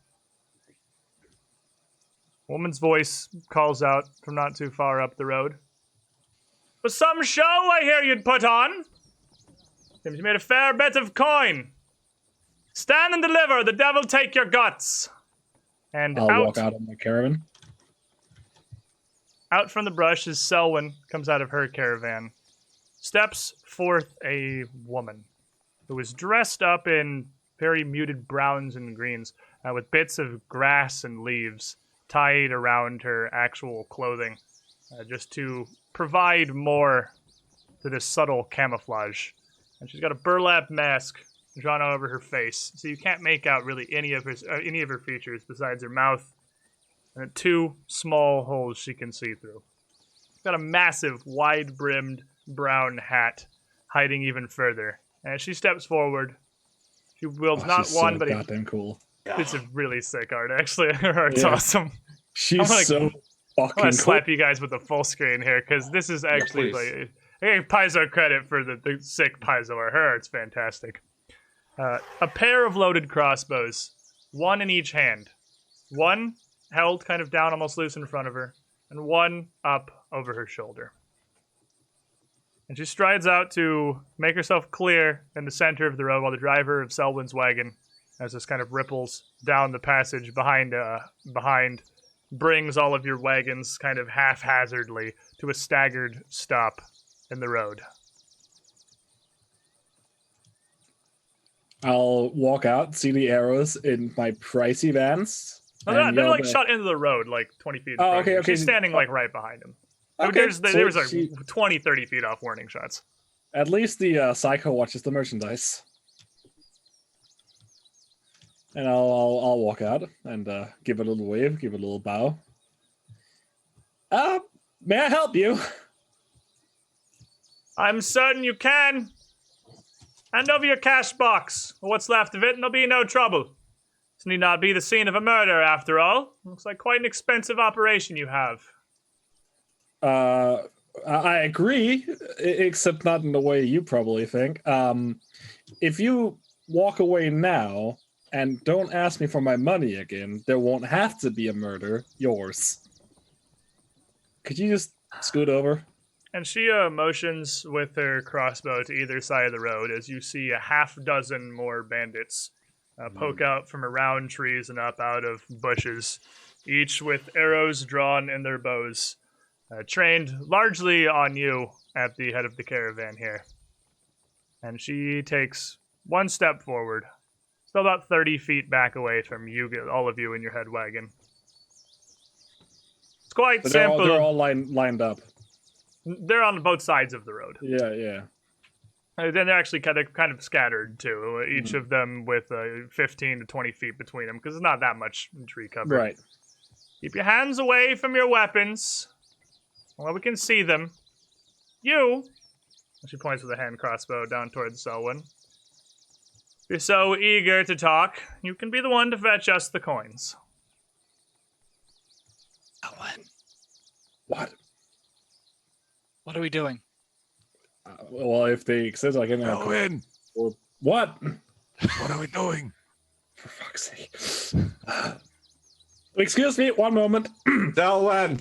A woman's voice calls out from not too far up the road. "For some show I hear you'd put on. Seems you made a fair bit of coin. Stand and deliver, the devil take your guts." And I'll walk out of my caravan. Out from the brush as Selwyn comes out of her caravan, steps forth a woman who is dressed up in very muted browns and greens, with bits of grass and leaves tied around her actual clothing, just to provide more to this subtle camouflage. And she's got a burlap mask drawn over her face, so you can't make out really any of her features besides her mouth and 2 small holes she can see through. She's got a massive, wide-brimmed brown hat hiding even further. And as she steps forward, she wields not one, but goddamn cool. It's a really sick art, actually. Her art's Yeah. awesome. She's so fucking I'm gonna cool. slap you guys with the full screen here, because this is actually please. I give Paizo credit for the sick Paizo art. Her art's fantastic. A pair of loaded crossbows, one in each hand. One held kind of down, almost loose in front of her, and one up over her shoulder. And she strides out to make herself clear in the center of the road while the driver of Selwyn's wagon, as this kind of ripples down the passage behind, brings all of your wagons kind of haphazardly to a staggered stop in the road. I'll walk out, see the arrows in my pricey vans. No, they're like shot into the road, like 20 feet in front of you. She's standing like right behind him. Okay, There's like 20, 30 feet off warning shots. At least the psycho watches the merchandise. And I'll walk out and give it a little wave, give it a little bow. May I help you? I'm certain you can. Hand over your cash box, or what's left of it, and there'll be no trouble. This need not be the scene of a murder, after all. Looks like quite an expensive operation you have. I agree, except not in the way you probably think. If you walk away now and don't ask me for my money again, there won't have to be a murder. Yours. Could you just scoot over? And she motions with her crossbow to either side of the road as you see a half dozen more bandits poke out from around trees and up out of bushes, each with arrows drawn in their bows, trained largely on you at the head of the caravan here. And she takes one step forward, still about 30 feet back away from you, all of you in your head wagon. It's quite But simple. They're all lined up. They're on both sides of the road. Yeah. Then they're actually kind of scattered too. Each of them with 15 to 20 feet between them, because there's not that much tree cover. Right. Keep your hands away from your weapons. Well, we can see them. You. She points with a hand crossbow down towards Selwyn. If you're so eager to talk, you can be the one to fetch us the coins. Selwyn, What? what are we doing? Well, if they exist, I can. Selwyn, Or what? what are we doing? For fuck's sake! Excuse me, one moment. Selwyn,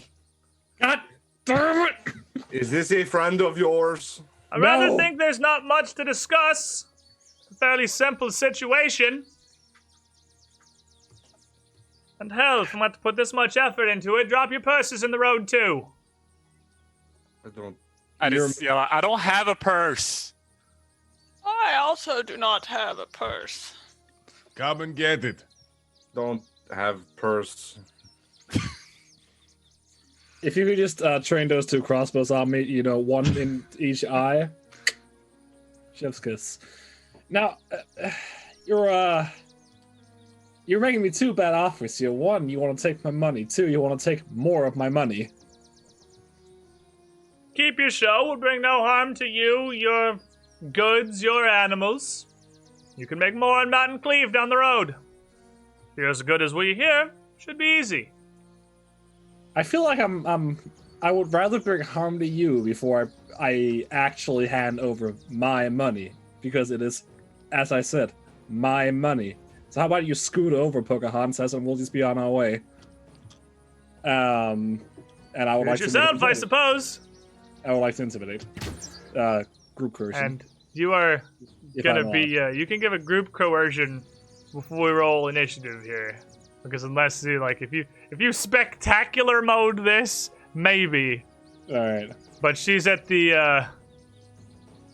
God damn it! is this a friend of yours? I rather No. think there's not much to discuss. It's a fairly simple situation. And hell, if I'm going to put this much effort into it, drop your purses in the road too. I don't. I just yell, I don't have a purse. I also do not have a purse. Come and get it. Don't have purse. If you could just train those two crossbows on me, one in each eye. Chef's kiss. Now, you're making me two bad offers here. One, you want to take my money. Two, you want to take more of my money. Keep your show. Will bring no harm to you, your goods, your animals. You can make more on Mountain Cleave down the road. If you're as good as we here, should be easy. I feel like I would rather bring harm to you before I actually hand over my money, because it is, as I said, my money. So how about you scoot over, Pocahontas, and we'll just be on our way. And I would like to yourself, I suppose. I would like to intimidate. Group coercion. And you are if gonna I'm be. allowed. You can give a group coercion before we roll initiative here, because unless if you spectacular mode this, maybe. All right. But she's at the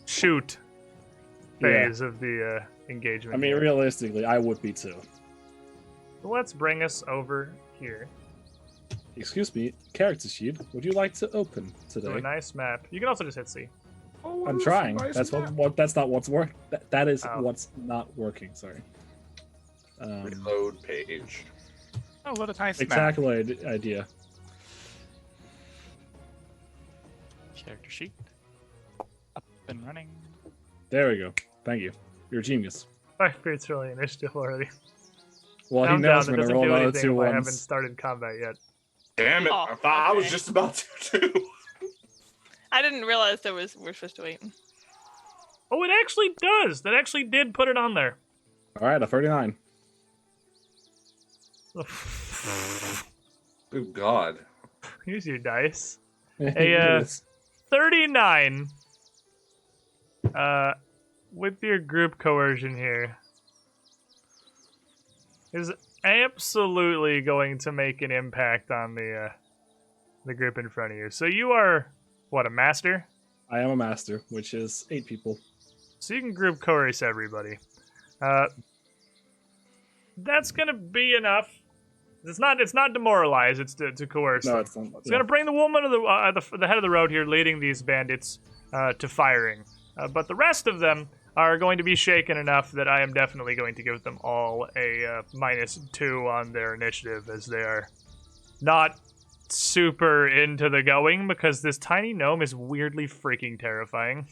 shoot phase of the engagement. I mean, here. realistically, I would be too. So let's bring us over here Excuse me, character sheet. Would you like to open to a today? nice map. You can also just hit C. Oh, I'm that's trying. nice That's map. what. That's not what's working. That is Oh. what's not working. Sorry. Reload page. Oh, what a nice map. Spectacular idea. Character sheet. Up and running. There we go. Thank you. You're a genius. My spirit's really initiative already. Well, he Calm knows down, when it to doesn't roll do another anything two if I haven't ones. started combat yet. Damn it! Oh, I thought I was okay. just about to too. I didn't realize we're supposed to wait. Oh, it actually does. That actually did put it on there. All right, a 39. Good God. Use your dice. It Hey, is. 39. With your group coercion here, is absolutely going to make an impact on the group in front of you. So you are what, a master? I am a master, which is 8 people. So you can group coerce everybody. That's gonna be enough. It's not demoralize. It's to coerce. No, them. it's not. It's gonna bring the woman to the head of the road here, leading these bandits to firing. But the rest of them are going to be shaken enough that I am definitely going to give them all a -2 on their initiative, as they are not super into the going because this tiny gnome is weirdly freaking terrifying,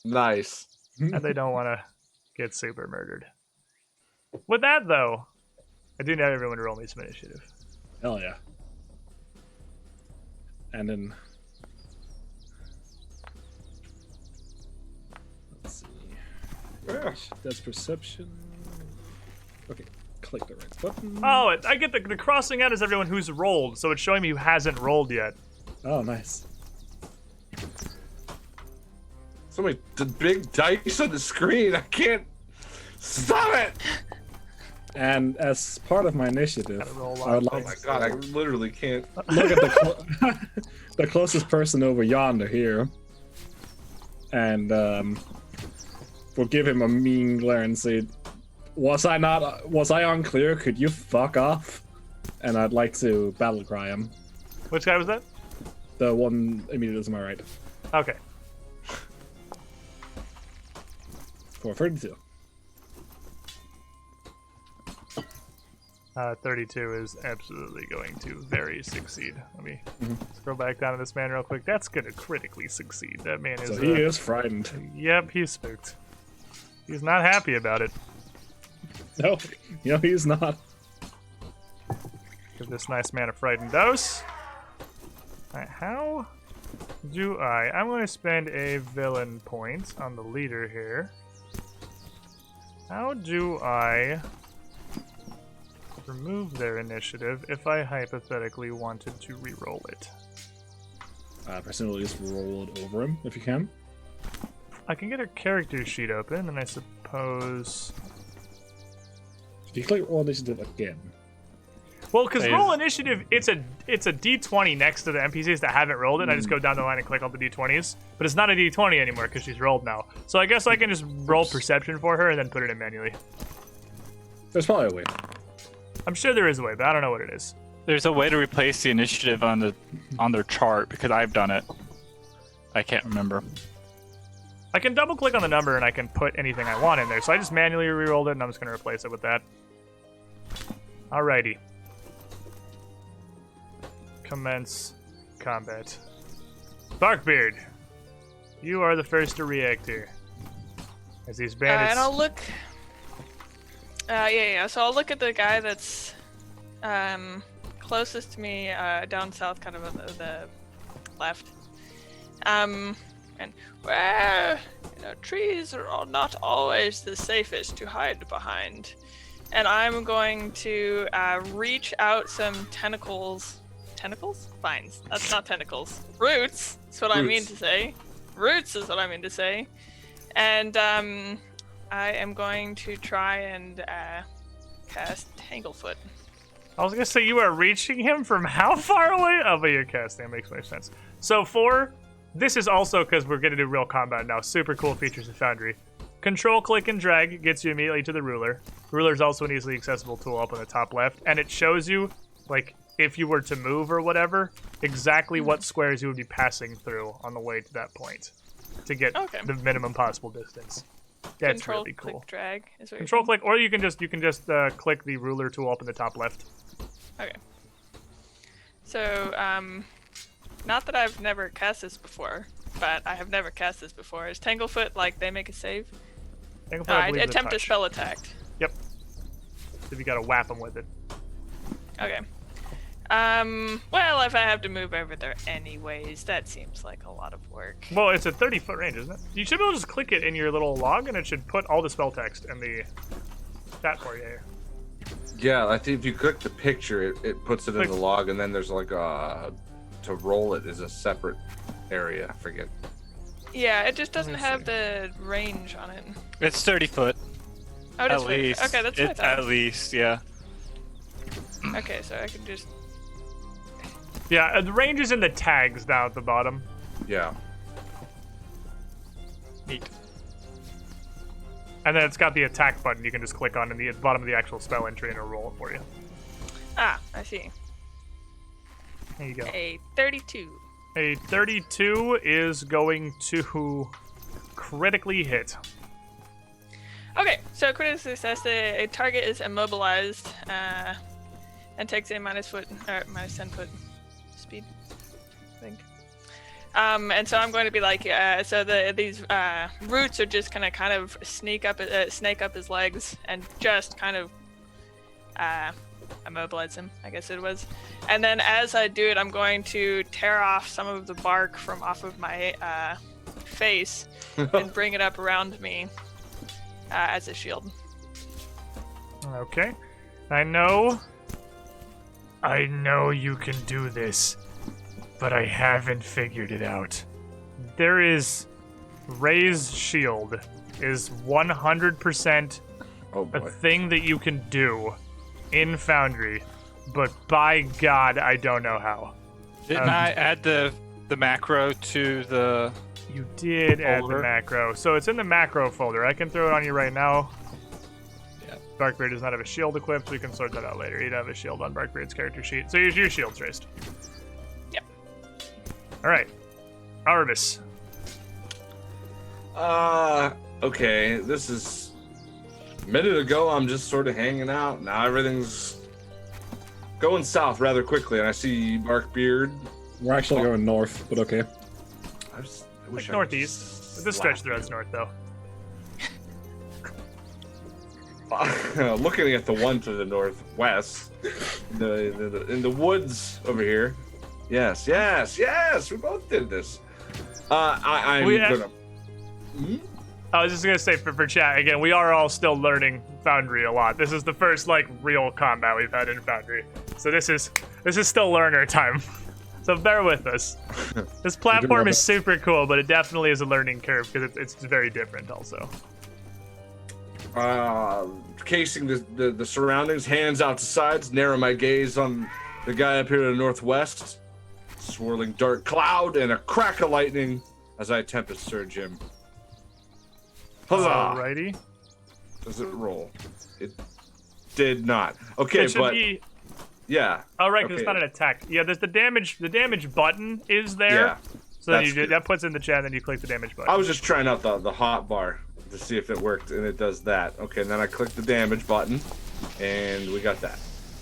Nice. and they don't want to get super murdered. With that, though, I do need everyone to roll me some initiative. Hell yeah. And then let's see. That's perception. Okay, click the right button. Oh, I get the crossing out is everyone who's rolled, so it's showing me who hasn't rolled yet. Oh, nice. So many big dice on the screen. I can't stop it. And as part of my initiative, Gotta roll a I would lot Oh like my to god, I literally can't. look at the closest person over yonder here, and we'll give him a mean glare and say, "Was I unclear? Could you fuck off?" And I'd like to battle cry him. Which guy was that? The one immediately to my right. Okay. For 32. 32 is absolutely going to very succeed. Let me scroll back down to this man real quick. That's going to critically succeed. That man is... So he is frightened. Yep, he's spooked. He's not happy about it. No, he's not. Give this nice man a frightened dose. Alright, how do I'm going to spend a villain point on the leader here. How do I remove their initiative if I hypothetically wanted to re-roll it? Presumably just roll it over him if you can. I can get a character sheet open, and I suppose... If you click roll initiative again. Well, because roll initiative, it's a D20 next to the NPCs that haven't rolled it, and I just go down the line and click all the D20s. But it's not a D20 anymore because she's rolled now. So I guess I can just roll perception for her and then put it in manually. There's probably a way. I'm sure there is a way, but I don't know what it is. There's a way to replace the initiative on their chart because I've done it. I can't remember. I can double click on the number and I can put anything I want in there. So I just manually re-rolled it and I'm just going to replace it with that. Alrighty. Commence combat. Barkbeard, you are the first to react here. As these bandits... And I'll look... yeah. So I'll look at the guy that's closest to me, down south, kind of on the left. And well, trees are not always the safest to hide behind. And I'm going to reach out some tentacles. Tentacles? Vines. That's not tentacles. Roots. That's what I mean to say. Roots is what I mean to say. And I am going to try and cast Tanglefoot. I was going to say you are reaching him from how far away? Oh, but you're casting. That makes no sense. So this is also because we're going to do real combat now. Super cool features of Foundry. Control, click, and drag gets you immediately to the ruler. Ruler is also an easily accessible tool up on the top left. And it shows you, like, if you were to move or whatever, exactly what squares you would be passing through on the way to that point to get the minimum possible distance. That's Control, really cool. click, drag is what Control, click, or you can just click the ruler tool up in the top left. Okay. So, not that I've never cast this before, but I have never cast this before. Is Tanglefoot like they make a save? Tanglefoot, I believe, is a attempt a touch. spell attack. Yep. If you gotta whap them with it. Okay. Well, if I have to move over there anyways, that seems like a lot of work. Well, it's a 30-foot range, isn't it? You should be able to just click it in your little log, and it should put all the spell text in the chat for you here. Yeah, I think if you click the picture, it puts it in the log, and then there's like to roll it is a separate area. I forget. Yeah, it just doesn't have the range on it. It's 30 foot. Oh, it is At 30. least. Okay, that's what I It's thought. at least, yeah. Okay, so I can just... Yeah, the range is in the tags down at the bottom. Yeah. Neat. And then it's got the attack button you can just click on in the bottom of the actual spell entry and it'll roll it for you. Ah, I see. There you go. A 32. A 32 is going to critically hit. Okay, so critical success, a target is immobilized and takes a minus 10 foot speed, I think. And so I'm going to be like, so these roots are just gonna kind of snake up his legs and just kind of immobilize him, I guess it was. And then as I do it, I'm going to tear off some of the bark from off of my face and bring it up around me as a shield. Okay. I know you can do this, but I haven't figured it out. There is Raised Shield is 100% a thing that you can do in Foundry, but by God, I don't know how. Didn't I add the macro to the... You did add the folder? macro. So it's in the macro folder. I can throw it on you right now. Yeah. Barkbeard does not have a shield equipped, so we can sort that out later. He'd have a shield on Barkbeard's character sheet. So here's your shield's raised. Yep. Alright. Arvis. Okay, this is... A minute ago, I'm just sort of hanging out. Now everything's going south rather quickly, and I see Barkbeard. We're actually going north, but okay. I wish Like northeast. This stretch throughout north, though. Looking at the one to the northwest, in the woods over here. Yes. We both did this. I'm gonna. I was just gonna say for chat again, we are all still learning Foundry a lot. This is the first like real combat we've had in Foundry, so this is still learner time. So bear with us. This platform is super cool, but it definitely is a learning curve because it's very different also. Casing the surroundings, hands out to sides, narrow my gaze on the guy up here to the northwest. Swirling dark cloud and a crack of lightning as I attempt to surge him. Huzzah! Alrighty. Does it roll? It did not. Okay, It should but be... yeah. Oh right, because Okay. it's not an attack. Yeah, there's the damage. The damage button is there. Yeah. So then that's you do, good. that puts in the chat, and then you click the damage button. I was just trying out the hot bar to see if it worked, and it does that. Okay, and then I click the damage button, and we got that.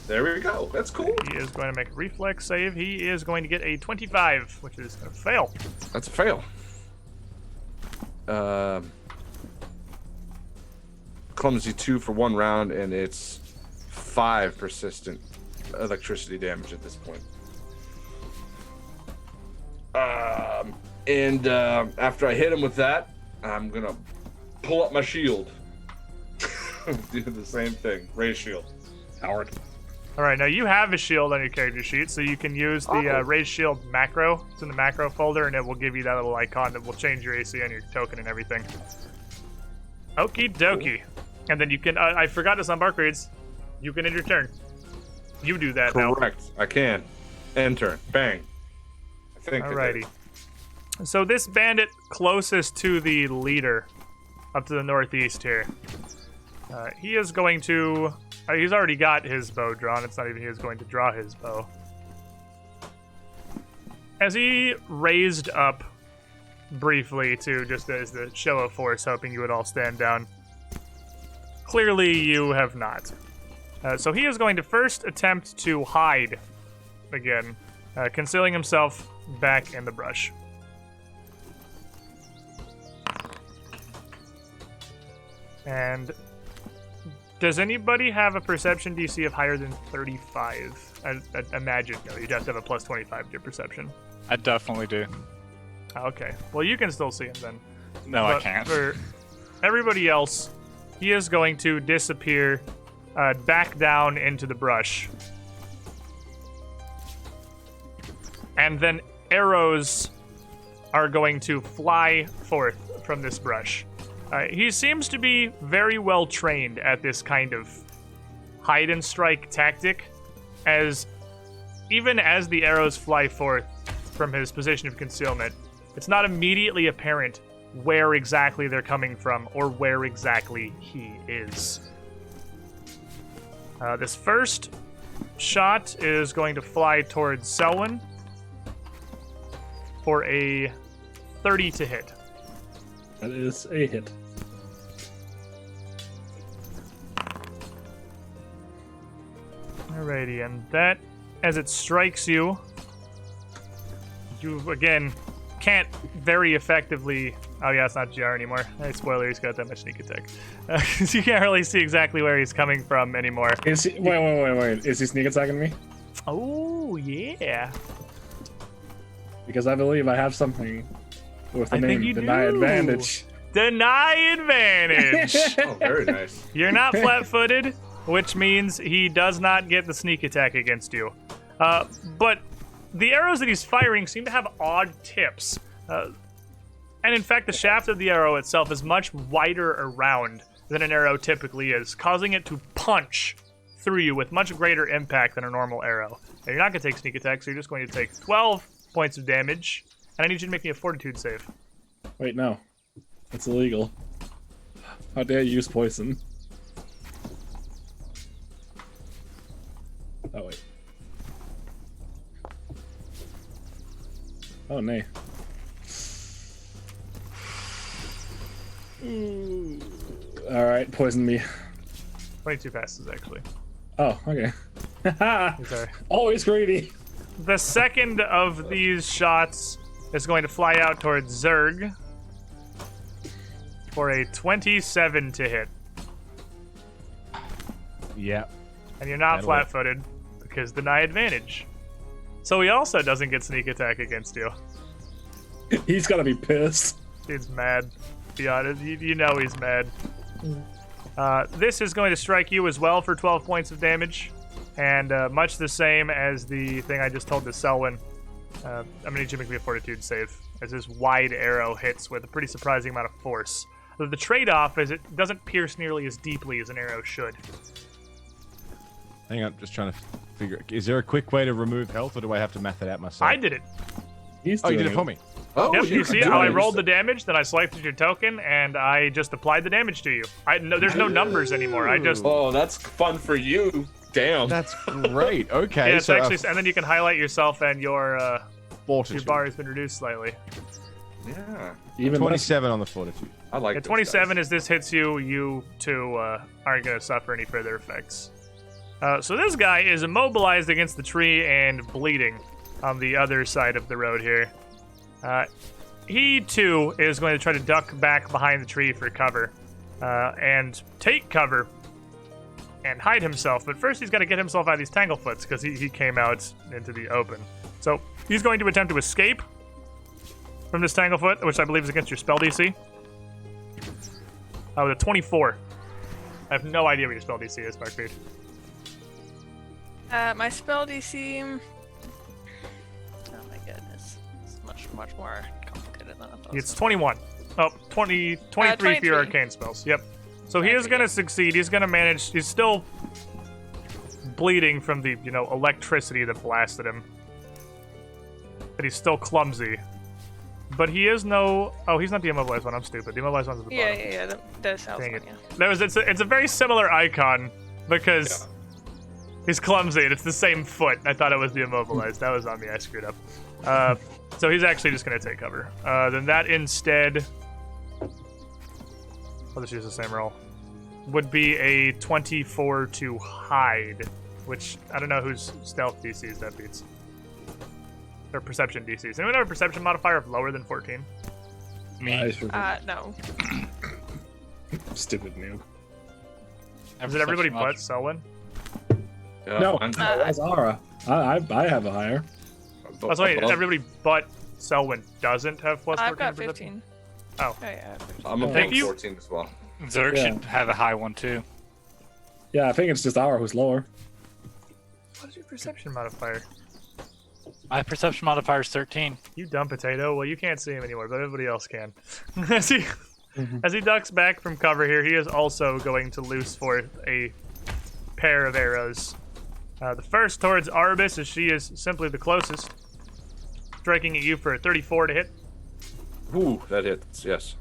There we go. That's cool. He is going to make a reflex save. He is going to get a 25, which is a fail. That's a fail. Clumsy 2 for 1 round, and it's 5 persistent electricity damage at this point. After I hit him with that, I'm gonna pull up my shield. Do the same thing. Raise shield. Howard. All right, now you have a shield on your character sheet, so you can use the raise shield macro. It's in the macro folder, and it will give you that little icon that will change your AC and your token and everything. Okie dokie. And then you can, I forgot this on Barkbeards, you can end your turn. You do that now. Correct. I can. End turn. Bang. I think. Alrighty. So this bandit closest to the leader, up to the northeast here, he is going to... he's already got his bow drawn. It's not even he is going to draw his bow. As he raised up briefly to just as the show of force, hoping you would all stand down. Clearly you have not. So he is going to first attempt to hide again, concealing himself back in the brush. And does anybody have a perception DC of higher than 35? I imagine no. You'd have to have a plus 25 to your perception. I definitely do. Okay. Well, you can still see him then. No, I But can't. For everybody else, he is going to disappear back down into the brush. And then arrows are going to fly forth from this brush. He seems to be very well trained at this kind of hide and strike tactic, as even as the arrows fly forth from his position of concealment, it's not immediately apparent where exactly they're coming from or where exactly he is. This first shot is going to fly towards Selwyn for a 30 to hit. That is a hit. Alrighty, and that, as it strikes you, you again can't very effectively. Oh yeah, it's not GR anymore. Hey, spoiler, he's got that much sneak attack. You can't really see exactly where he's coming from anymore. Is he, wait. Is he sneak attacking me? Oh yeah. Because I believe I have something with the I think name you Deny do. Advantage. Deny advantage. Oh, very nice. You're not flat-footed, which means he does not get the sneak attack against you. But the arrows that he's firing seem to have odd tips. And in fact, the shaft of the arrow itself is much wider around than an arrow typically is, causing it to punch through you with much greater impact than a normal arrow. Now, you're not going to take sneak attack, so you're just going to take 12 points of damage. And I need you to make me a fortitude save. Wait, no. It's illegal. How dare you use poison? Oh, wait. Oh, nay. Alright, poison me. 22 passes, actually. Oh, okay. Sorry. Always greedy. The second of these shots is going to fly out towards Zerg for a 27 to hit. Yeah. And you're not That'll work. flat-footed because deny advantage. So he also doesn't get sneak attack against you. He's gotta be pissed. He's mad. Be honest, you know he's mad. This is going to strike you as well for 12 points of damage, and much the same as the thing I just told to Selwyn. I'm gonna need you to make me a fortitude save, as this wide arrow hits with a pretty surprising amount of force. The trade-off is it doesn't pierce nearly as deeply as an arrow should. Hang on, just trying to figure. Is there a quick way to remove health, or do I have to math it out myself? I did it. He's Oh, you doing did it for me. Oh, Yep, you see how I rolled the the damage, then I selected your token, and I just applied the damage to you. There's no numbers anymore. I just Oh, that's fun for you. Damn. That's great. Okay, yeah, it's so actually, and then you can highlight yourself, and your fortitude. bar has been reduced slightly. Yeah. even less. 27 on the fortitude. I like At those 27, guys. as this hits you, you two aren't going to suffer any further effects. So this guy is immobilized against the tree and bleeding on the other side of the road here. He, too, is going to try to duck back behind the tree for cover and take cover and hide himself. But first, he's got to get himself out of these tanglefoots because he came out into the open. So he's going to attempt to escape from this tanglefoot, which I believe is against your spell DC. With a 24. I have no idea what your spell DC is, Markbeard. My spell DC. Oh my goodness. It's much more complicated than I thought. It's 21. Oh, 23 for your 23. arcane spells. Yep. So he is going to succeed. He's going to manage. He's still bleeding from the, electricity that blasted him. But he's still clumsy. But he is no... Oh, he's not the immobilized one. I'm stupid. The immobilized one's at the bottom. Yeah. That sounds Dang fun, it. yeah. It's a very similar icon because he's clumsy and it's the same foot. I thought it was the immobilized. That was on me. I screwed up. So he's actually just going to take cover. Then that instead... I'll just use the same roll. Would be a 24 to hide, which I don't know whose stealth DCs that beats. Or perception DCs. Anyone have a perception modifier of lower than 14? Me. No. Stupid noob. Is it everybody but Selwyn? Yeah, No, mine's- that's Aura. I have a higher. That's why above- everybody but Selwyn doesn't have plus 14 I've got perception? 15. Oh. Yeah, I have 15. I'm If above you- 14 as well. Zerg Yeah. should have a high one too. Yeah, I think it's just Aura who's lower. What is your perception modifier? My perception modifier is 13. You dumb potato. Well, you can't see him anymore, but everybody else can. as he ducks back from cover here, he is also going to loose forth a pair of arrows. The first towards Arbus, as she is simply the closest, striking at you for a 34 to hit. Ooh, that hits. Yes.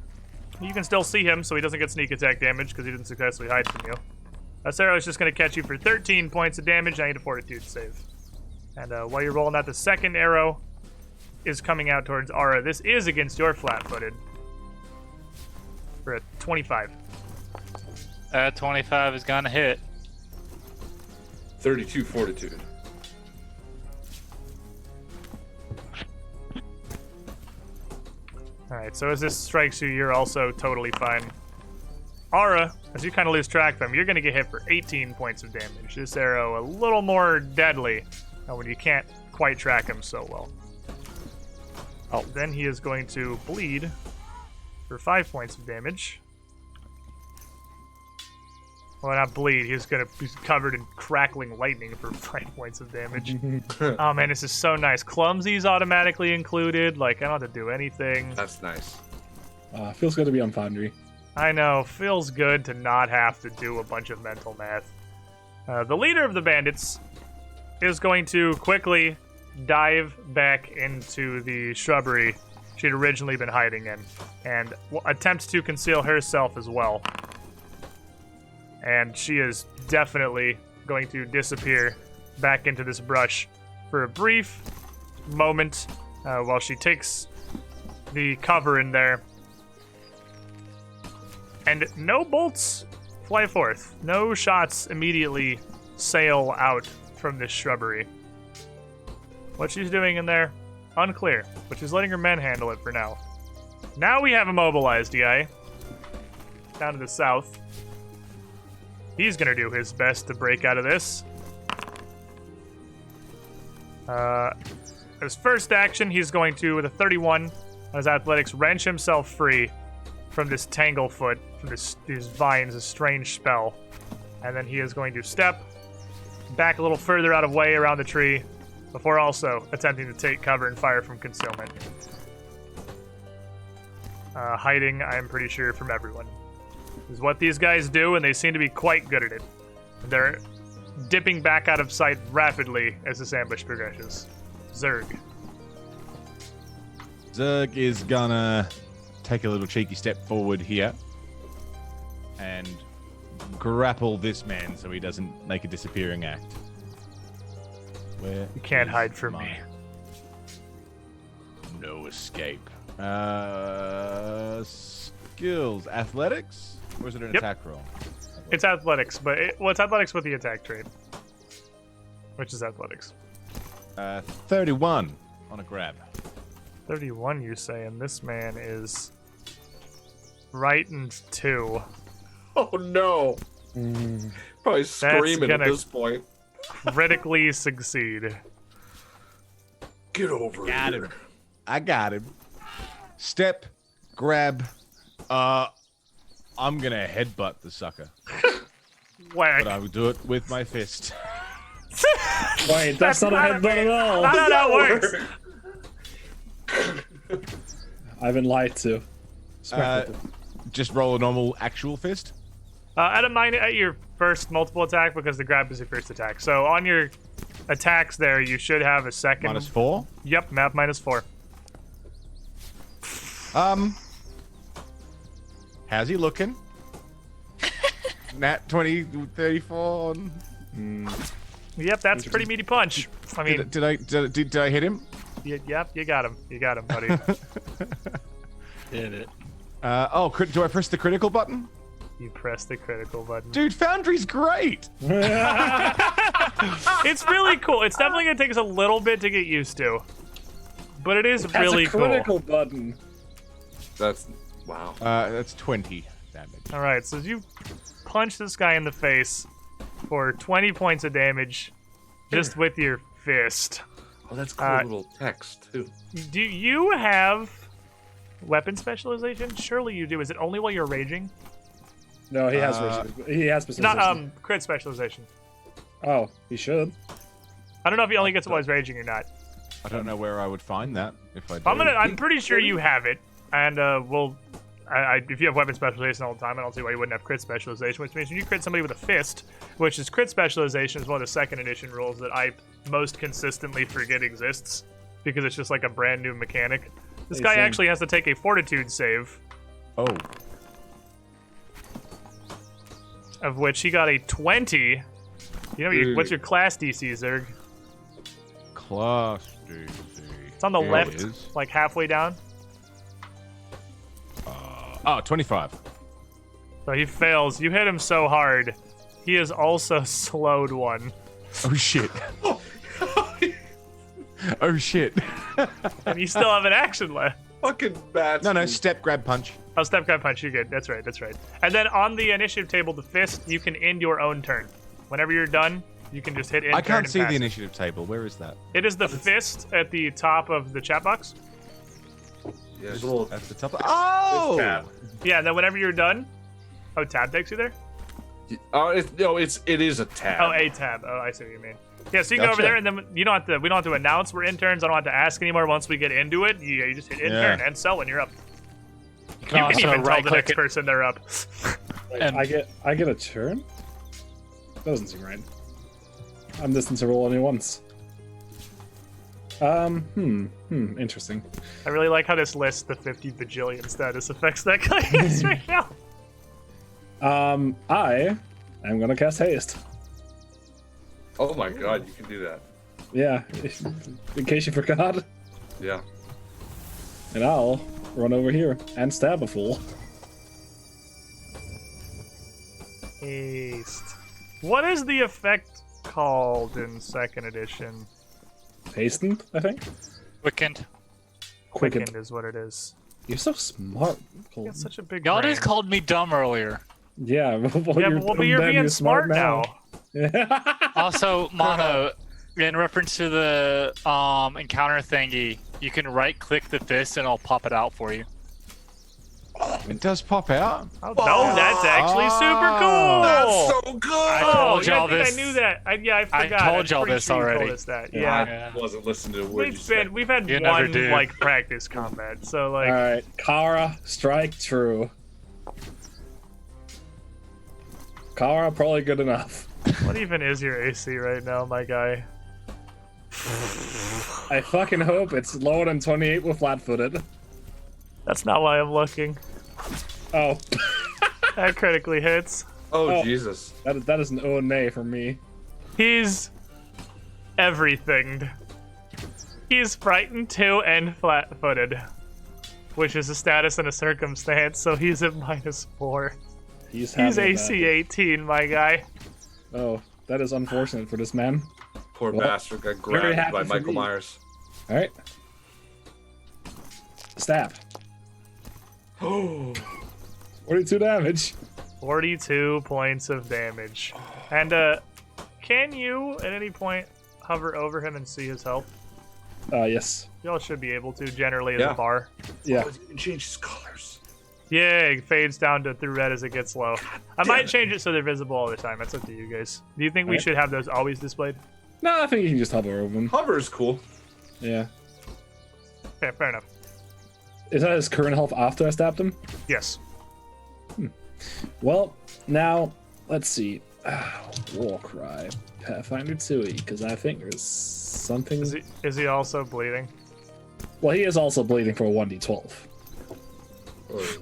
You can still see him, so he doesn't get sneak attack damage because he didn't successfully hide from you. This arrow is just going to catch you for 13 points of damage. I need a fortitude save. And while you're rolling out, the second arrow is coming out towards Aura. This is against your flat-footed for a 25. 25 is gonna hit. 32 fortitude. Alright, so as this strikes you, you're also totally fine. Aura, as you kind of lose track of him, you're going to get hit for 18 points of damage. This arrow a little more deadly when you can't quite track him so well. Oh, then he is going to bleed for 5 points of damage. Well, not bleed. He's covered in crackling lightning for 5 points of damage. Oh man, this is so nice. Clumsy's automatically included. Like, I don't have to do anything. That's nice. Feels good to be on Foundry. I know. Feels good to not have to do a bunch of mental math. The leader of the bandits is going to quickly dive back into the shrubbery she'd originally been hiding in and attempt to conceal herself as well. And she is definitely going to disappear back into this brush for a brief moment while she takes the cover in there. And no bolts fly forth. No shots immediately sail out from this shrubbery. What she's doing in there, unclear, but she's letting her men handle it for now. Now we have a mobilized guy down to the south. He's gonna do his best to break out of this. His first action, he's going to, with a 31 on his athletics, wrench himself free from this tanglefoot, from these vines, a strange spell. And then he is going to step back a little further out of way around the tree before also attempting to take cover and fire from concealment. Hiding, I'm pretty sure, from everyone. This is what these guys do, and they seem to be quite good at it. They're dipping back out of sight rapidly as this ambush progresses. Zerg. Zerg is gonna take a little cheeky step forward here and grapple this man so he doesn't make a disappearing act. Where You can't is hide from my- me. No escape. Skills. Athletics? Or is it an Yep. attack roll? It's athletics, but it's athletics with the attack trait. Which is athletics. 31 on a grab. 31, you say, and this man is frightened too. Oh no! Probably screaming at gonna- this point. Critically succeed. Get over Got here. him. I got him. Step, grab. I'm gonna headbutt the sucker, Whack. but I will do it with my fist. Wait, that's not a not headbutt at all. Not how that works. I've been lied to. Just roll a normal actual fist. At your first multiple attack because the grab is your first attack. So on your attacks there, you should have a second. -4. Yep, map -4. How's he looking? Nat 20, 34. Yep, that's a pretty meaty punch. I mean, Did I hit him? yep, you got him. You got him, buddy. Hit it. Do I press the critical button? You press the critical button. Dude, Foundry's great. It's really cool. It's definitely gonna take us a little bit to get used to, but it is That's really a cool. critical button. That's wow. That's 20 damage. All right, so you punch this guy in the face for 20 points of damage just with your fist. Oh, that's cool little text too. Do you have weapon specialization? Surely you do. Is it only while you're raging? No, he has specialization. Not crit specialization. Oh, he should. I don't know if he only gets it while he's raging or not. I don't know where I would find that if I did. I'm pretty sure you have it, and if you have weapon specialization all the time, I don't see why you wouldn't have crit specialization. Which means when you crit somebody with a fist, which is crit specialization, is one of the second edition rules that I most consistently forget exists because it's just like a brand new mechanic. This guy same. actually has to take a fortitude save, Oh. of which he got a 20. You know what's your class DC, Zerg? Class DC. It's on the Here it left, is. like halfway down. 25. So he fails. You hit him so hard, he is also slowed one. Oh shit. Oh shit. And you still have an action left. Fucking bats. No, step, grab, punch. Oh, step, grab, punch. You're good. That's right. That's right. And then on the initiative table, the fist, you can end your own turn. Whenever you're done, you can just hit end I turn can't and see pass the it. initiative table. Where is that? It is the fist at the top of the chat box. Yeah, there's a little At the top. Oh! tab. Yeah, and then whenever you're done, oh, tab takes you there. Oh, it is a tab. Oh, a tab. Oh, I see what you mean. Yeah, so you can go over Gotcha. there, and then we don't have to announce we're interns. I don't have to ask anymore. Once we get into it, you just hit intern and sell, and you're up. You can also even tell the right-click next it. person they're up. Like, And- I get a turn? That doesn't seem right. I'm destined to roll only once. Interesting. I really like how this lists the 50 bajillion status effects that guy has right now. I am gonna cast haste. Oh my god, you can do that. Yeah, in case you forgot. Yeah. And I'll run over here and stab a fool. Haste. What is the effect called in second edition? Hastened, I think. Quickened. Quickened is what it is. You're so smart. Cole. It's such a big Y'all brain. just called me dumb earlier. Yeah, well, Yeah, but you're being smart now. Also, Mono, in reference to the encounter thingy, you can right-click the fist and I'll pop it out for you. It does pop out. Oh, no, that's actually super cool. That's so good. I Oh, told yeah, y'all I think this. I knew that. I forgot. told y'all I'm pretty this sure you already. Told us that. Yeah, Yeah. I wasn't listening to a word you said. We've had You never one do. like practice combat, so like Alright, Kara, strike true. Kara, probably good enough. what even is your AC right now, my guy? I fucking hope it's lower than 28 with flat-footed. That's not why I'm looking. Oh, That critically hits. Oh, Oh. Jesus. that is an oh nay for me. He's everything. He's frightened too and flat-footed, which is a status and a circumstance. So he's at -4. He's He's having a AC bad- 18, my guy. Oh, that is unfortunate for this man. Poor Well, bastard got very grabbed happy by for Michael me. Myers. Alright. Stab. Oh. 42 damage. 42 points of damage. And can you at any point hover over him and see his health? Yes. Y'all should be able to generally as Yeah. a bar. Yeah. Oh, you can change his colors. Yeah, it fades down to through red as it gets low. I might change it so they're visible all the time. That's up to you guys. Do you think we Alright. should have those always displayed? No, I think you can just hover over him. Hover is cool. Yeah. Yeah, fair enough. Is that his current health after I stabbed him? Yes. Well, now, let's see. Warcry. Pathfinder 2, because I think there's something... Is he also bleeding? Well, he is also bleeding for a 1d12. Oh.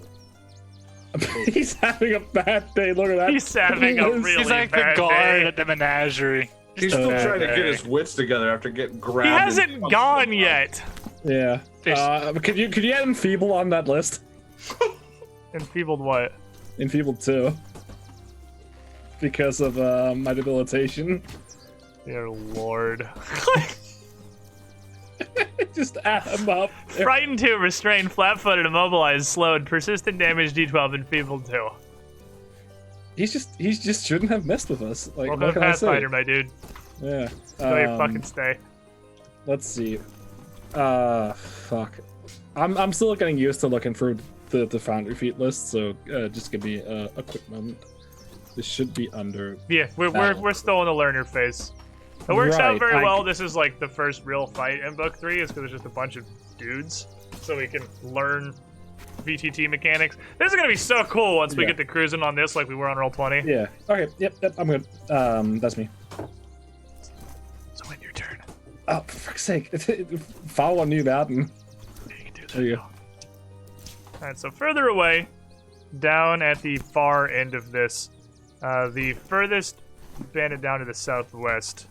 He's having a bad day. Look at that. He's having a penis. really He's like the bad guard day. at the menagerie. He's still bad trying to get day. his wits together after getting grabbed. He and hasn't punched gone in the yet. Yeah. Could you add Enfeebled on that list? Enfeebled what? Enfeebled 2. Because of my debilitation. Dear lord. Just add him up. Frightened 2, restrained, flat-footed, immobilized, slowed, persistent damage D12, enfeebled 2. He just shouldn't have messed with us. Like, Welcome what to can I say? Pathfinder, my dude. Yeah. Go your fucking stay. Let's see. Fuck. I'm still getting used to looking through the Foundry feat list, so just give me a quick moment. This should be under. Yeah, we're Battle. still in the learner phase. It works out Right, very I- well. This is like the first real fight in book 3, is because it's just a bunch of dudes, so we can learn VTT mechanics. This is gonna be so cool once we Yeah. get to cruising on this like we were on Roll20. Yeah. Okay. Yep. I'm good. That's me. So in your turn, Oh, for fuck's sake! Follow a new Batten. you can do that. There you go. Alright, so further away, down at the far end of this, the furthest bandit down to the southwest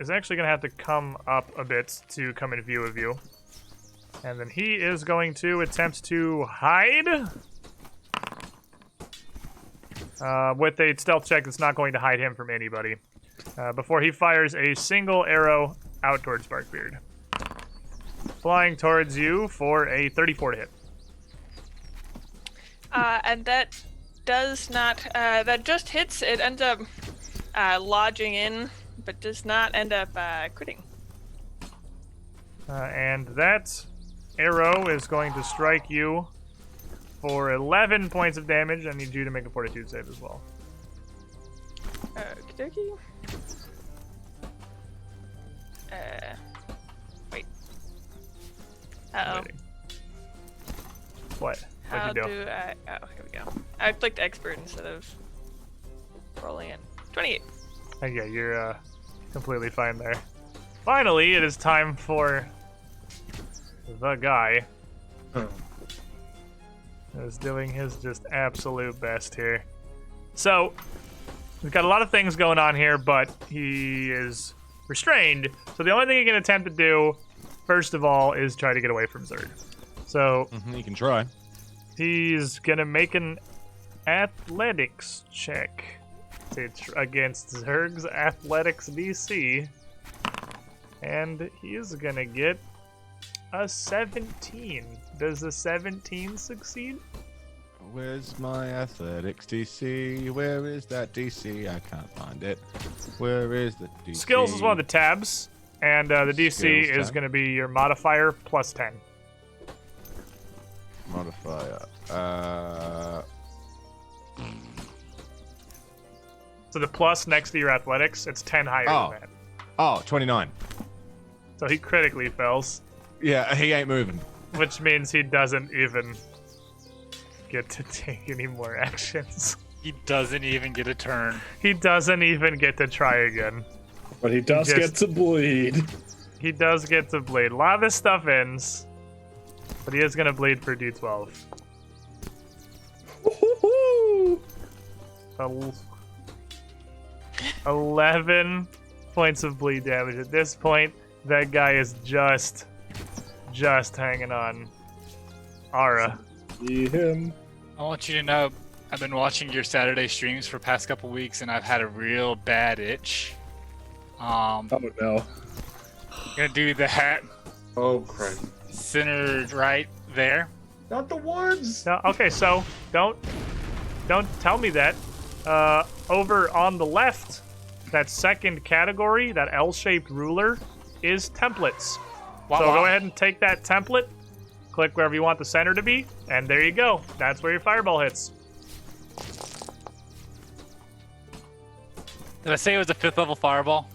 is actually going to have to come up a bit to come in view of you. And then he is going to attempt to hide with a stealth check that's not going to hide him from anybody before he fires a single arrow out towards Barkbeard. flying towards you for a 34 to hit. And that does not, that just hits. It ends up lodging in, but does not end up critting. And that arrow is going to strike you for 11 points of damage. I need you to make a fortitude save as well. Okie dokie. Wait. Uh-oh. Waiting. What? How What'd you do? do I... Oh, here we go. I clicked expert instead of rolling it. 28. Yeah, you're completely fine there. Finally, it is time for the guy who's doing his just absolute best here. So, we've got a lot of things going on here, but he is restrained. So the only thing he can attempt to do, first of all, is try to get away from Zerg. So You can try. he's gonna make an athletics check against Zerg's athletics DC. And he is gonna get a 17. Does a 17 succeed? Where's my athletics DC? Where is that DC? I can't find it. Where is the DC? Skills is one of the tabs, and the DC Skills is tab. going to be your modifier plus 10. Modifier. So the plus next to your athletics, it's 10 higher Oh. than that. Oh, 29. So he critically fails, Yeah, he ain't moving. which means he doesn't even get to take any more actions. He doesn't even get a turn. He doesn't even get to try again. But he does just- get to bleed. He does get to bleed. A lot of this stuff ends, but he is going to bleed for D12. Woohoo! 11 points of bleed damage. At this point, that guy is just hanging on. Ara. See him. I want you to know, I've been watching your Saturday streams for the past couple weeks, and I've had a real bad itch. Oh no. Gonna do the hat Oh crap! centered right there. Not the ones. No, okay, so don't tell me that. Over on the left, that second category, that L-shaped ruler, is templates. Wow, So wow. go ahead and take that template, click wherever you want the center to be, and there you go. That's where your fireball hits. Did I say it was a 5th level fireball?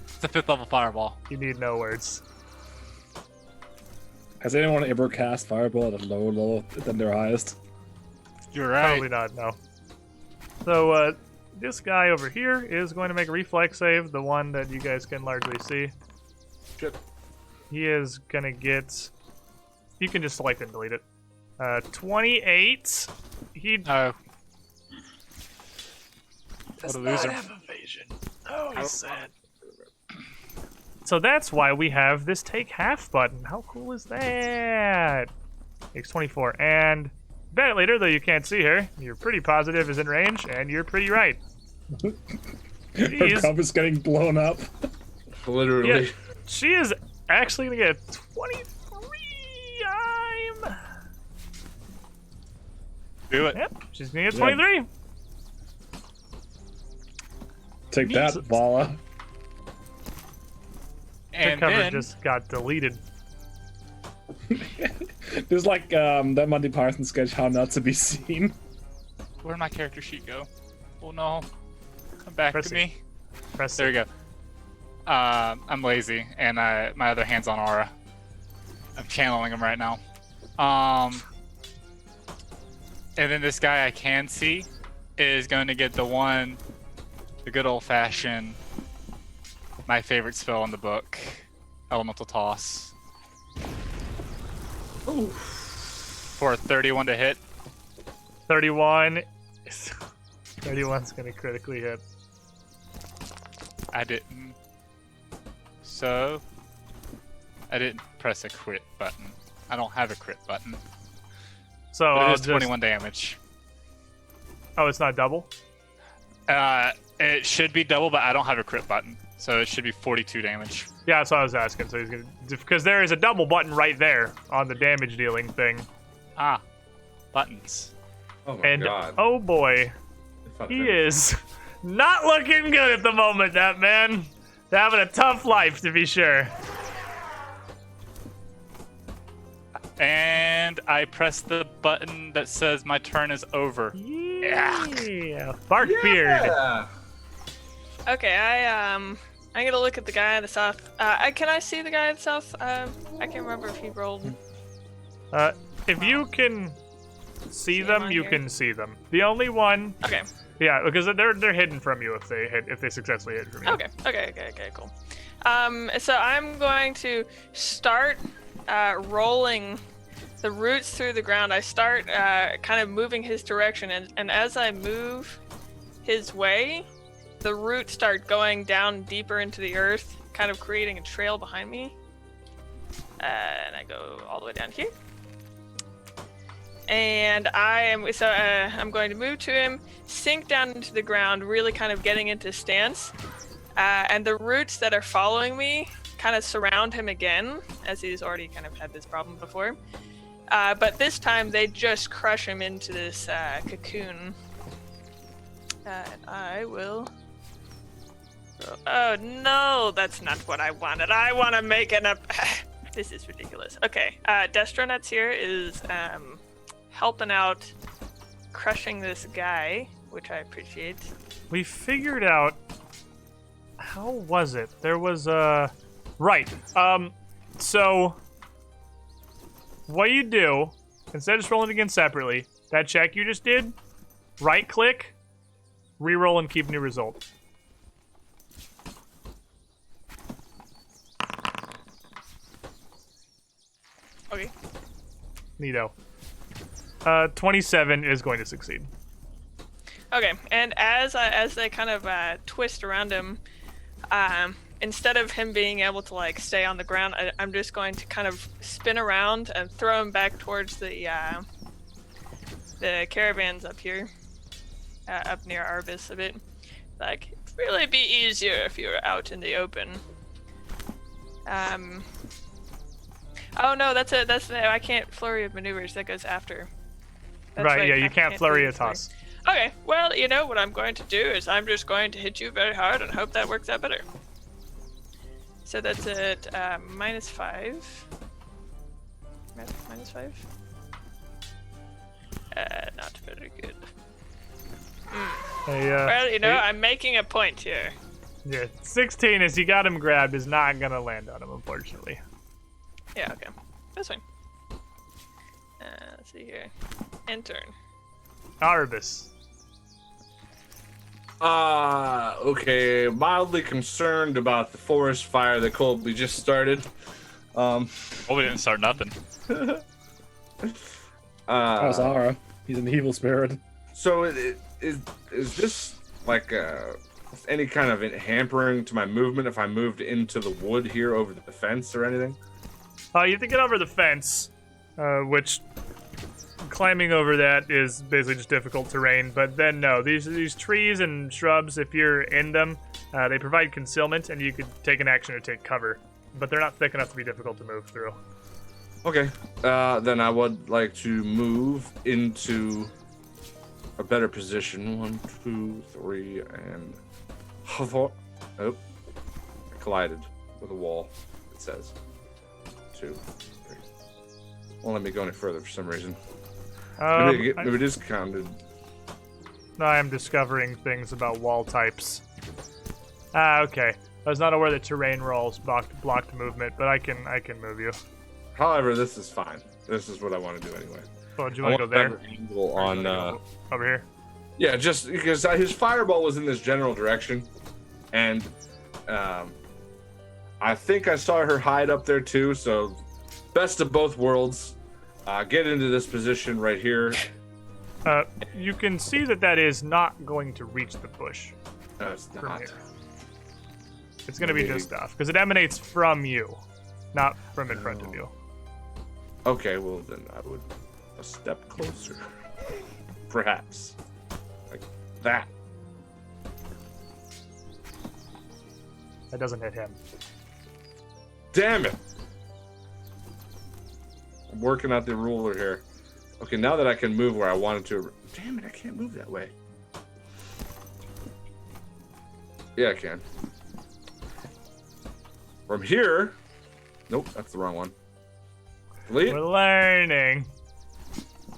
It's a 5th level fireball. You need no words. Has anyone ever cast Fireball at a lower level than their highest? You're right. Probably not, no. So, this guy over here is going to make a reflex save, the one that you guys can largely see. Shit. He is gonna get... You can just select and delete it. 28. He... Oh, does a not loser. have evasion. Oh, he's sad. So that's why we have this take half button. How cool is that? Takes 24. And Bennett later, though you can't see her, you're pretty positive is in range, and you're pretty right. Her Jeez. cup is getting blown up. Literally. Yeah, she is actually gonna get 23. do it. Yep, she's gonna get 23. Take that, Vala. The And cover then, just got deleted. There's like that Monty Python sketch, How Not to Be Seen. where'd my character sheet go? Oh no. Come back Press to it. me. Press There we go. I'm lazy, and my other hand's on Aura. I'm channeling him right now. And then this guy I can see is going to get the good old-fashioned, my favorite spell in the book, Elemental Toss. Ooh. For a 31 to hit. 31. 31's gonna critically hit. I didn't. So, I didn't press a crit button. I don't have a crit button. So But I'll it is just... 21 damage. Oh, it's not double? It should be double, but I don't have a crit button. So it should be 42 damage. Yeah, that's what I was asking. So he's gonna, because there is a double button right there on the damage dealing thing. Ah, buttons. Oh my And god. oh boy, he is not looking good at the moment. That man, He's having a tough life to be sure. And I press the button that says my turn is over. Yeah, Barkbeard. Yeah. Okay, I'm gonna look at the guy in the south. Can I see the guy in the south? I can't remember if he rolled. If you can see him them, on you here? can see them. The only one, Okay. yeah, because they're hidden from you if they successfully hid from you. Okay, cool. So I'm going to start rolling the roots through the ground. I start kind of moving his direction, and as I move his way, the roots start going down deeper into the earth, kind of creating a trail behind me. And I go all the way down here. And I'm going to move to him, sink down into the ground, really kind of getting into stance. And the roots that are following me kind of surround him again, as he's already kind of had this problem before. But this time they just crush him into this cocoon. And I will... Oh no, that's not what I wanted. I want to make an up. This is ridiculous. Okay, Destronets here is helping out, crushing this guy, which I appreciate. We figured out. How was it? There was right. So what you do instead of just rolling again separately, that check you just did, right click, reroll and keep new result. Okay. Neato. 27 is going to succeed. Okay, and as they kind of twist around him, instead of him being able to like stay on the ground, I'm just going to kind of spin around and throw him back towards the caravans up here, up near Arbus a bit. Like, it'd really be easier if you were out in the open. Oh no, I can't flurry of maneuvers. That goes after. That's Right, yeah, you can't flurry a do toss. Okay, well, you know what I'm going to do is I'm just going to hit you very hard and hope that works out better. So that's at -5. -5. Not very good. Hey, Well, you know, hey- I'm making a point here. Yeah, 16 as you got him grabbed is not gonna land on him, unfortunately. Yeah, okay. That's fine. Let's see here. Intern. Arbus. Okay, mildly concerned about the forest fire that Colby just started. Oh, we didn't start nothing. How's Ara? He's an evil spirit. So is this like any kind of hampering to my movement if I moved into the wood here over the fence or anything? You have to get over the fence, which climbing over that is basically just difficult terrain. But then no, these trees and shrubs, if you're in them, they provide concealment, and you could take an action or take cover. But they're not thick enough to be difficult to move through. Okay, then I would like to move into a better position. 1, 2, 3, and hover. Oh, I collided with a wall. It says 2, 3. Won't let me go any further for some reason. Maybe it is counted. I am discovering things about wall types. Okay. I was not aware that terrain rolls blocked movement, but I can move you. However, this is fine. This is what I want to do anyway. Oh, do you want to go there? Angle Or do on. you wanna go over here. Yeah, just because his fireball was in this general direction, and I think I saw her hide up there too. So, best of both worlds. Get into this position right here. You can see that is not going to reach the bush It's from not. here. It's going to be just off because it emanates from you, not from in front of you. Okay, well then I would a step closer, perhaps, like that. That doesn't hit him. Damn it! I'm working out the ruler here. Okay, now that I can move where I wanted to. Damn it, I can't move that way. Yeah, I can. From here. Nope, that's the wrong one. Delete. We're learning.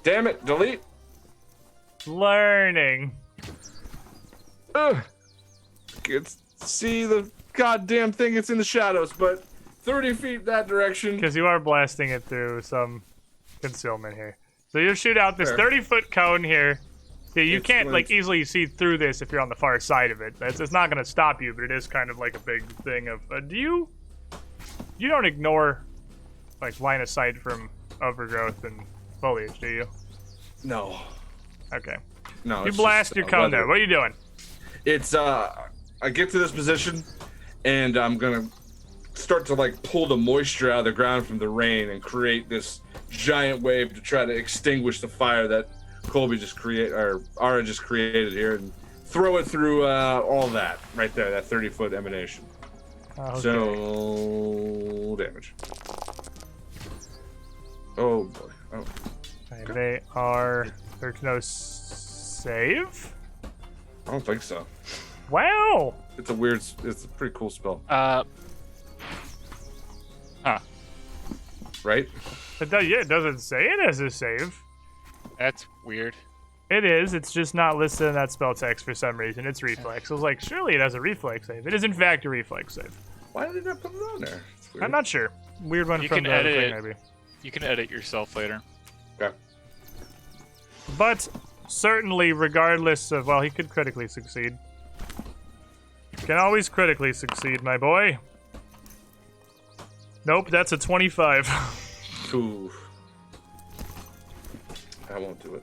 Damn it, delete. Learning. Ugh. Can't see the goddamn thing. It's in the shadows, but 30 feet that direction. Because you are blasting it through some concealment here. So you shoot out this Fair. 30-foot cone here. See, you It's can't when like it's- easily see through this if you're on the far side of it. It's not going to stop you, but it is kind of like a big thing of. You don't ignore like line of sight from overgrowth and foliage, do you? No. Okay. No. You it's blast just, your cone weather. there. What are you doing? It's I get to this position, and I'm gonna start to like pull the moisture out of the ground from the rain and create this giant wave to try to extinguish the fire that Colby just Ara just created here, and throw it through all that right there, that 30-foot emanation. Okay. So damage. Oh boy. Oh. Okay, they are. There's no save. I don't think so. Wow. It's a pretty cool spell, right? It doesn't say it as a save. That's weird. It is. It's just not listed in that spell text for some reason. It's reflex. I was like, surely it has a reflex save. It is in fact a reflex save. Why did they not put it on there? It's weird. I'm not sure. Weird one You from can the other edit thing, it. maybe. You can edit yourself later. Okay. But certainly, regardless of, well, he could critically succeed. Can always critically succeed, my boy. Nope, that's a 25. Ooh. I won't do it.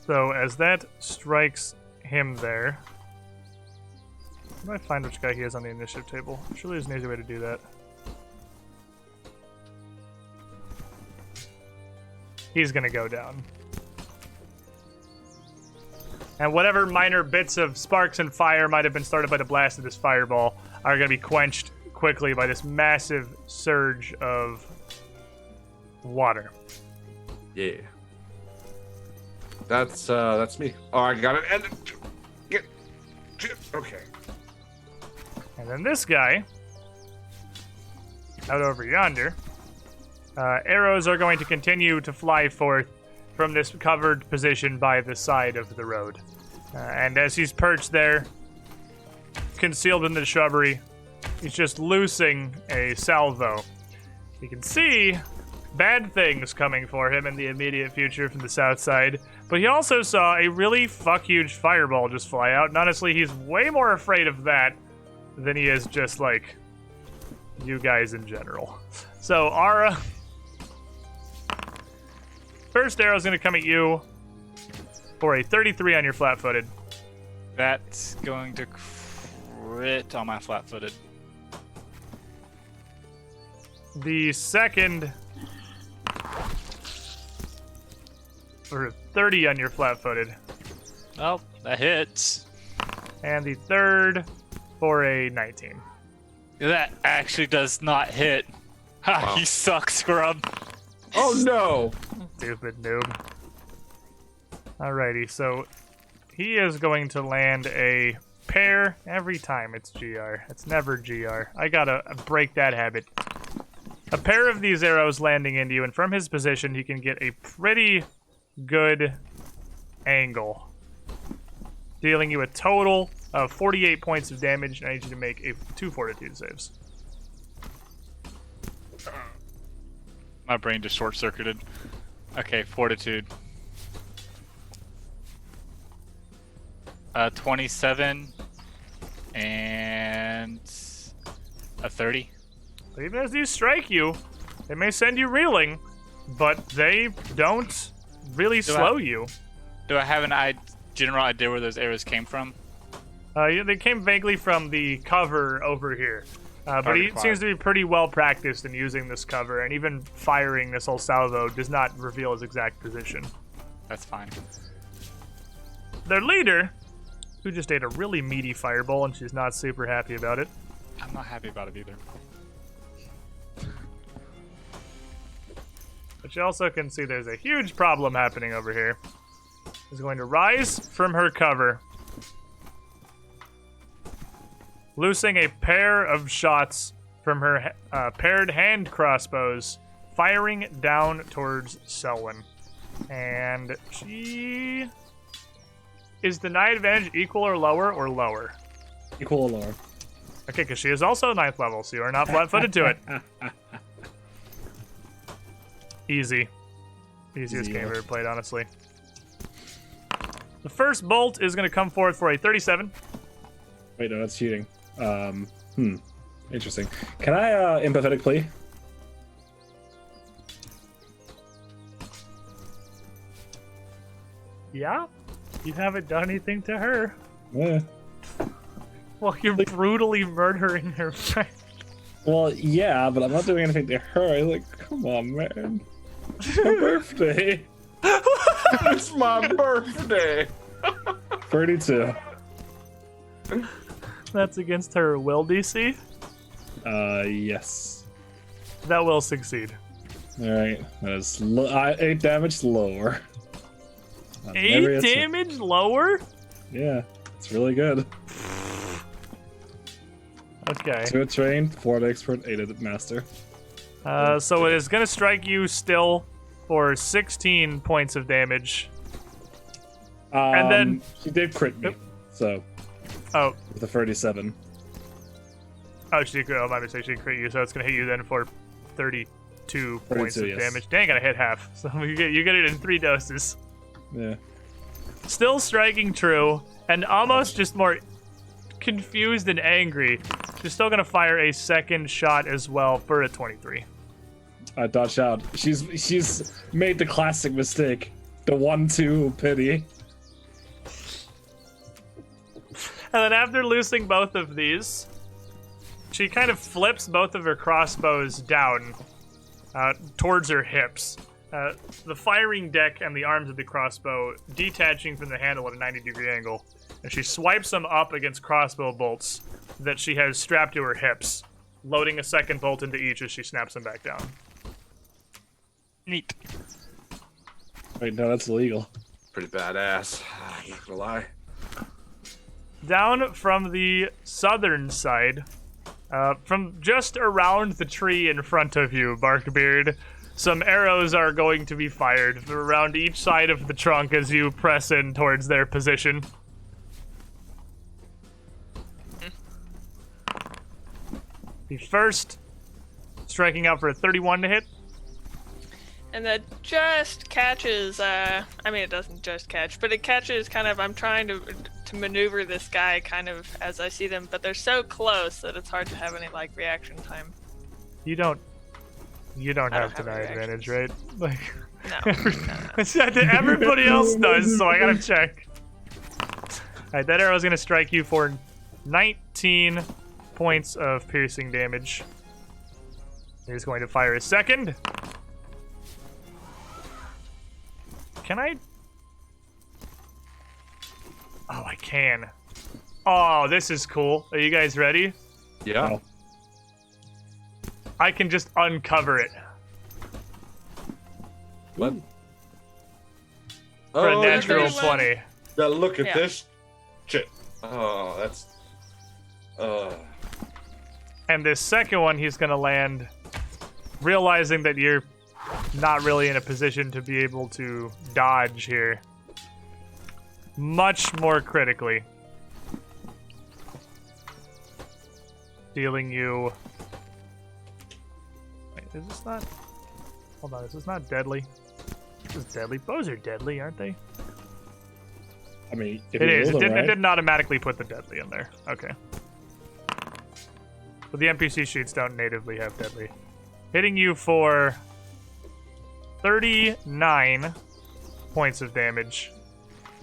So as that strikes him there, how do I find which guy he is on the initiative table? Surely there's an easy way to do that. He's gonna go down. And whatever minor bits of sparks and fire might have been started by the blast of this fireball are gonna be quenched quickly by this massive surge of water. Yeah. That's me. Oh, I got it. And okay. And then this guy, out over yonder, arrows are going to continue to fly forth from this covered position by the side of the road. And as he's perched there, concealed in the shrubbery, he's just loosing a salvo. You can see bad things coming for him in the immediate future from the south side, but he also saw a really huge fireball just fly out, and honestly, he's way more afraid of that than he is just, like, you guys in general. So, Ara, first arrow's gonna come at you for a 33 on your flat-footed. That's going to crit on my flat-footed. The second for a 30 on your flat-footed. Oh, that hits. And the third for a 19. That actually does not hit. Ha, Wow. you suck, scrub. Oh no! Stupid noob. Alrighty, so he is going to land a pair every time it's GR. It's never GR. I gotta break that habit. A pair of these arrows landing into you, and from his position, he can get a pretty good angle, dealing you a total of 48 points of damage, and I need you to make 2 fortitude saves. My brain just short-circuited. Okay, fortitude. 27 and a 30. But even as these strike you, they may send you reeling, but they don't really slow you. Do I have an general idea where those arrows came from? Yeah, they came vaguely from the cover over here. But he Target seems fire. to be pretty well practiced in using this cover, and even firing this whole salvo does not reveal his exact position. That's fine. Their leader who just ate a really meaty fireball and she's not super happy about it. I'm not happy about it either. But you also can see there's a huge problem happening over here. Is going to rise from her cover, loosing a pair of shots from her paired hand crossbows, firing down towards Selwyn. And she is denied advantage equal or lower or lower? Equal or lower. Okay, because she is also 9th level, so you are not flat-footed to it. Easy. Easiest Easy, game yeah. I've ever played, honestly. The first bolt is going to come forth for a 37. Wait, no, that's cheating. Interesting. Can I empathetic plea? Yeah? You haven't done anything to her. Yeah. Well, you're brutally murdering her friend. Well, yeah, but I'm not doing anything to her. Like, come on, man. It's my birthday. It's my birthday. 32. That's against her will DC. Yes. That will succeed. Alright. That is 8 damage lower. I'll never 8 hit it. damage lower? Yeah, it's really good. Okay. 2 at trained, 4 at expert, 8 at master. So it is going to strike you still for 16 points of damage. And then- she did crit me, so Oh, with a 37. oh, she crit. Oh, my mistake. She crit you, so it's going to hit you then for 32 points of yes. damage. Dang, I hit half. So you get it in 3 doses. Yeah. Still striking true, and almost just more confused and angry. She's still gonna fire a second shot as well for a 23. I dodged out. She's made the classic mistake. The 1-2 pity. And then after loosing both of these, she kind of flips both of her crossbows down towards her hips. The firing deck and the arms of the crossbow detaching from the handle at a 90-degree angle. And she swipes them up against crossbow bolts that she has strapped to her hips, loading a second bolt into each as she snaps them back down. Neat. Wait, no, that's illegal. Pretty badass. I'm not gonna lie. Down from the southern side, from just around the tree in front of you, Barkbeard, some arrows are going to be fired around each side of the trunk as you press in towards their position. The first, striking out for a 31 to hit. And that just catches, I mean, it doesn't just catch, but it catches kind of, I'm trying to maneuver this guy kind of as I see them, but they're so close that it's hard to have any, like, reaction time. You don't I have don't have deny any advantage, right? Like, No. everybody else does, so I gotta check. Alright, that arrow is gonna strike you for 19 points of piercing damage. He's going to fire a second. Can I? Oh, I can. Oh, this is cool. Are you guys ready? Yeah. Oh. I can just uncover it What? for a Oh, natural that's really 20. Now look at Yeah. this shit. Oh, that's. And this second one, he's gonna land, realizing that you're not really in a position to be able to dodge here. Much more critically. Dealing you... Wait, is this not... Hold on, is this not deadly? This is deadly. Bows are deadly, aren't they? I mean, if It you is. roll It them right, didn't automatically put the deadly in there. Okay. But the NPC sheets don't natively have deadly. Hitting you for 39 points of damage.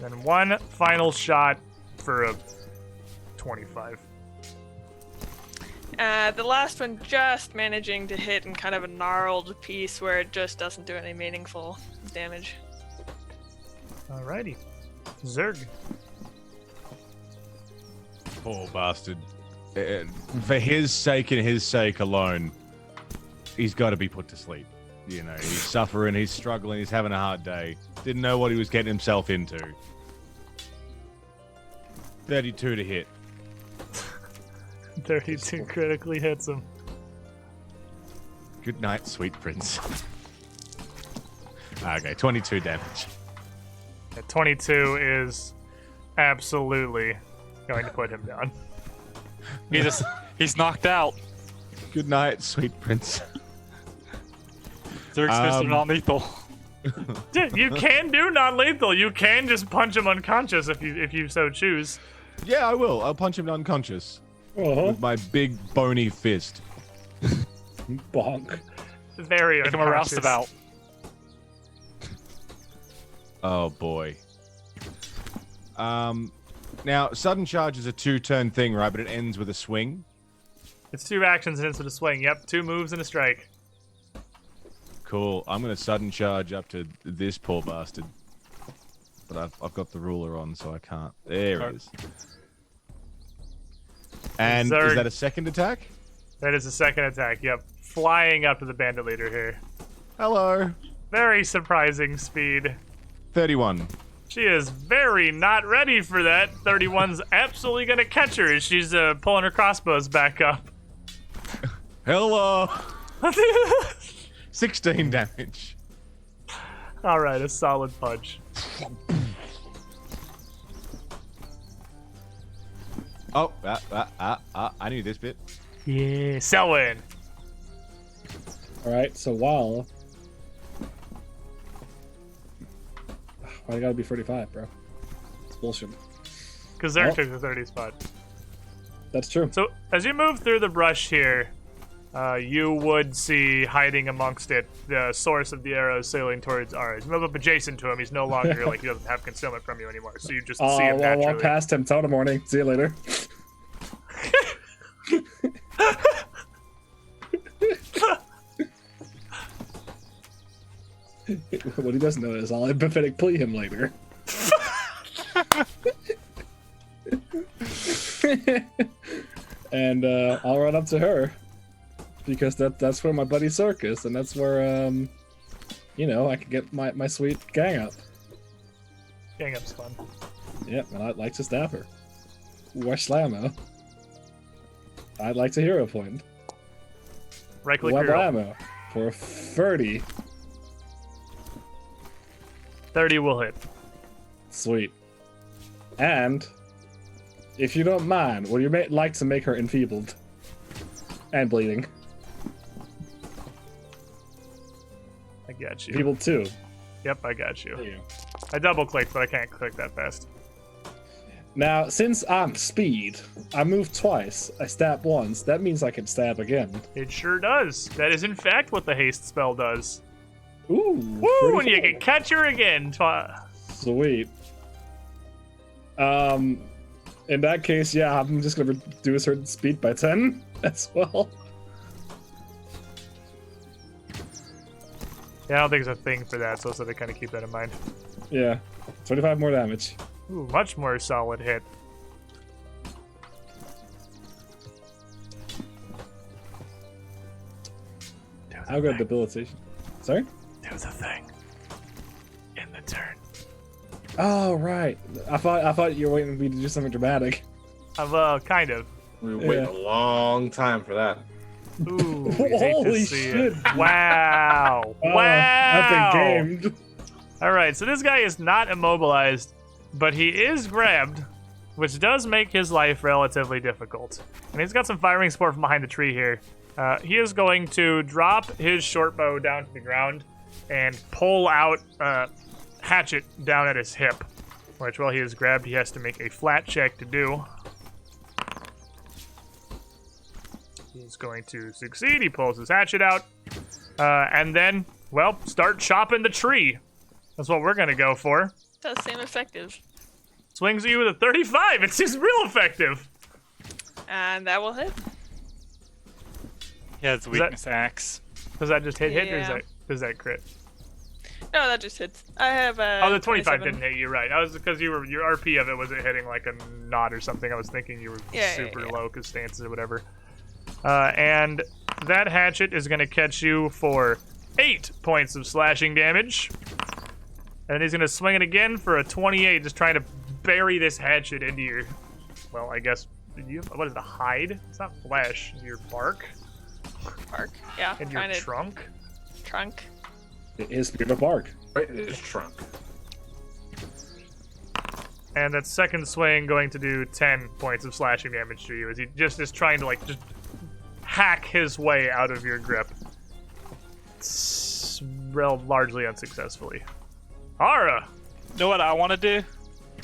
Then one final shot for a 25. The last one just managing to hit in kind of a gnarled piece where it just doesn't do any meaningful damage. Alrighty. Zerg. poor bastard. For his sake and his sake alone, he's got to be put to sleep. You know, he's suffering, he's struggling, he's having a hard day. Didn't know what he was getting himself into. 32 to hit. 32 critically hits him. Good night, sweet prince. Okay, 22 damage. 22 is absolutely going to put him down. He's knocked out. Good night, sweet prince. They're expensive non-lethal. Dude, you can do non-lethal. You can just punch him unconscious if you so choose. Yeah, I will. I'll punch him unconscious with my big bony fist. Bonk. Very Make him a unconscious. roustabout. Oh boy. Now sudden charge is a 2-turn thing, right? But it ends with a swing. It's 2 actions and ends with a swing. Yep, 2 moves and a strike. Cool. I'm gonna sudden charge up to this poor bastard. But I've got the ruler on, so I can't. There it is. And Zerg. is that a second attack? That is a second attack. Yep, flying up to the bandit leader here. Hello. Very surprising speed. 31. She is very not ready for that. 31's absolutely gonna catch her as she's pulling her crossbows back up. Hello. 16 damage. All right, a solid punch. Oh, I knew this bit. Yeah, Selwyn. All right, so while why I gotta be 35, bro? It's bullshit. Because Zerk Oh. took the 30 spot. That's true. So as you move through the brush here, you would see hiding amongst it the source of the arrows sailing towards Ara. You move up adjacent to him. He's no longer like he doesn't have concealment from you anymore. So you just see him I'll naturally. walk past him. Totem morning. See you later. What he doesn't know is I'll empathetic him later. And I'll run up to her because that's where my buddy Cirque is, and that's where you know, I can get my sweet gang up. Gang up's fun. Yep, and I'd like to stab her. Or slammo. I'd like to hero point. Right click Level hero. ammo for 30. 30 will hit. Sweet. And if you don't mind, would you like to make her enfeebled and bleeding? I got you. Enfeebled too. Yep, I got you. There you go. I double clicked, but I can't click that fast. Now, since I'm speed, I move twice, I stab once, that means I can stab again. It sure does. That is in fact what the haste spell does. Ooh. Woo! And you 34. can catch her again. Sweet. In that case, yeah, I'm just gonna reduce her speed by 10 as well. Yeah, I don't think there's a thing for that, so they kind of keep that in mind. Yeah, 25 more damage. Ooh, much more solid hit. How good debilitation? Sorry? Do the thing. In the turn. Oh right. I thought you were waiting for me to do something dramatic. Kind of. We were waiting a long time for that. Ooh, we hate to Holy see shit. it. Wow. Oh, Wow. I've been gamed. All right, so this guy is not immobilized, but he is grabbed, which does make his life relatively difficult. And he's got some firing support from behind the tree here. He is going to drop his short bow down to the ground and pull out a hatchet down at his hip, which while he is grabbed, he has to make a flat check to do. He's going to succeed. He pulls his hatchet out, and then, well, start chopping the tree. That's what we're going to go for. Does seem effective. Swings at you with a 35. It seems real effective. And that will hit. He has weakness axe. Does that just hit or Yeah. does that crit? No, that just hits. I have Oh, the 25 27. didn't hit you, right? I was because your RP of it wasn't hitting like a knot or something. I was thinking you were Yeah, super yeah. low because stances or whatever. And that hatchet is going to catch you for 8 points of slashing damage. And he's going to swing it again for a 28, just trying to bury this hatchet into your, well, I guess, what is it, a hide? It's not flesh, your bark Bark. Yeah. and your Trying to trunk. trunk. It is Peter Bark. Right in his trunk. And that second swing going to do 10 points of slashing damage to you as he just is trying to, like, just hack his way out of your grip. Largely unsuccessfully. Ara! You know what I want to do?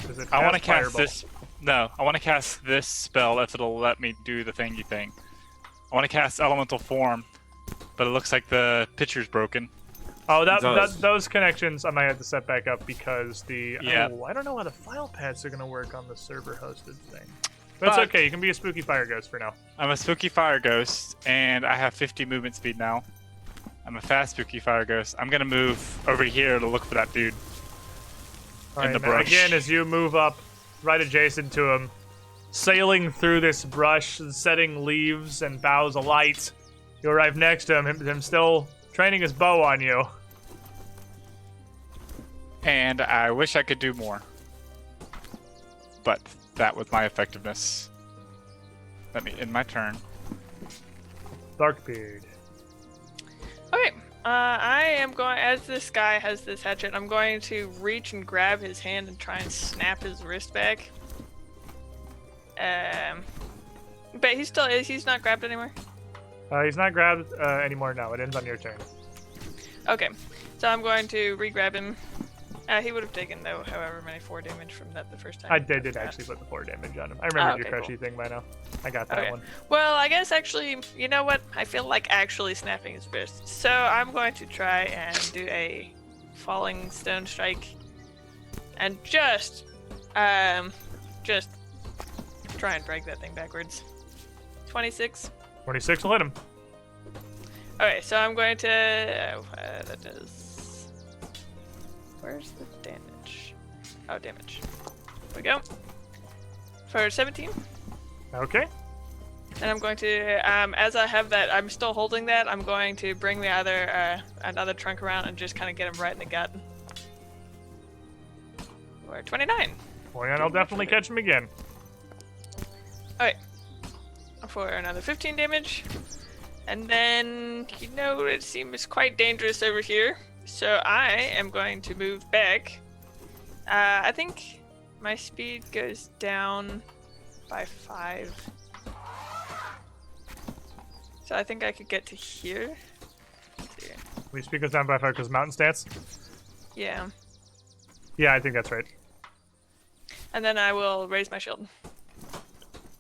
Does it I want to cast cast Fireball? this. No, I want to cast this spell if it'll let me do the thingy thing. I want to cast Elemental Form, but it looks like the picture's broken. Oh, It does. those connections I might have to set back up because the... Yeah. Oh, I don't know how the file paths are going to work on the server-hosted thing. But it's But- okay. You can be a spooky fire ghost for now. I'm a spooky fire ghost, and I have 50 movement speed now. I'm a fast spooky fire ghost. I'm gonna move over here to look for that dude. All In the man. brush. Again, as you move up right adjacent to him, sailing through this brush, setting leaves and boughs alight, you arrive next to him still training his bow on you. And I wish I could do more. But that was my effectiveness. Let me end my turn. Darkbeard. Okay. I am going, as this guy has this hatchet, I'm going to reach and grab his hand and try and snap his wrist back. But he's not grabbed anymore? He's not grabbed anymore now. It ends on your turn. Okay. So I'm going to re-grab him. He would have taken, though, however many 4 damage from that the first time. I did actually put the 4 damage on him. I remembered your okay, crutchy thing by now. I got that Okay. one. Well, I guess actually, you know what? I feel like actually snapping his wrist. So I'm going to try and do a falling stone strike, and just try and break that thing backwards. 26. 26 will hit him. Okay, so I'm going to. That does. Where's the damage? Oh, damage. There we go. For 17. Okay. And I'm going to, as I have that, I'm still holding that. I'm going to bring the other, another trunk around and just kind of get him right in the gut. Or 29. Well, yeah, I'll definitely catch him again. Okay. For another 15 damage. And then, it seems quite dangerous over here. So I am going to move back. I think my speed goes down by 5. So I think I could get to here. Let's see. We speak us down by 5 because mountain stats? Yeah. Yeah, I think that's right. And then I will raise my shield.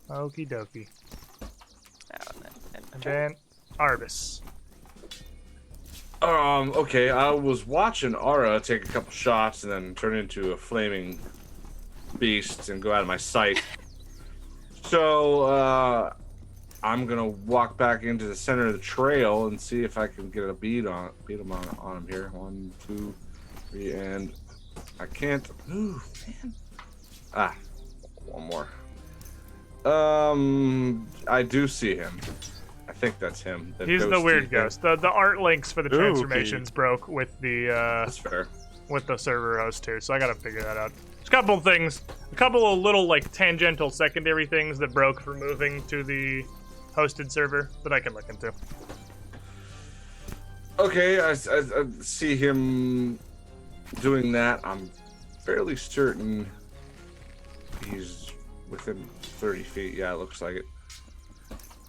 Okie dokie. And And then Arbus. Okay, I was watching Ara take a couple shots and then turn into a flaming beast and go out of my sight. So, I'm gonna walk back into the center of the trail and see if I can get a beat him on him here. 1, 2, 3, and I can't move, man. Ah, one more. I do see him. I think that's him. He's the weird ghost. The art links for the Ooh, transformations broke with the That's fair. with the server host too, so I gotta figure that out. There's a couple things, a couple of little like tangential secondary things that broke for moving to the hosted server that I can look into. Okay, I see him doing that. I'm fairly certain he's within 30 feet. Yeah, it looks like it.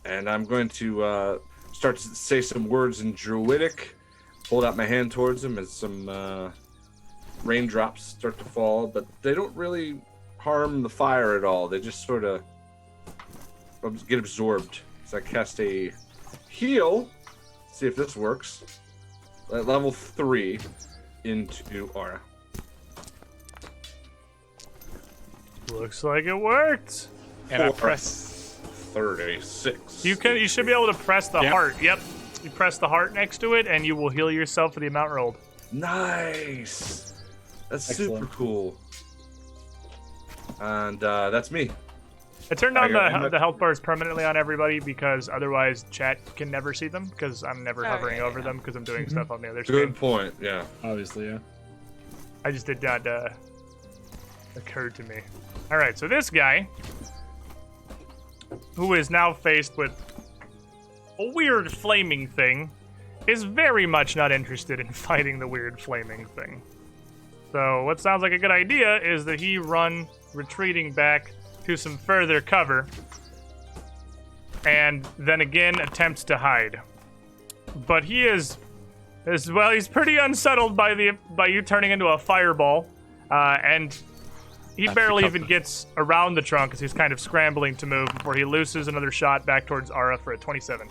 And I'm going to start to say some words in Druidic, hold out my hand towards him as some raindrops start to fall, but they don't really harm the fire at all. They just sort of get absorbed. So I cast a heal, see if this works, at level 3 into Aura. Looks like it worked. And I Four. press. 36. You should be able to press the Yep. heart. Yep. You press the heart next to it, and you will heal yourself for the amount rolled. Nice. That's Excellent. super cool. And that's me. I turned on I'm the health bars permanently on everybody because otherwise chat can never see them because I'm never hovering over them because I'm doing stuff on the other screen. Good point. Yeah. Obviously, yeah. I just did not occur to me. All right, so this guy, who is now faced with a weird flaming thing, is very much not interested in fighting the weird flaming thing. So what sounds like a good idea is that he run retreating back to some further cover, and then again attempts to hide. But he is, as well, he's pretty unsettled by you turning into a fireball, and he barely even gets around the trunk as he's kind of scrambling to move before he looses another shot back towards Ara for a 27.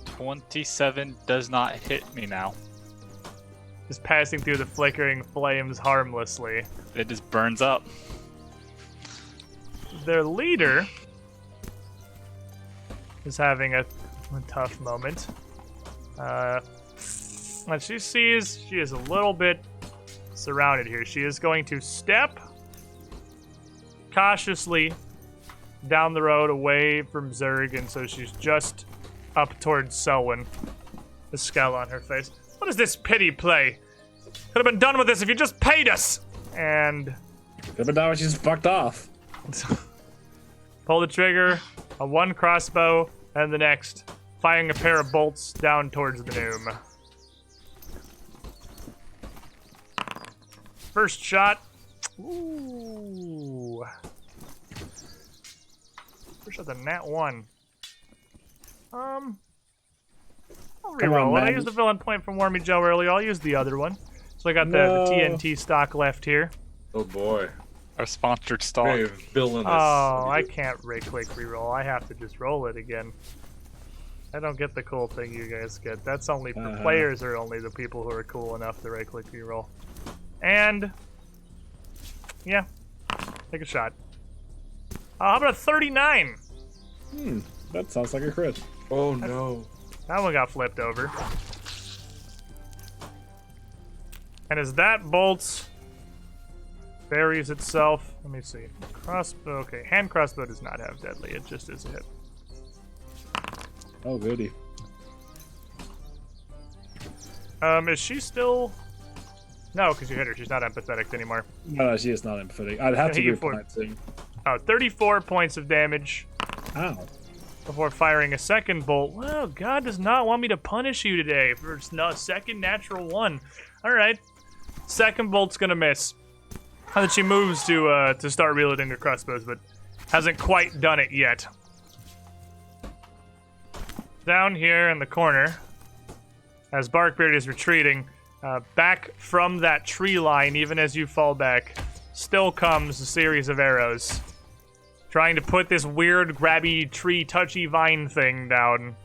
27 does not hit me now. Just passing through the flickering flames harmlessly. It just burns up. Their leader is having a tough moment. When she sees she is a little bit surrounded here, she is going to step cautiously down the road away from Zerg, and so she's just up towards Selwyn, the scowl on her face. What is this pity play? Could have been done with this if you just paid us! And Could have been done when she's fucked off. pull the trigger on one crossbow and the next, firing a pair of bolts down towards the Noom. First shot. Ooh. First shot's a nat 1. I'll reroll it. I used the villain point from Warmy Joe earlier. I'll use the other one. So I got the TNT stock left here. Oh boy. Our sponsored stock. Very villainous. Oh, I can't right-click reroll. I have to just roll it again. I don't get the cool thing you guys get. That's only for players, or only the people who are cool enough to right-click reroll. And yeah, take a shot. How about a 39? That sounds like a crit. Oh no. That one got flipped over. And as that bolt buries itself, let me see. Crossbow, okay, hand crossbow does not have deadly, it just is a hit. Oh, goody. Is she still... No, because you hit her, she's not empathetic anymore. No, she is not empathetic. I'd have to hit you be for- planting. Oh, 34 points of damage Ow. before firing a second bolt. Well, God does not want me to punish you today for a second natural one. All right, second bolt's gonna miss. And then she moves to start reloading her crossbows, but hasn't quite done it yet. Down here in the corner, as Barkbeard is retreating, back from that tree line, even as you fall back, still comes a series of arrows. Trying to put this weird, grabby, tree, touchy vine thing down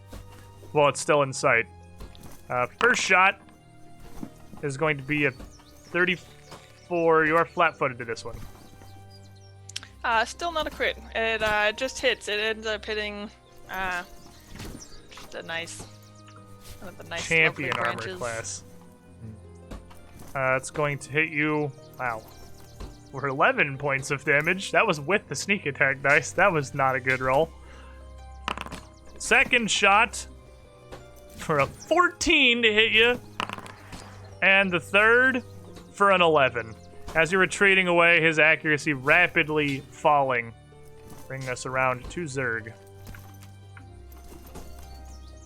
while it's still in sight. First shot is going to be a 34. You are flat-footed to this one. Still not a crit. It just hits. It ends up hitting just a nice, one of the nice Champion lovely armor branches. class. It's going to hit you. Wow. For 11 points of damage. That was with the sneak attack dice. That was not a good roll. Second shot for a 14 to hit you. And the third for an 11. As you're retreating away, his accuracy rapidly falling. Bringing us around to Zerg.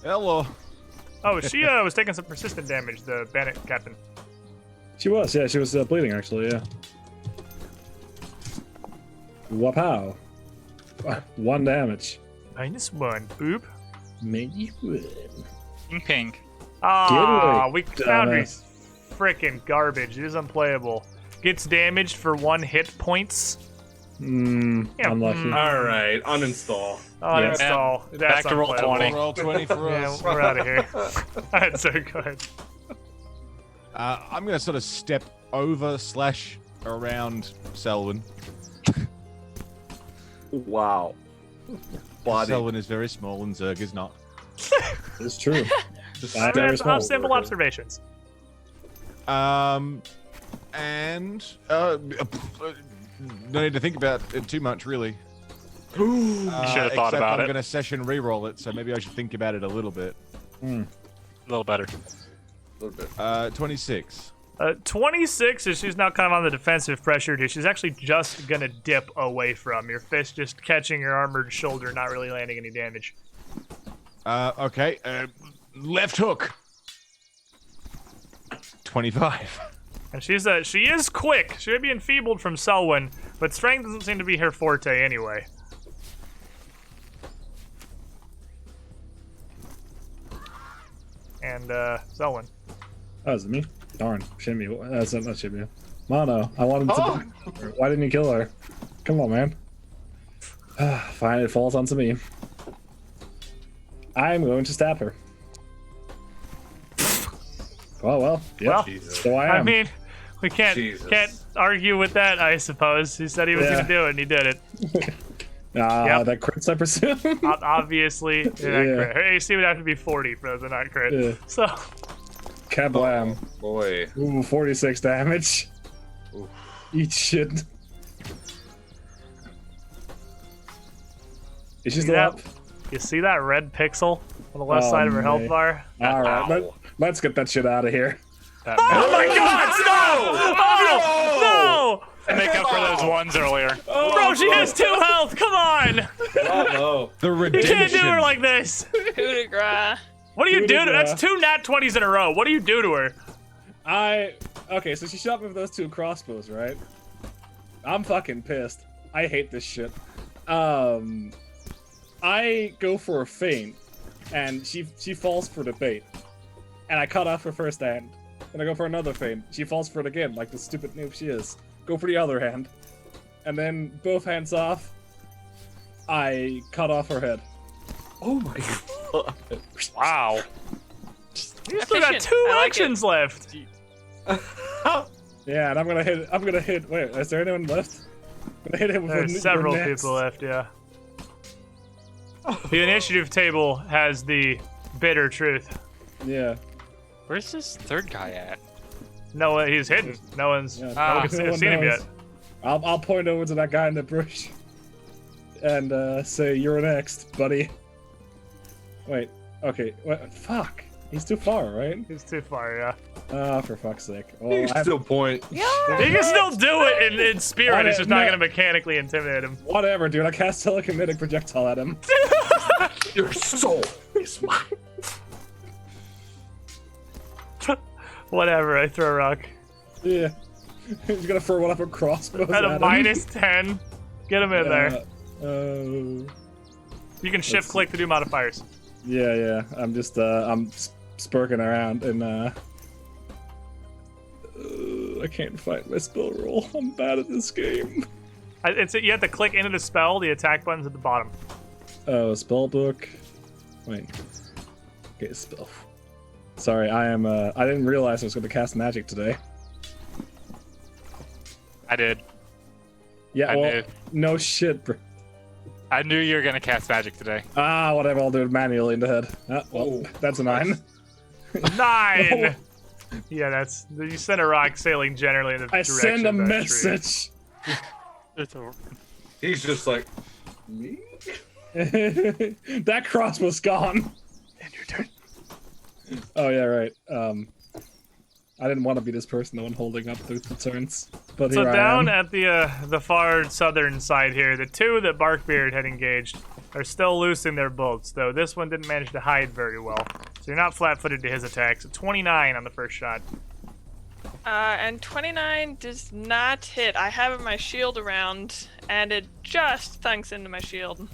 Hello. Oh, she was taking some persistent damage, the bandit captain. She was, yeah. She was bleeding, actually, yeah. Wapow. 1 damage. -1. Boop. Maybe. Pink. Ah, Get we away, Foundry's freaking garbage. It is unplayable. Gets damaged for 1 hit points. Yeah, Unlucky. All right, uninstall. Uninstall. That's Back to roll unplayable. 20. Roll 20 for Yeah, us. we're out of here. Alright, so go ahead. I'm going to sort of step over / around Selwyn. Wow. Body. Selwyn is very small and Zerg is not. It's true. Just Very That's small. simple observations. And no need to think about it too much, really. You should have thought except about I'm it. going to session reroll it, so maybe I should think about it a little bit. A little better. A little bit. 26. 26 is she's now kind of on the defensive pressure too. She's actually just gonna dip away from your fist, just catching your armored shoulder, not really landing any damage. Okay. Left hook. 25. And she is quick. She may be enfeebled from Selwyn, but strength doesn't seem to be her forte anyway. And Selwyn. Oh, is it me? Darn. Shimmy. That's not Shimmy. Mono. I wanted to. Why didn't you kill her? Come on, man. Fine, it falls onto me. I'm going to stab her. Oh, well. Yeah. Well, So I am. I mean, we can't argue with that, I suppose. He said he was going to do it, and he did it. Yep. That crits, I presume. Obviously, it did not crit. Her AC would have to be 40 for the not crit. Yeah. So, Kablam. Boy. Ooh, 46 damage. Oof. Eat shit. Is she still Yeah. up? you see that red pixel on the left Oh, side of her health man. bar? All right, let's get that shit out of here. Oh my god, no! No! To make up for those ones earlier. Bro, she has 2 health, come on! Oh, The You redemption. can't do her like this! Coup de grace. What do you Coup do de to That's grace. 2 nat 20s in a row. What do you do to her? Okay, so she shot me with those 2 crossbows, right? I'm fucking pissed. I hate this shit. I go for a feint, and she falls for the bait. And I cut off her first hand. And I go for another feint. She falls for it again, like the stupid noob she is. Go for the other hand. And then both hands off, I cut off her head. oh my god. Wow. You still got Efficient. 2 I like actions left. Yeah, and I'm gonna hit. Wait, is there anyone left? I'm gonna hit him with There's a several next. people left, yeah. The initiative table has the bitter truth. Yeah. Where's this third guy at? No, he's hidden. No one's Yeah, no one's no one seen him yet. knows. I'll point over to that guy in the bush and say, "You're next, buddy." Wait. Okay. What? Fuck. He's too far, right? He's too far, yeah. Ah, for fuck's sake. Well, You can still point. He can still do it in spirit. It's just not No. going to mechanically intimidate him. Whatever, dude. I cast telekinetic projectile at him. Your soul is mine. Whatever, I throw a rock. Yeah. He's gonna throw one up a crossbow. At a minus 10. Get him in there. You can shift click to do modifiers. Yeah. I'm just I'm spurking around and I can't find my spell roll. I'm bad at this game. You have to click into the spell. The attack button's at the bottom. Oh, spell book. Wait. Okay, spell. Sorry, I didn't realize I was going to cast magic today. I did. Yeah, I well, knew. no shit, bro. I knew you were gonna cast magic today. Ah, whatever. I'll do it manually in the head. Ah, well, that's a 9. 9! Yeah, you send a rock sailing generally in the I direction send a of that tree. message. It's over. He's just like, me? That crossbow's gone. And your turn. Oh yeah, right. I didn't want to be this person, the one holding up the turns. But So here down I am. at the far southern side here, the 2 that Barkbeard had engaged are still loosing their bolts, though this one didn't manage to hide very well. So you're not flat-footed to his attacks. 29 on the first shot. And 29 does not hit. I have my shield around, and it just thunks into my shield.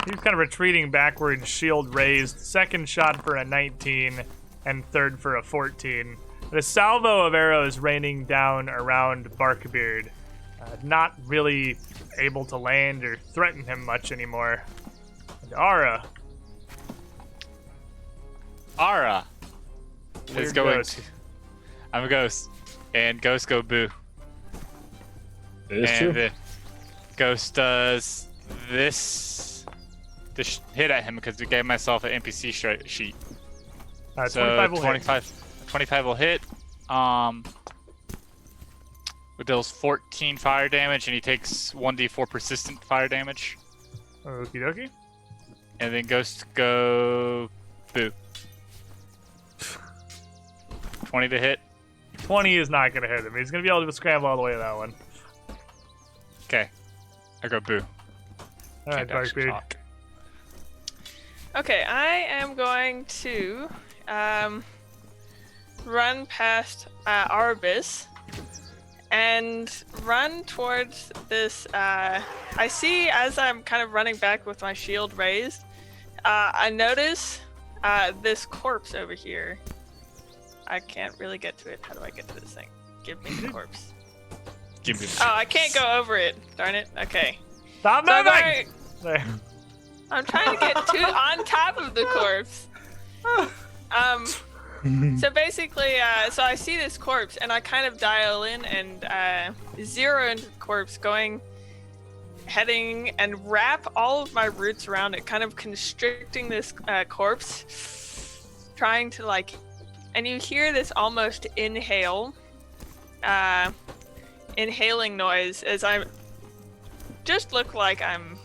He's kind of retreating backwards, shield raised. Second shot for a 19, and third for a 14. The salvo of arrows raining down around Barkbeard. Not really able to land or threaten him much anymore. And Ara. Ara is Weird going ghost. to. I'm a ghost, and ghosts go boo. It is And true. the ghost does this hit at him because we gave myself an NPC sheet. So So 25 will hit. 25 will hit. It deals 14 fire damage, and he takes 1d4 persistent fire damage. Okie dokie. And then Ghost go boo. 20 to hit. 20 is not going to hit him. He's going to be able to scramble all the way to that one. Okay. I go boo. All right, Can't actually Darkbeard. talk. Okay, I am going to run past Arbus and run towards this. I see as I'm kind of running back with my shield raised, I notice this corpse over here. I can't really get to it. How do I get to this thing? Give me the corpse. Give me Oh, I can't go over it. Darn it. Okay. Stop So I'm moving! going- There. I'm trying to get on top of the corpse. So basically, so I see this corpse and I kind of dial in and zero into the corpse, heading and wrap all of my roots around it, kind of constricting this corpse, trying to like, and you hear this almost inhaling noise as I just look like I'm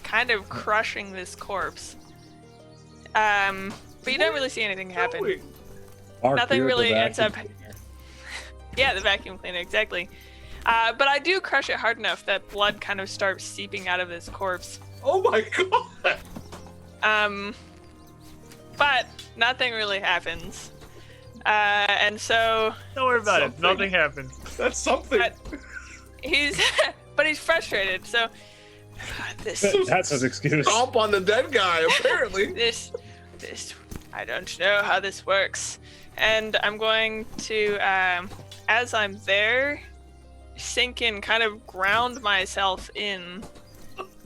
kind of crushing this corpse. But you don't really see anything happen. Nothing really ends up. Yeah, the vacuum cleaner, exactly. But I do crush it hard enough that blood kind of starts seeping out of this corpse. Oh my god! But nothing really happens. And so Don't worry about it. Something. Nothing happened. That's something. he's, but he's frustrated. So this, That's his excuse. Stomp on the dead guy, apparently. this, I don't know how this works. And I'm going to, as I'm there, sink in, kind of ground myself in,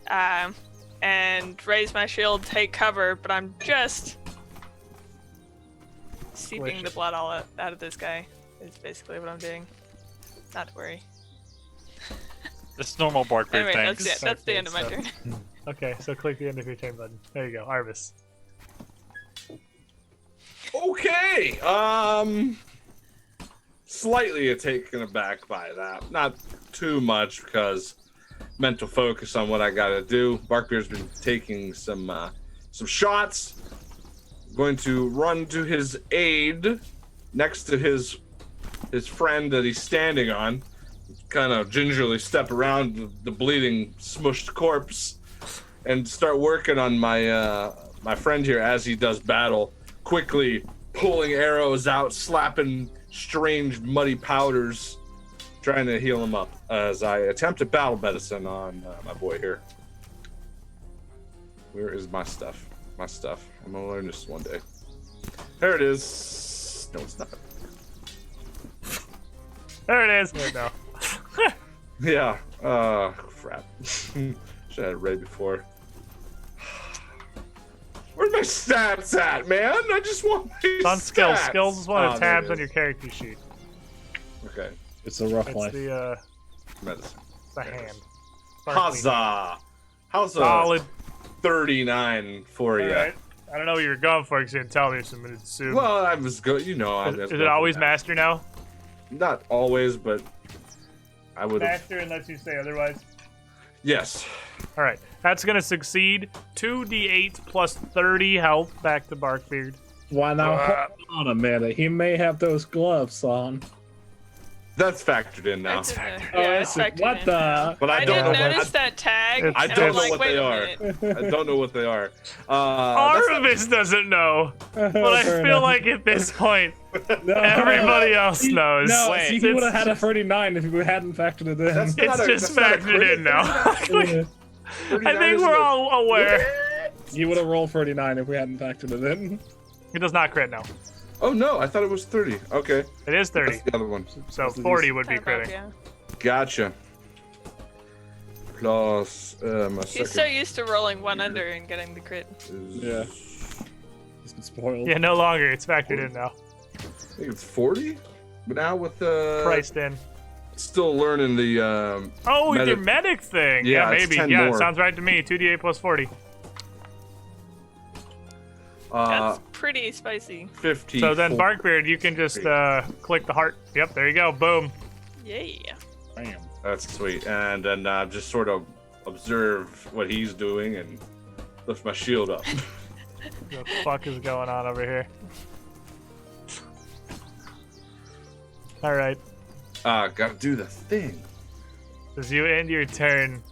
and raise my shield, take cover, but I'm just seeping the blood all out of this guy, is basically what I'm doing. Not to worry. It's normal Barkbeard Anyway, things. that's it. That's the end of my so- turn. Okay, so click the end of your turn button. There you go, Arbus. Okay. Slightly taken aback by that. Not too much because mental focus on what I gotta do. Barkbeard's been taking some shots. Going to run to his aid next to his friend that he's standing on. Kind of gingerly step around the bleeding, smushed corpse and start working on my my friend here as he does battle. Quickly pulling arrows out, slapping strange muddy powders, trying to heal him up as I attempt to battle medicine on my boy here. Where is my stuff? My stuff. I'm gonna learn this one day. There it is. No, it's not. There it is. Wait, no. Yeah. Crap. Should have had it ready before. Where's my stats at, man? I just want my It's on skills. stats. Skills is one of the there it tabs on is. your character sheet. Okay. It's a rough It's life. the Medicine. hand. Huzzah! How's a Solid. 39 for you? Alright. I don't know what you were going for because you didn't tell me, so I'm gonna assume. Well, I was good. You know, I is was it going always for that. master now? Not always, but I would have. Master unless you say otherwise. Yes. Alright. That's gonna succeed. 2d8 plus 30 health back to Barkbeard. Why now? Hold on a minute. He may have those gloves on. That's factored in now. That's in there. Oh, Yeah, it's- it's factored what in the- now. But I I don't did know what notice that tag. I and don't I'm know like, what wait they a are. minute. I don't know what they are. That's not- Arvis doesn't know, but I feel like at this point, No. everybody else knows. No, Wait, see, he would have had a 39 if we hadn't factored it in. That's It's not just that's not a factored crit. in now. I 39 think isn't we're a- all aware. He would have rolled 39 if we hadn't factored it in. It does not crit now. Oh no, I thought it was 30. Okay, It is 30, that's the other one. so 40 would be Kind of, critting. yeah. Gotcha. Plus my He's so second used to rolling one under and getting the crit. is, Yeah. He's been spoiled. Yeah, no longer. It's factored in now. I think it's 40. But now with Priced in. still learning the Oh, with your medic- medic thing. Yeah, Yeah, it's maybe. 10 Yeah, more. it sounds right to me. 2d8 plus 40. That's pretty spicy. 50. So then, Barkbeard, you can just click the heart. Yep, there you go. Boom. Yeah. Bam. That's sweet. And then just sort of observe what he's doing and lift my shield up. What the fuck is going on over here? All right. Gotta do the thing. As you end your turn,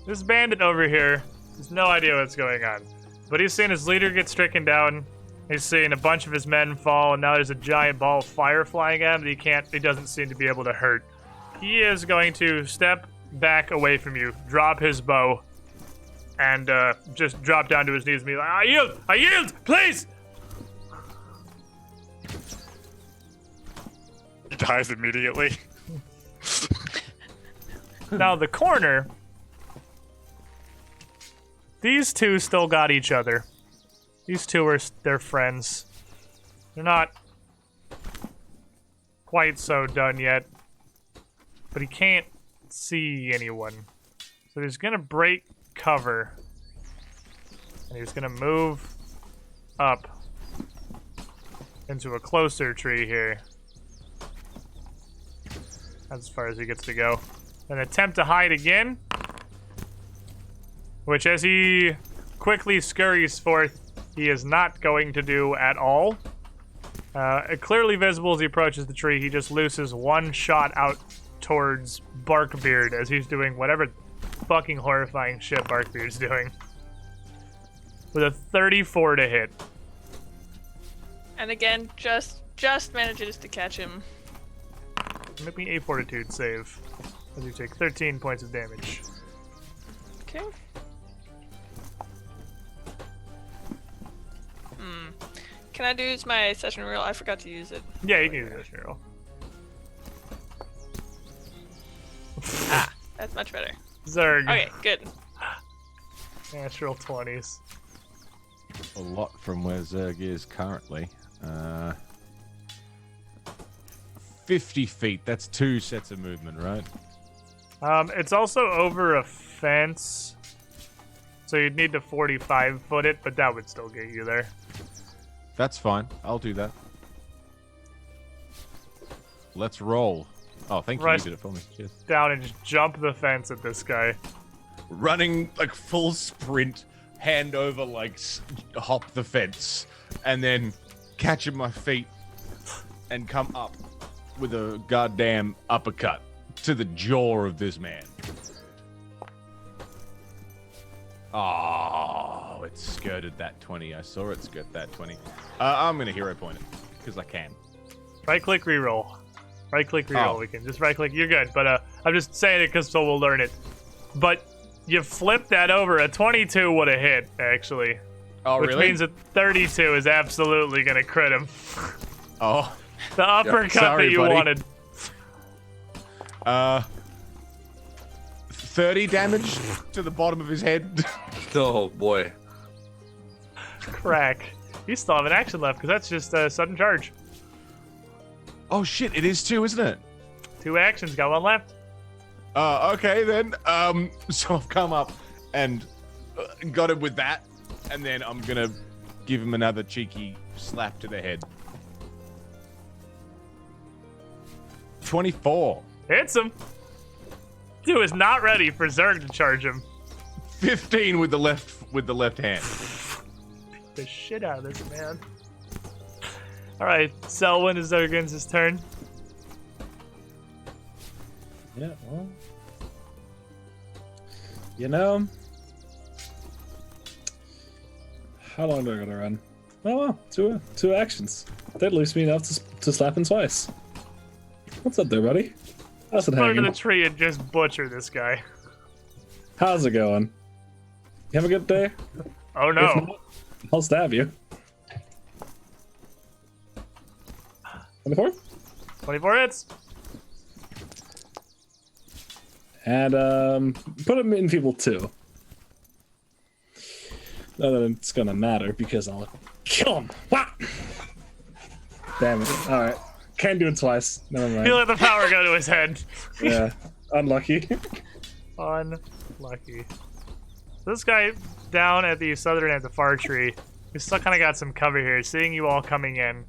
this bandit over here has no idea what's going on. But he's seen his leader get stricken down. He's seen a bunch of his men fall, and now there's a giant ball of fire flying at him that he doesn't seem to be able to hurt. He is going to step back away from you, drop his bow, and just drop down to his knees and be like, I yield, please! He dies immediately. Now, the corner, these two still got each other. These two are they're friends. They're not quite so done yet, but he can't see anyone. So he's gonna break cover, and he's gonna move up into a closer tree here. That's as far as he gets to go. An attempt to hide again, which as he quickly scurries forth, he is not going to do at all. Clearly visible as he approaches the tree, he just looses one shot out towards Barkbeard as he's doing whatever fucking horrifying shit Barkbeard's doing. With a 34 to hit. And again, just manages to catch him. Make me a fortitude save as you take 13 points of damage. Okay. Can I use my session reel? I forgot to use it. Yeah, you can use this, Cheryl. That's much better. Zerg. Okay, good. Natural 20s. A lot from where Zerg is currently. 50 feet. That's 2 sets of movement, right? It's also over a fence, so you'd need to 45-foot it, but that would still get you there. That's fine. I'll do that. Let's roll. Oh, thank you. You Rush did it for me. Cheers. down and just jump the fence at this guy. Running like full sprint, hand over like hop the fence, and then Catching my feet and come up with a goddamn uppercut to the jaw of this man. Oh, it skirted that 20. I saw it skirt that 20. I'm going to hero point it because I can. Right-click reroll. Right-click reroll. Oh. We can just right-click. You're good, but I'm just saying it because so we'll learn it. But you flip that over. A 22 would have hit, actually. Oh, Which really? means a 32 is absolutely going to crit him. Oh. The uppercut Sorry, that you buddy. wanted. 30 damage to the bottom of his head. Oh boy. Crack. You still have an action left because that's just a sudden charge. Oh shit, it is 2, isn't it? 2 actions, got 1 left. Okay then. So I've come up and got him with that, and then I'm gonna give him another cheeky slap to the head. 24. Hits him. Dude is not ready for Zerg to charge him. 15 with the left hand. The shit out of this man. Alright, Selwyn is Zergens' turn. Yeah, well. You know. How long do I gotta run? Oh well, two actions. That leaves me enough to slap him twice. What's up there, buddy? How's it Go to hanging? the tree and just butcher this guy. How's it going? You have a good day? Oh If no. not, I'll stab you. 24? 24 hits. And put him in people too. Not that it's gonna matter because I'll kill him. Wah! Damn it. Alright. Can't do it twice. Never He mind. let the power go to his head. Yeah. Unlucky. Unlucky. This guy down at the southern end of the far tree We still kind of got some cover here. Seeing you all coming in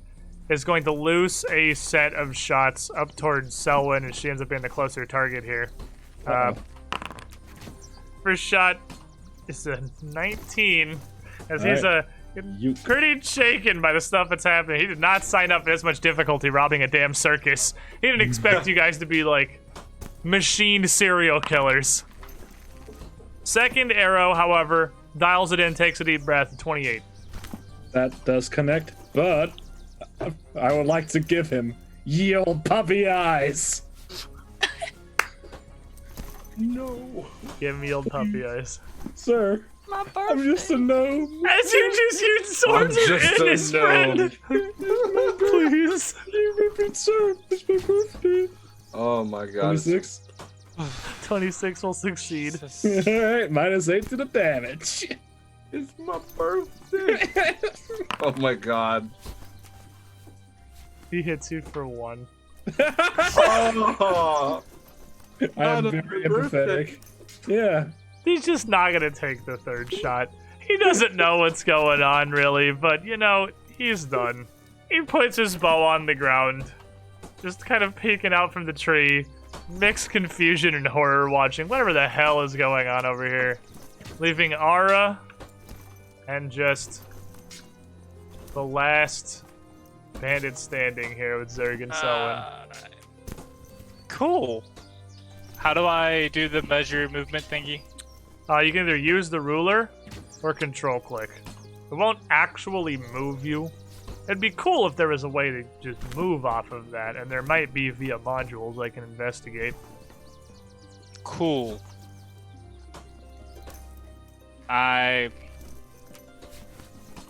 is going to loose a set of shots up towards Selwyn, and she ends up being the closer target here. First shot is a 19, as he's pretty shaken by the stuff that's happening. He did not sign up for this much difficulty robbing a damn circus. He didn't expect you guys to be like machine serial killers. Second arrow, however, dials it in, takes a deep breath, 28. That does connect, but I would like to give him ye old puppy eyes. No. Give me old puppy eyes. Sir, My birthday. I'm just a gnome. As you just used swords I'm just in a his gnome. friend. Please. Sir, it's my birthday. Oh my god. 26. 26 will succeed. Alright, -8 to the damage. It's my birthday. Oh my god. He hits you for 1. Oh. I am Not a very birthday. empathetic. Yeah. He's just not gonna take the third shot. He doesn't know what's going on, really, but, you know, he's done. He puts his bow on the ground, just kind of peeking out from the tree, mixed confusion and horror watching whatever the hell is going on over here. Leaving Ara and just the last bandit standing here with Zerg and Selwyn. Cool. How do I do the measure movement thingy? You can either use the ruler or control click. It won't actually move you. It'd be cool if there was a way to just move off of that, and there might be via modules I can investigate. Cool. I'm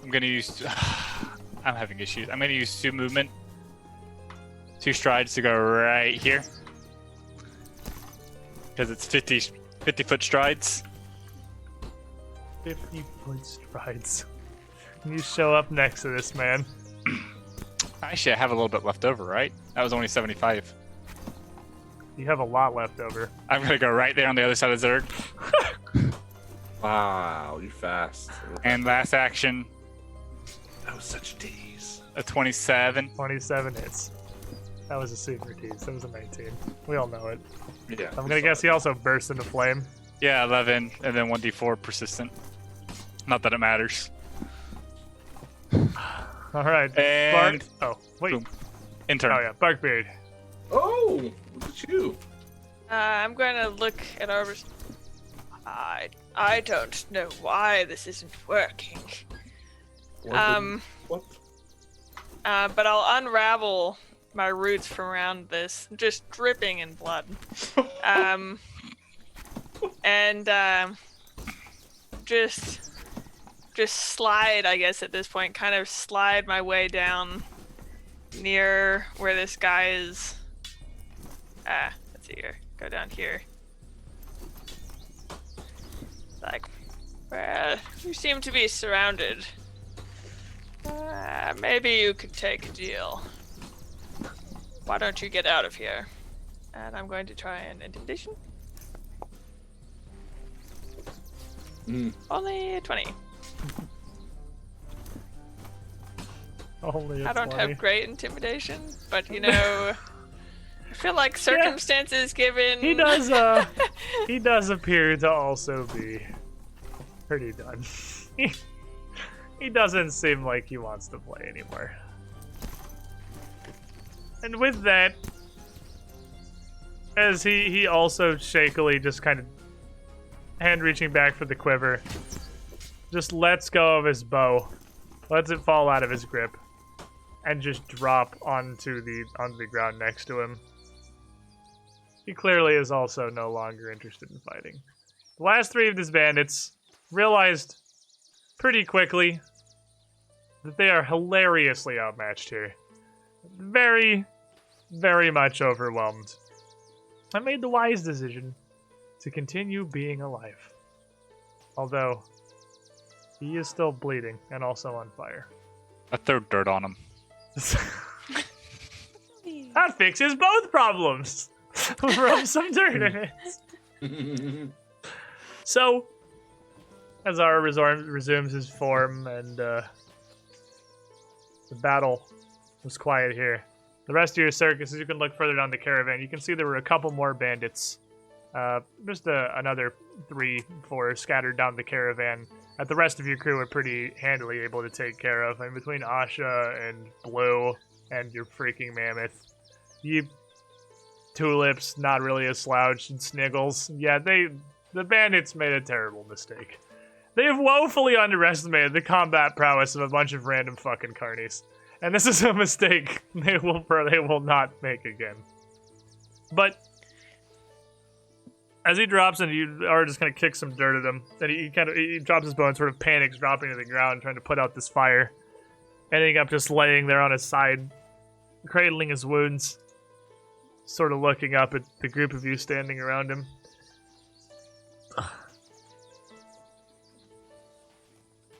gonna use. I'm having issues. I'm gonna use 2 movement, 2 strides to go right here, because it's 50 foot strides. 50-foot strides. You show up next to this man. Actually, I have a little bit left over, right? That was only 75. You have a lot left over. I'm gonna go right there on the other side of Zerg. Wow, you fast. And last action, That was such a tease. a 27. 27 hits. That was a super tease. That was a 19. We all know it. Yeah. I'm gonna guess he also burst into flame. Yeah, 11, and then 1d4 persistent. Not that it matters. All right. And Oh, wait. boom. Intern. Oh, yeah. Barkbeard. Oh, look at you. I'm going to look at our. I don't know why this isn't working. What? But I'll unravel my roots from around this, just dripping in blood. And just slide, I guess, at this point, kind of slide my way down near where this guy is. Let's see here. Go down here. Like, well, you seem to be surrounded. Maybe you could take a deal. Why don't you get out of here? And I'm going to try an intimidation. Only 20. Only a I don't 20. have great intimidation, but you know, I feel like circumstances given. He does. He does appear to also be pretty done. He doesn't seem like he wants to play anymore. And with that, as he also shakily just kind of hand reaching back for the quiver, just lets go of his bow, lets it fall out of his grip, and just drop onto the ground next to him. He clearly is also no longer interested in fighting. The last 3 of these bandits realized pretty quickly that they are hilariously outmatched here. Very, very much overwhelmed. I made the wise decision to continue being alive. Although, he is still bleeding and also on fire. I throw dirt on him. That fixes both problems! Rub some dirt in it. So, as Ara resumes his form and The battle was quiet here. The rest of your circus, as you can look further down the caravan, you can see there were a couple more bandits. Just another 3, 4 scattered down the caravan that the rest of your crew were pretty handily able to take care of. I mean, between Asha and Blue and your freaking mammoth, you Tulips, not really a slouch, and Sniggles. Yeah, the bandits made a terrible mistake. They have woefully underestimated the combat prowess of a bunch of random fucking carnies. And this is a mistake they will not make again. But as he drops and you are just gonna kick some dirt at him, and he drops his bow and sort of panics, dropping to the ground, trying to put out this fire, ending up just laying there on his side, cradling his wounds, sort of looking up at the group of you standing around him.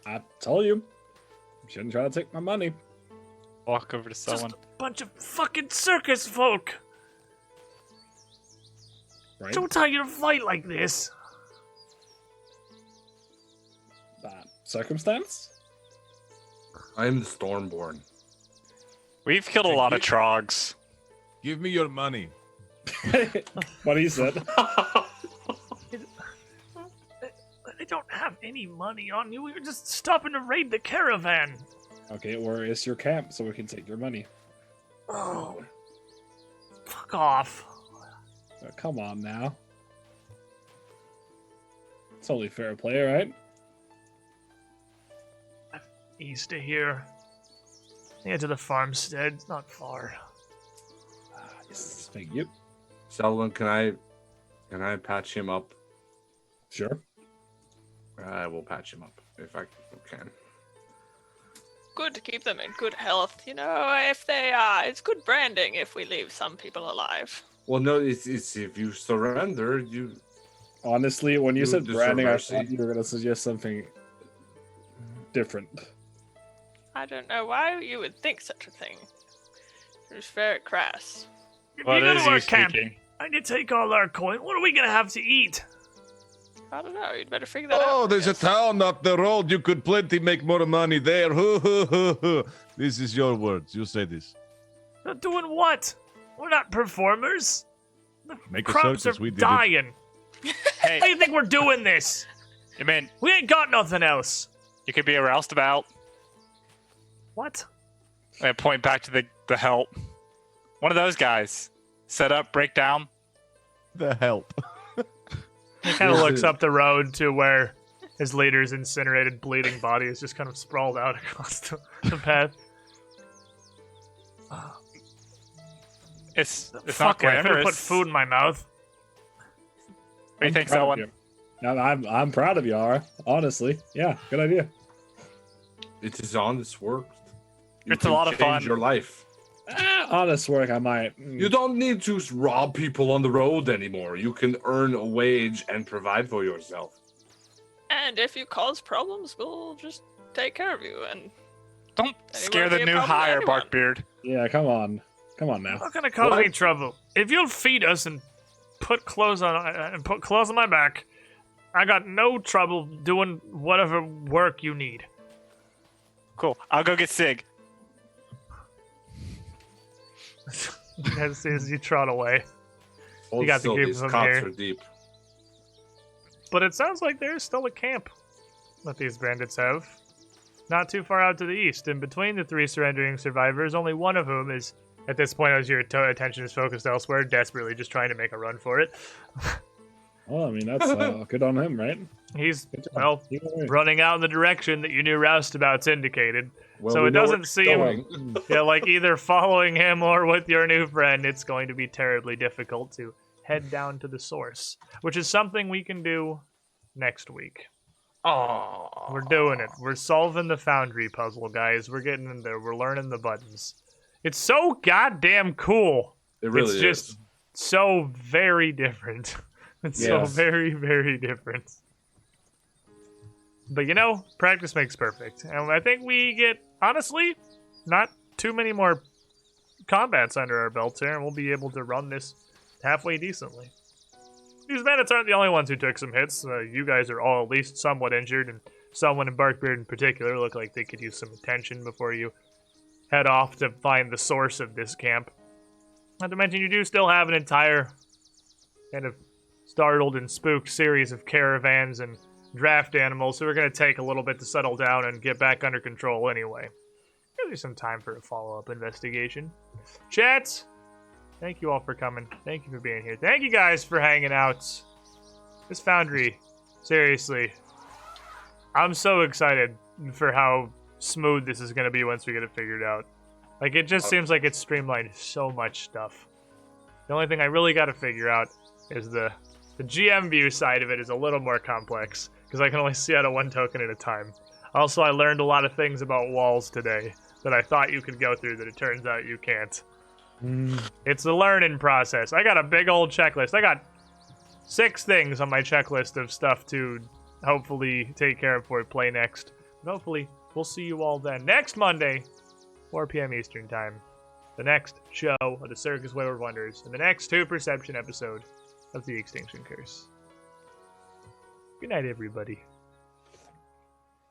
I told you. You shouldn't try to take my money. Walk over to someone. Just a bunch of fucking circus folk! Right? Don't tell you to fight like this! That circumstance? I am the Stormborn. We've killed a lot of trogs. Give me your money. What he said. I don't have any money on you. We were just stopping to raid the caravan. Okay, where is your camp so we can take your money? Oh. Fuck off. Come on now. It's only fair play, right? East of here. Yeah, to the farmstead. It's not far. Yes, thank you. Selwyn, can I patch him up? Sure. I will patch him up if I can. Good to keep them in good health. You know, if they it's good branding if we leave some people alive. Well, no, it's if you surrender, you. Honestly, when you You said deserve branding, I mercy. thought you were going to suggest something different. I don't know why you would think such a thing. It's very crass. If Well, you it go is to our you camp speaking. and you take all our coin, what are we gonna have to eat? I don't know. You'd better figure that out. Oh, I there's a guess. town up the road. You could plenty make more money there. This is your words. You say this. Doing what? We're not performers. The Make a crops circus, are we did it. dying. Hey, How do you think we're doing this? I mean, We ain't got nothing else. you could be a roustabout. What? I point back to the help. One of those guys. Set up, break down. The help. He kind of looks up the road to where his leader's incinerated, bleeding body is just kind of sprawled out across the path. It's not Fuck it, I could have glamorous. put food in my mouth. What do you think, Proud of Selwyn? you. No, I'm proud of you, Ara. Honestly, yeah, good idea. It is honest work. You It's a can lot of change fun. your life. Honest work, I might. You don't need to rob people on the road anymore. You can earn a wage and provide for yourself. And if you cause problems, we'll just take care of you. And Don't Then it scare won't the be a new problem to hire, anyone. Barkbeard. Yeah, come on now. Not gonna cause What? any trouble. If you'll feed us and put clothes on my back, I got no trouble doing whatever work you need. Cool. I'll go get Sig. As soon as you trot away. Hold got the still, group these of them cops here. are deep. But it sounds like there's still a camp that these bandits have. Not too far out to the east. And between the 3 surrendering survivors, only one of whom is, at this point, as your attention is focused elsewhere, desperately just trying to make a run for it. Well, I mean, that's good on him, right? He's, Good job. well, Either way. running out in the direction that your new roustabouts indicated. Well, So we it know where doesn't it's seem- going. Yeah, like either following him or with your new friend, it's going to be terribly difficult to head down to the source, which is something we can do next week. Oh. We're doing it. We're solving the foundry puzzle, guys. We're getting in there. We're learning the buttons. It's so goddamn cool. It really It's just is. so very different. It's so Yes. very, very different. But you know, practice makes perfect. And I think we get, honestly, not too many more combats under our belts here, and we'll be able to run this halfway decently. These bandits aren't the only ones who took some hits. You guys are all at least somewhat injured, and someone in Barkbeard in particular look like they could use some attention before you head off to find the source of this camp. Not to mention, you do still have an entire kind of startled and spooked series of caravans and draft animals who are going to take a little bit to settle down and get back under control anyway. Give you some time for a follow-up investigation. Chats, thank you all for coming. Thank you for being here. Thank you guys for hanging out. This Foundry, seriously, I'm so excited for how smooth this is going to be once we get it figured out. Like, it just seems like it's streamlined so much stuff. The only thing I really got to figure out is the GM view side of it is a little more complex, because I can only see out of one token at a time. Also, I learned a lot of things about walls today that I thought you could go through that it turns out you can't. It's a learning process. I got a big old checklist. I got 6 things on my checklist of stuff to hopefully take care of before we play next. But hopefully, we'll see you all then. Next Monday, 4 p.m. Eastern Time. The next show of the Circus Wayward Wonders. And the next 2 Perception episode of the Extinction Curse. Good night, everybody.